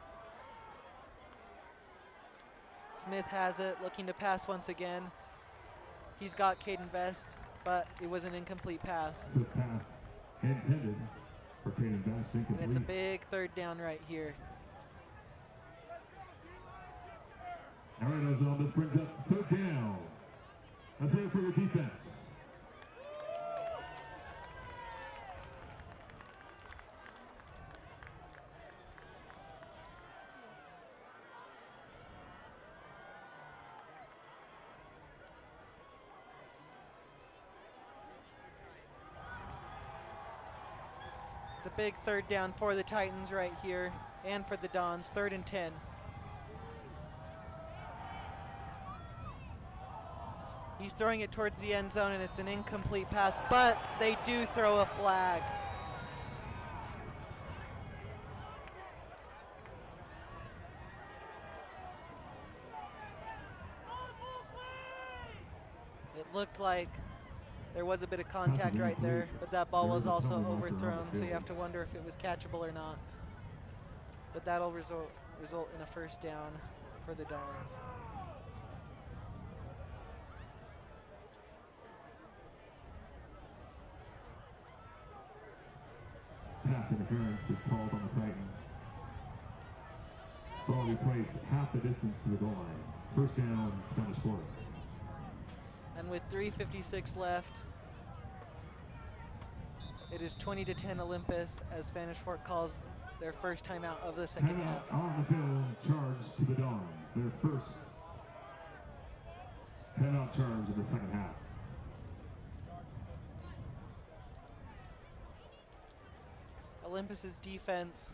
Smith has it, looking to pass once again. He's got Caden Best, but it was an incomplete pass.
Good pass intended for Caden Best, incomplete.
And it's a big 3rd down right here.
All right, Ozone, this brings up 3rd down. Let's hear it for your defense.
It's a big 3rd down for the Titans right here, and for the Dons, 3rd and 10. He's throwing it towards the end zone, and it's an incomplete pass, but they do throw a flag. It looked like there was a bit of contact right there, but that ball was also overthrown, so you have to wonder if it was catchable or not. But that'll result in a 1st down for the Dons.
Pass interference is called on the Titans. Ball replaced half the distance to the goal line. 1st down, Spanish Fork.
And with 3:56 left, it is 20-10 Olympus as Spanish Fork calls their first timeout of the 2nd half.
On the field, charge to the Dons. Their first 10-out charge of the 2nd half.
Olympus's defense,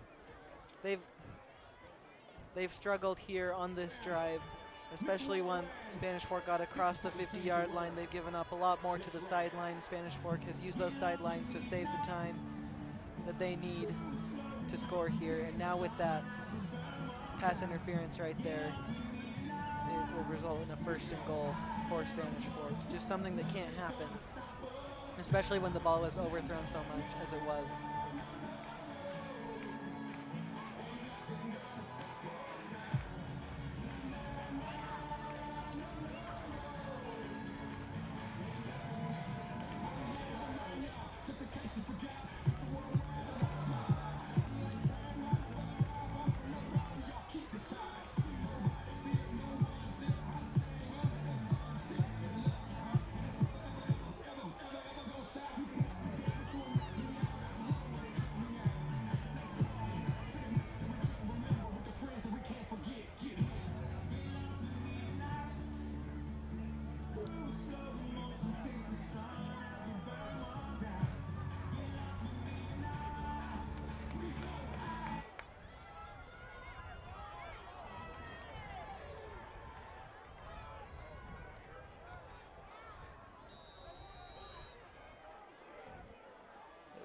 they've struggled here on this drive, especially once Spanish Fork got across the 50-yard line. They've given up a lot more to the sideline. Spanish Fork has used those sidelines to save the time that they need to score here. And now with that pass interference right there, it will result in a 1st and goal for Spanish Fork. Just something that can't happen, especially when the ball was overthrown so much as it was.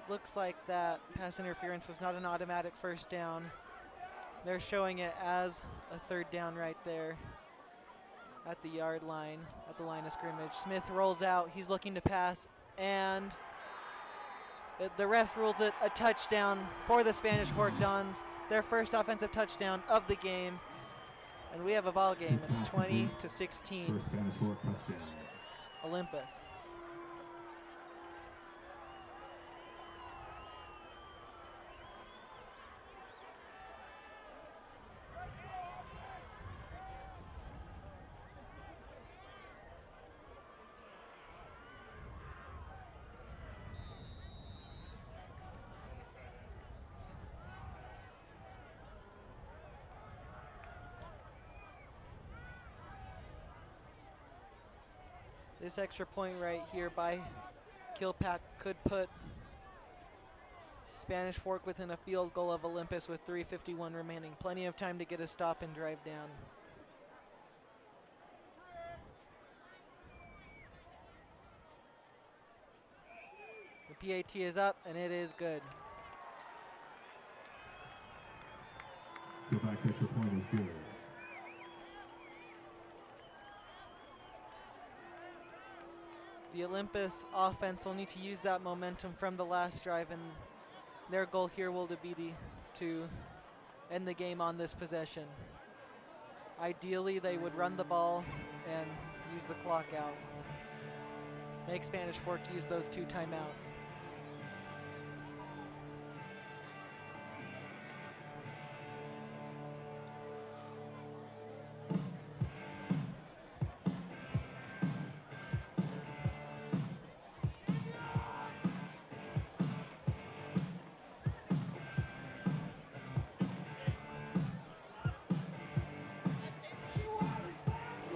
Looks like that pass interference was not an automatic 1st down. They're showing it as a 3rd down right there at the yard line, at the line of scrimmage. Smith rolls out, he's looking to pass, and the ref rules it a touchdown for the Spanish Fork Dons, their first offensive touchdown of the game. And we have a ball game. It's 20-16. Olympus. This extra point right here by Kilpack could put Spanish Fork within a field goal of Olympus with 3:51 remaining. Plenty of time to get a stop and drive down. The PAT is up, and it is good.
Kilpack's extra point is good.
The Olympus offense will need to use that momentum from the last drive, and their goal here will be to end the game on this possession. Ideally, they would run the ball and use the clock out. Make Spanish Fork use those 2 timeouts.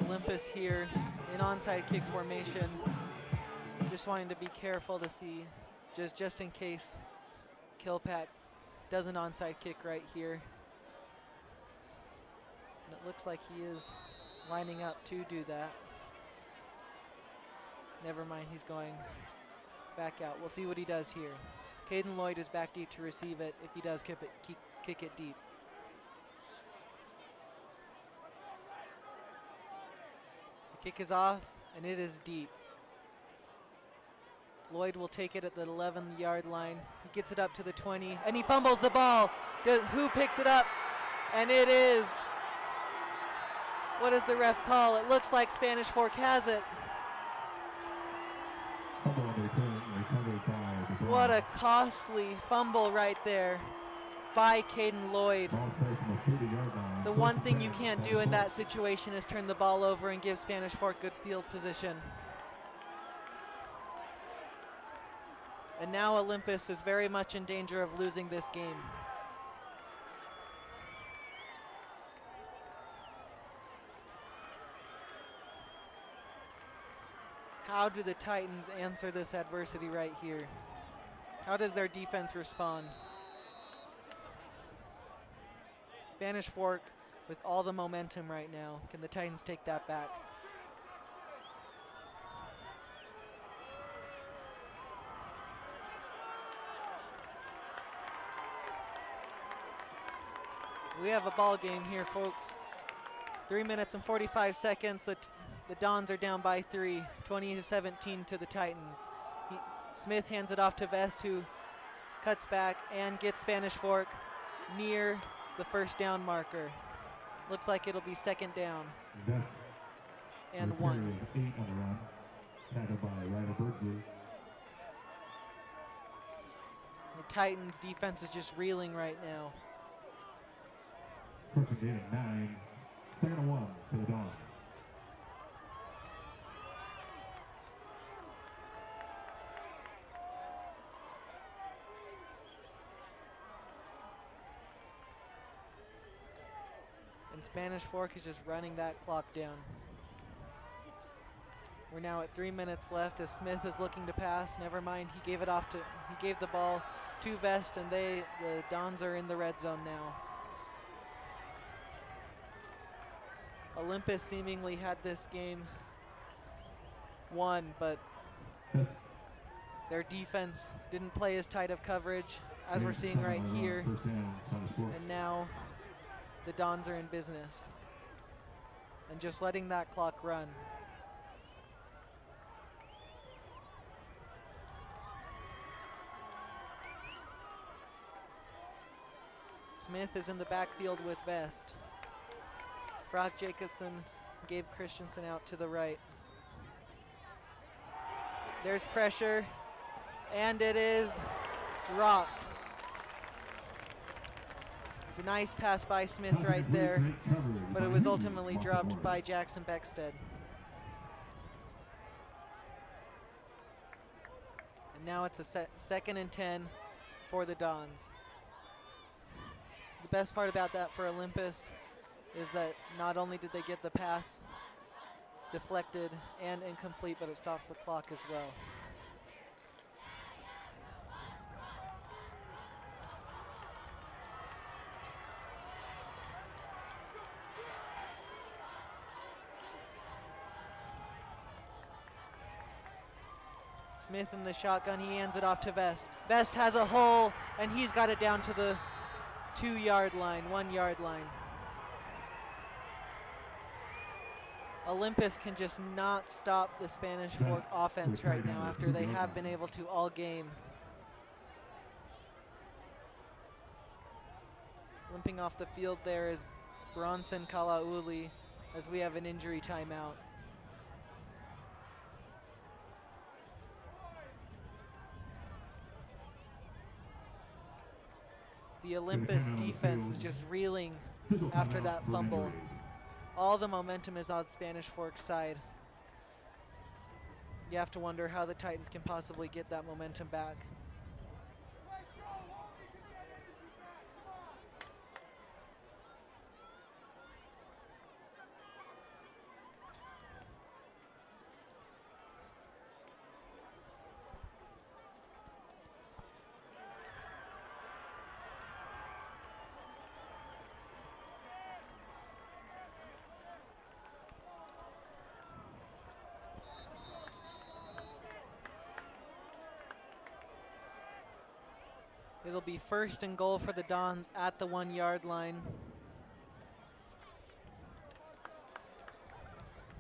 Olympus here in onside kick formation, just wanting to be careful to see, just in case Kilpack does an onside kick right here. And it looks like he is lining up to do that. Never mind, he's going back out. We'll see what he does here. Caden Lloyd is back deep to receive it if he does kick it deep. Kick is off, and it is deep. Lloyd will take it at the 11-yard line. He gets it up to the 20, and he fumbles the ball. Who picks it up? And it is, what does the ref call? It looks like Spanish Fork has it. What a costly fumble right there by Caden Lloyd. The one thing you can't do in that situation is turn the ball over and give Spanish Fork good field position. And now Olympus is very much in danger of losing this game. How do the Titans answer this adversity right here? How does their defense respond? Spanish Fork with all the momentum right now. Can the Titans take that back? We have a ball game here, folks. 3 minutes and 45 seconds. The Dons are down by 3, 20-17 to the Titans. Smith hands it off to Vest, who cuts back and gets Spanish Fork near the first down marker. Looks like it'll be second down.
Vest
and 1.
8 on the run. Tackled by Ryder Birdsley.
The Titans defense is just reeling right now.
Approaching gain of 9. 2nd and 1 for the Dons.
And Spanish Fork is just running that clock down. We're now at 3 minutes left as Smith is looking to pass. Never mind, he gave the ball to Vest, and the Dons are in the red zone now. Olympus seemingly had this game won, but their defense didn't play as tight of coverage as we're seeing right here. And now the Dons are in business and just letting that clock run. Smith is in the backfield with Vest. Brock Jacobson, Gabe Christensen out to the right. There's pressure, and it is dropped. It's a nice pass by Smith right there, but it was ultimately dropped by Jackson Beckstead. And now it's a second and 10 for the Dons. The best part about that for Olympus is that not only did they get the pass deflected and incomplete, but it stops the clock as well. Smith in the shotgun, he hands it off to Vest. Vest has a hole, and he's got it down to the 2-yard line, 1-yard line. Olympus can just not stop the Spanish Fork offense right now after they have been able to all game. Limping off the field there is Bronson Kalauli as we have an injury timeout. The Olympus defense is just reeling after that fumble. All the momentum is on Spanish Fork's side. You have to wonder how the Titans can possibly get that momentum back. It'll be 1st and goal for the Dons at the 1-yard line.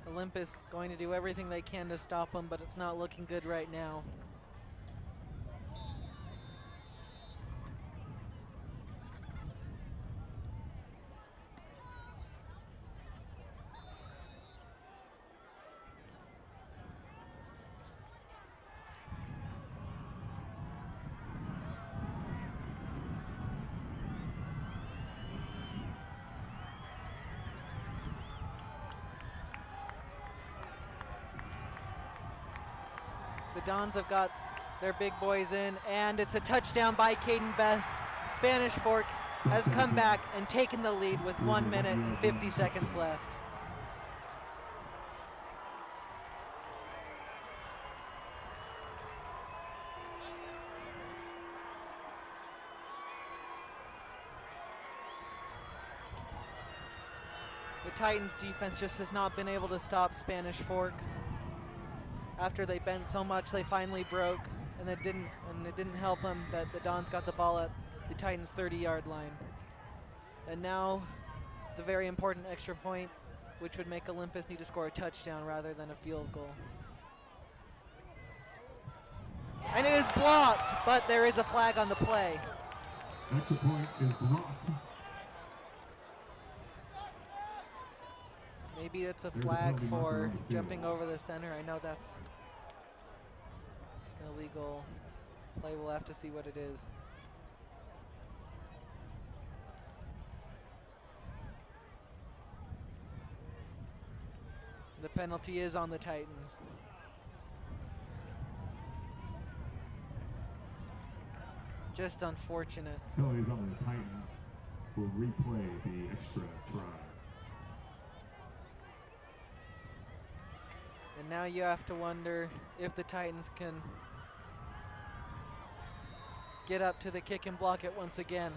Olympus going to do everything they can to stop them, but it's not looking good right now. The Dons have got their big boys in, and it's a touchdown by Caden Best. Spanish Fork has come back and taken the lead with 1 minute and 50 seconds left. The Titans defense just has not been able to stop Spanish Fork. After they bent so much, they finally broke, and it didn't help them that the Dons got the ball at the Titans' 30-yard line. And now the very important extra point, which would make Olympus need to score a touchdown rather than a field goal. And it is blocked, but there is a flag on the play.
Extra point is blocked.
Maybe it's a flag for jumping over the center. I know that's an illegal play. We'll have to see what it is. The penalty is on the Titans. Just unfortunate.
Penalties on the Titans will replay the extra try.
And now you have to wonder if the Titans can get up to the kick and block it once again.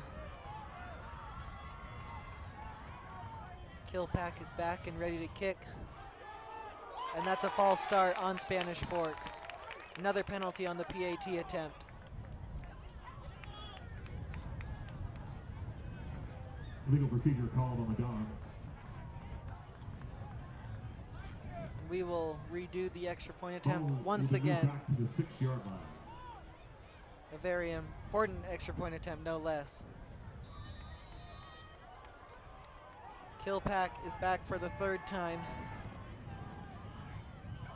Killpack is back and ready to kick. And that's a false start on Spanish Fork. Another penalty on the PAT attempt.
Legal procedure called on the Dons.
We will redo the extra point attempt once again.
Back to the 6-yard line.
A very important extra point attempt, no less. Killpack is back for the 3rd time.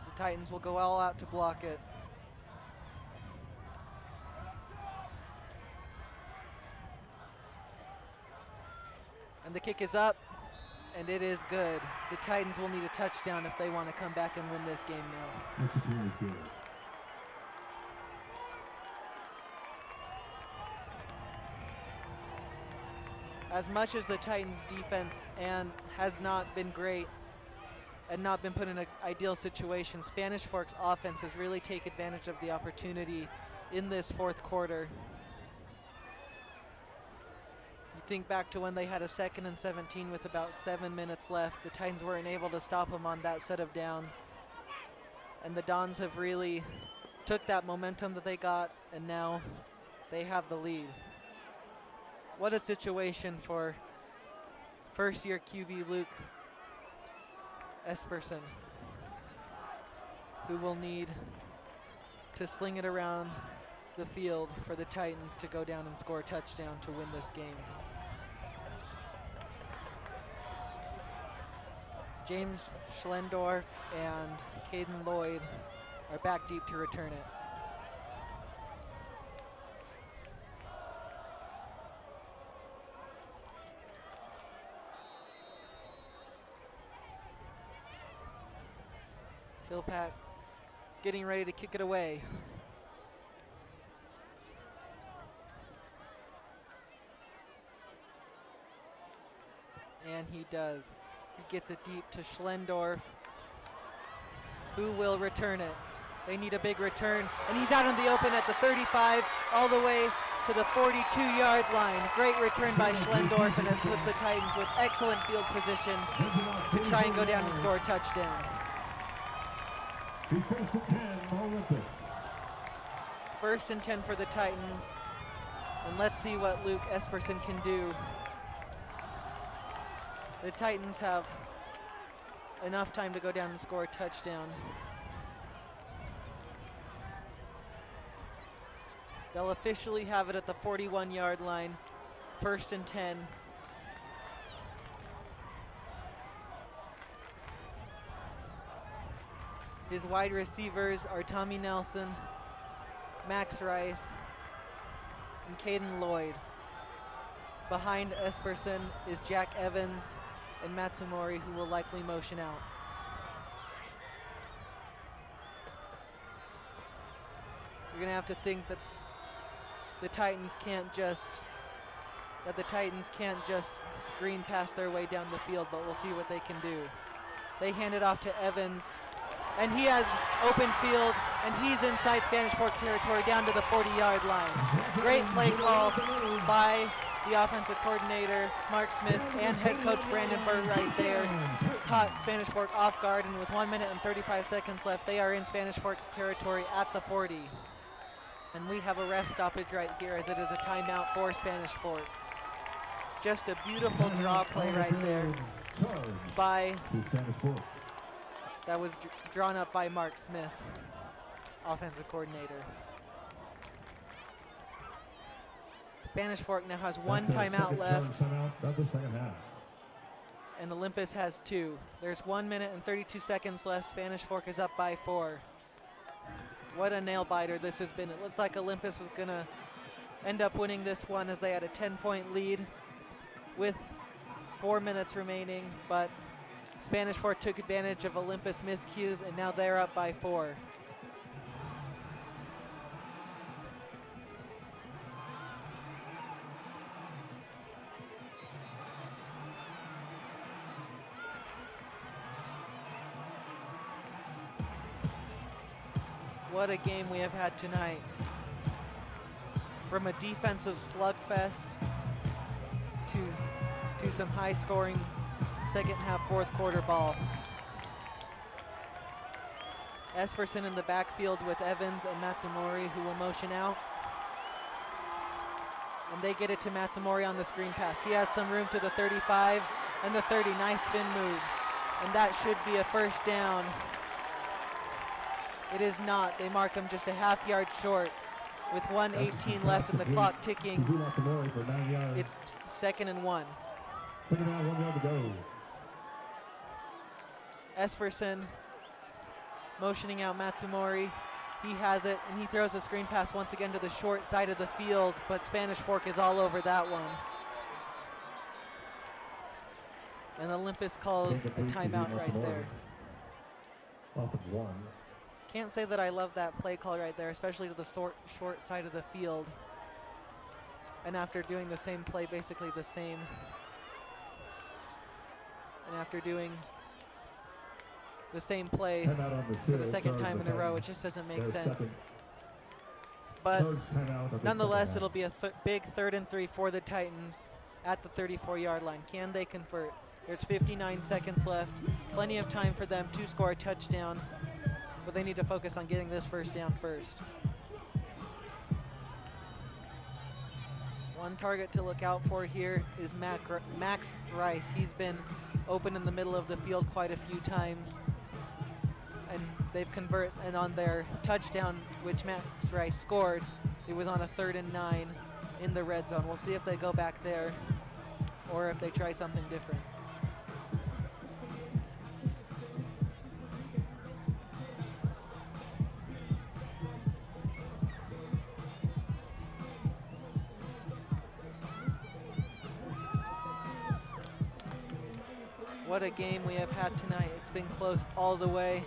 The Titans will go all out to block it. And the kick is up. And it is good. The Titans will need a touchdown if they want to come back and win this game now.
That's really good.
As much as the Titans defense has not been great and not been put in an ideal situation, Spanish Fork's offense has really taken advantage of the opportunity in this 4th quarter. Think back to when they had a 2nd and 17 with about 7 minutes left. The Titans weren't able to stop them on that set of downs. And the Dons have really took that momentum that they got, and now they have the lead. What a situation for first-year QB Luke Esperson, who will need to sling it around the field for the Titans to go down and score a touchdown to win this game. James Schlendorf and Caden Lloyd are back deep to return it. Kilpack getting ready to kick it away. And he does. He gets it deep to Schlendorf, who will return it. They need a big return, and he's out in the open at the 35, all the way to the 42-yard line. Great return by Schlendorf, and it puts the Titans with excellent field position to try and go down and score a touchdown.
First and 10, Olympus.
First and 10 for the Titans, and let's see what Luke Esperson can do. The Titans have enough time to go down and score a touchdown. They'll officially have it at the 41-yard line, first and 10. His wide receivers are Tommy Nelson, Max Rice, and Caden Lloyd. Behind Esperson is Jack Evans and Matsumori, who will likely motion out. You're gonna have to think that the Titans can't just screen pass their way down the field, but we'll see what they can do. They hand it off to Evans, and he has open field, and he's inside Spanish Fork territory down to the 40-yard line. Great play call by the offensive coordinator, Mark Smith, and head coach Brandon Burt right there. Caught Spanish Fork off guard, and with 1 minute and 35 seconds left, they are in Spanish Fork territory at the 40. And we have a ref stoppage right here, as it is a timeout for Spanish Fork. Just a beautiful draw play right there that was drawn up by Mark Smith, offensive coordinator. Spanish Fork now has one timeout left, and Olympus has 2. There's 1 minute and 32 seconds left. Spanish Fork is up by 4. What a nail biter this has been. It looked like Olympus was gonna end up winning this one, as they had a 10-point lead with 4 minutes remaining, but Spanish Fork took advantage of Olympus miscues, and now they're up by 4. What a game we have had tonight. From a defensive slugfest to some high-scoring second half, fourth quarter ball. Esperson in the backfield with Evans and Matsumori, who will motion out. And they get it to Matsumori on the screen pass. He has some room to the 35 and the 30. Nice spin move. And that should be a first down. It is not. They mark him just a half yard short with 1:18 left and the clock ticking. It's second and 1.
Second down, 1 yard to go.
Esperson motioning out Matsumori. He has it, and he throws a screen pass once again to the short side of the field, but Spanish Fork is all over that one. And Olympus calls a timeout right there.
Loss of 1.
Can't say that I love that play call right there, especially to the short side of the field. And after doing the same play, basically the same. And after doing the same play for the second time in a row, it just doesn't make sense. But nonetheless, it'll be a big 3rd and 3 for the Titans at the 34-yard line. Can they convert? There's 59 seconds left. Plenty of time for them to score a touchdown, but they need to focus on getting this first down first. One target to look out for here is Max Rice. He's been open in the middle of the field quite a few times. And they've converted, and on their touchdown, which Max Rice scored, it was on a 3rd and 9 in the red zone. We'll see if they go back there or if they try something different. What a game we have had tonight. It's been close all the way.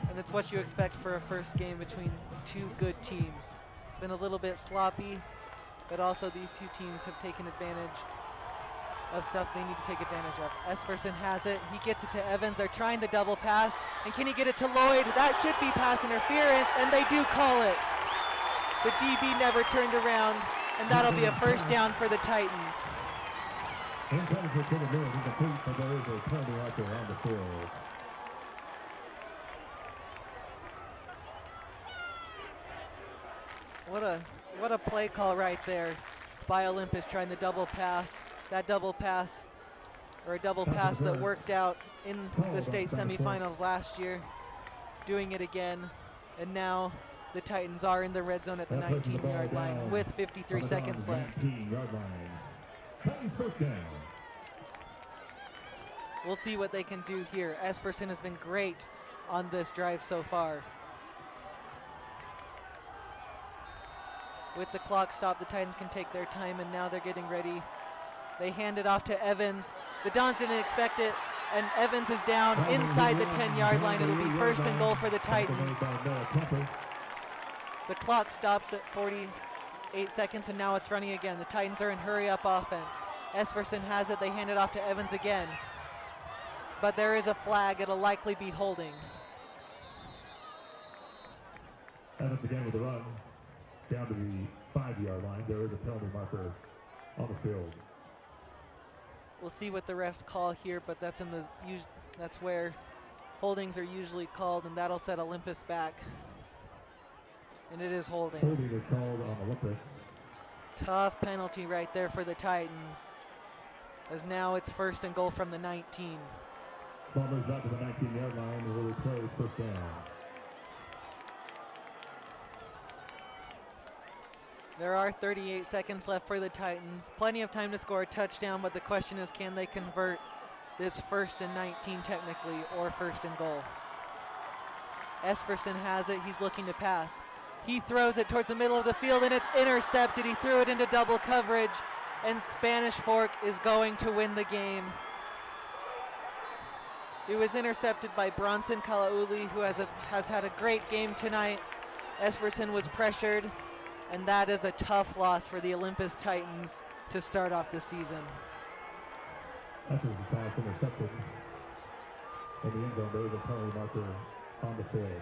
And it's what you expect for a first game between two good teams. It's been a little bit sloppy, but also these two teams have taken advantage of stuff they need to take advantage of. Esperson has it. He gets it to Evans. They're trying the double pass. And can he get it to Lloyd? That should be pass interference, and they do call it. The DB never turned around, and that'll be a first down for the Titans.
Intended for the middle, incomplete, but there is a penalty out there on the field.
What a play call right there by Olympus, trying the double pass. That double pass, or a double pass that worked out in the state semifinals last year, doing it again, and now the Titans are in the red zone at the 19-yard line with 53 seconds left.
19-yard line. Titans first down.
We'll see what they can do here. Esperson has been great on this drive so far. With the clock stopped, the Titans can take their time, and now they're getting ready. They hand it off to Evans. The Dons didn't expect it, and Evans is down inside the 10-yard line. It'll be first and goal for the Titans. The clock stops at 48 seconds, and now it's running again. The Titans are in hurry-up offense. Esperson has it. They hand it off to Evans again. But there is a flag. It'll likely be holding.
Evans again with the run. Down to the 5-yard line. There is a penalty marker on the field.
We'll see what the refs call here, but that's that's where holdings are usually called, and that'll set Olympus back. And it is holding.
Holding is called on Olympus.
Tough penalty right there for the Titans, as now it's first and goal from the 19.
Ball moves out to the 19-yard line and will play first down.
There are 38 seconds left for the Titans. Plenty of time to score a touchdown, but the question is, can they convert this 1st and 19 technically, or first and goal? Esperson has it. He's looking to pass. He throws it towards the middle of the field, and it's intercepted. He threw it into double coverage, and Spanish Fork is going to win the game. It was intercepted by Bronson Kalauli, who has had a great game tonight. Esperson was pressured, and that is a tough loss for the Olympus Titans to start off the season.
After the pass intercepted in the end zone, there is a penalty marker on the field.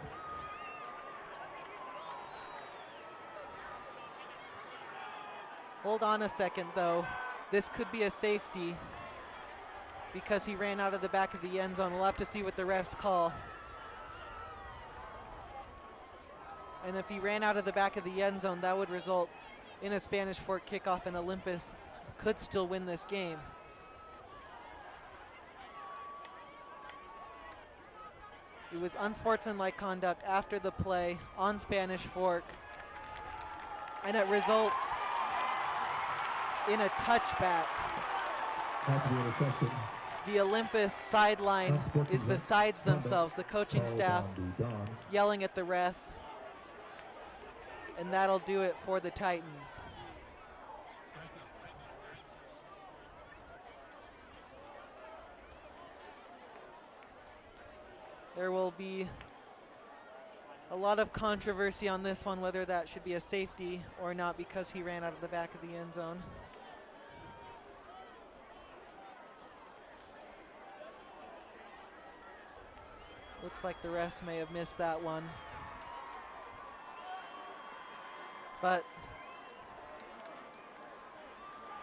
Hold on a second, though. This could be a safety because he ran out of the back of the end zone. We'll have to see what the refs call. And if he ran out of the back of the end zone, that would result in a Spanish Fork kickoff, and Olympus could still win this game. It was unsportsmanlike conduct after the play on Spanish Fork, and it results in a touchback. The Olympus sideline is besides themselves, the coaching staff yelling at the ref, and that'll do it for the Titans. There will be a lot of controversy on this one, whether that should be a safety or not, because he ran out of the back of the end zone. Looks like the refs may have missed that one. But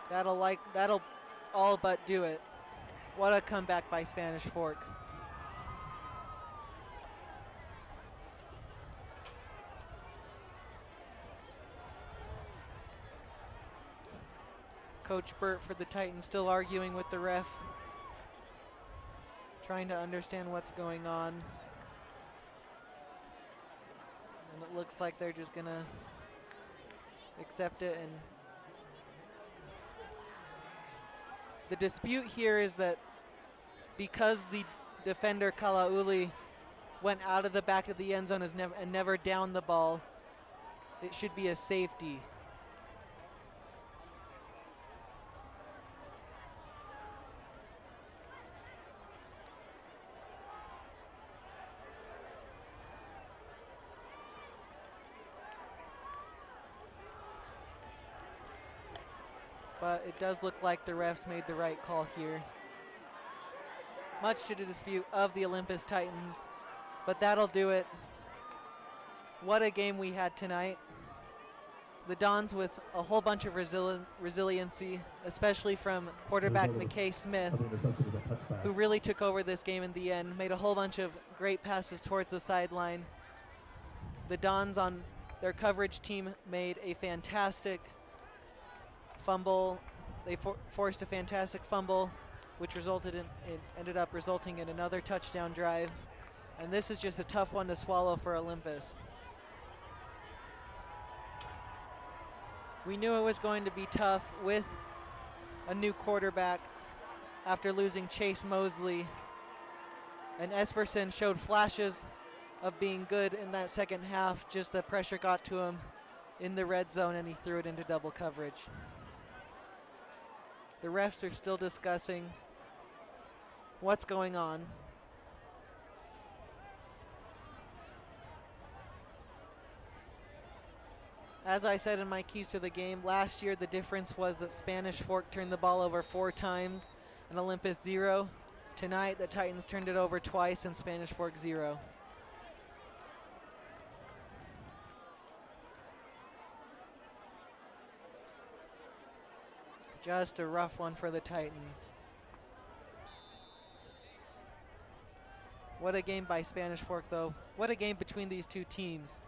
that'll all but do it. What a comeback by Spanish Fork. Coach Burt for the Titans still arguing with the ref. trying to understand what's going on. And it looks like they're just going to accept it. And the dispute here is that because the defender Kalauli went out of the back of the end zone and never downed the ball, it should be a safety. But it does look like the refs made the right call here. Much to the dispute of the Olympus Titans, but that'll do it. What a game we had tonight. The Dons with a whole bunch of resiliency, especially from quarterback McKay Smith, who really took over this game in the end, made a whole bunch of great passes towards the sideline. The Dons on their coverage team made a fantastic fumble. They forced a fantastic fumble, which ended up resulting in another touchdown drive. And this is just a tough one to swallow for Olympus. We knew it was going to be tough with a new quarterback after losing Chase Mosley. And Esperson showed flashes of being good in that second half, just the pressure got to him in the red zone and he threw it into double coverage. The refs are still discussing what's going on. As I said in my keys to the game, last year the difference was that Spanish Fork turned the ball over 4 times and Olympus 0. Tonight the Titans turned it over twice and Spanish Fork 0. Just a rough one for the Titans. What a game by Spanish Fork, though. What a game between these two teams.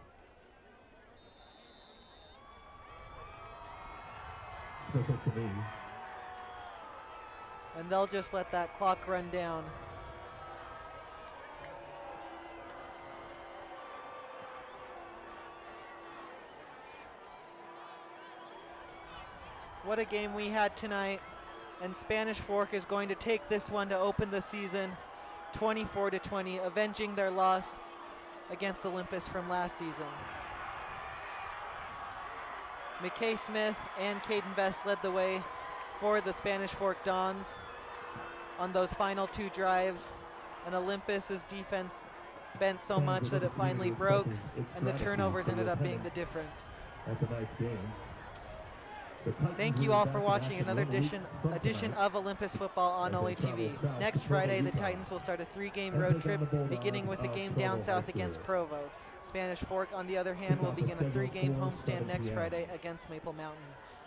And they'll just let that clock run down. What a game we had tonight. And Spanish Fork is going to take this one to open the season 24-20, avenging their loss against Olympus from last season. McKay Smith and Caden Vest led the way for the Spanish Fork Dons on those final 2 drives. And Olympus's defense bent so much that it finally broke, and the turnovers ended up being the difference. Thank you all for watching another edition of Olympus Football on OlyTV. Next Friday, the Titans will start a 3-game road trip, beginning with a game down south against Provo. Spanish Fork, on the other hand, will begin a 3-game homestand next Friday against Maple Mountain.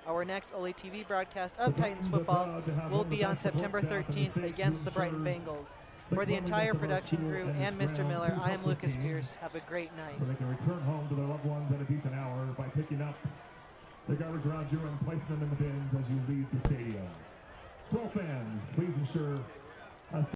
Our next OlyTV broadcast of Titans football will be on September 13th against the Brighton Bengals. For the entire production crew and Mr. Miller, I am Lucas Pierce. Have a great night.
So they can return home to their loved ones in a decent hour by picking up the garbage around you and placing them in the bins as you leave the stadium. 12 fans, please ensure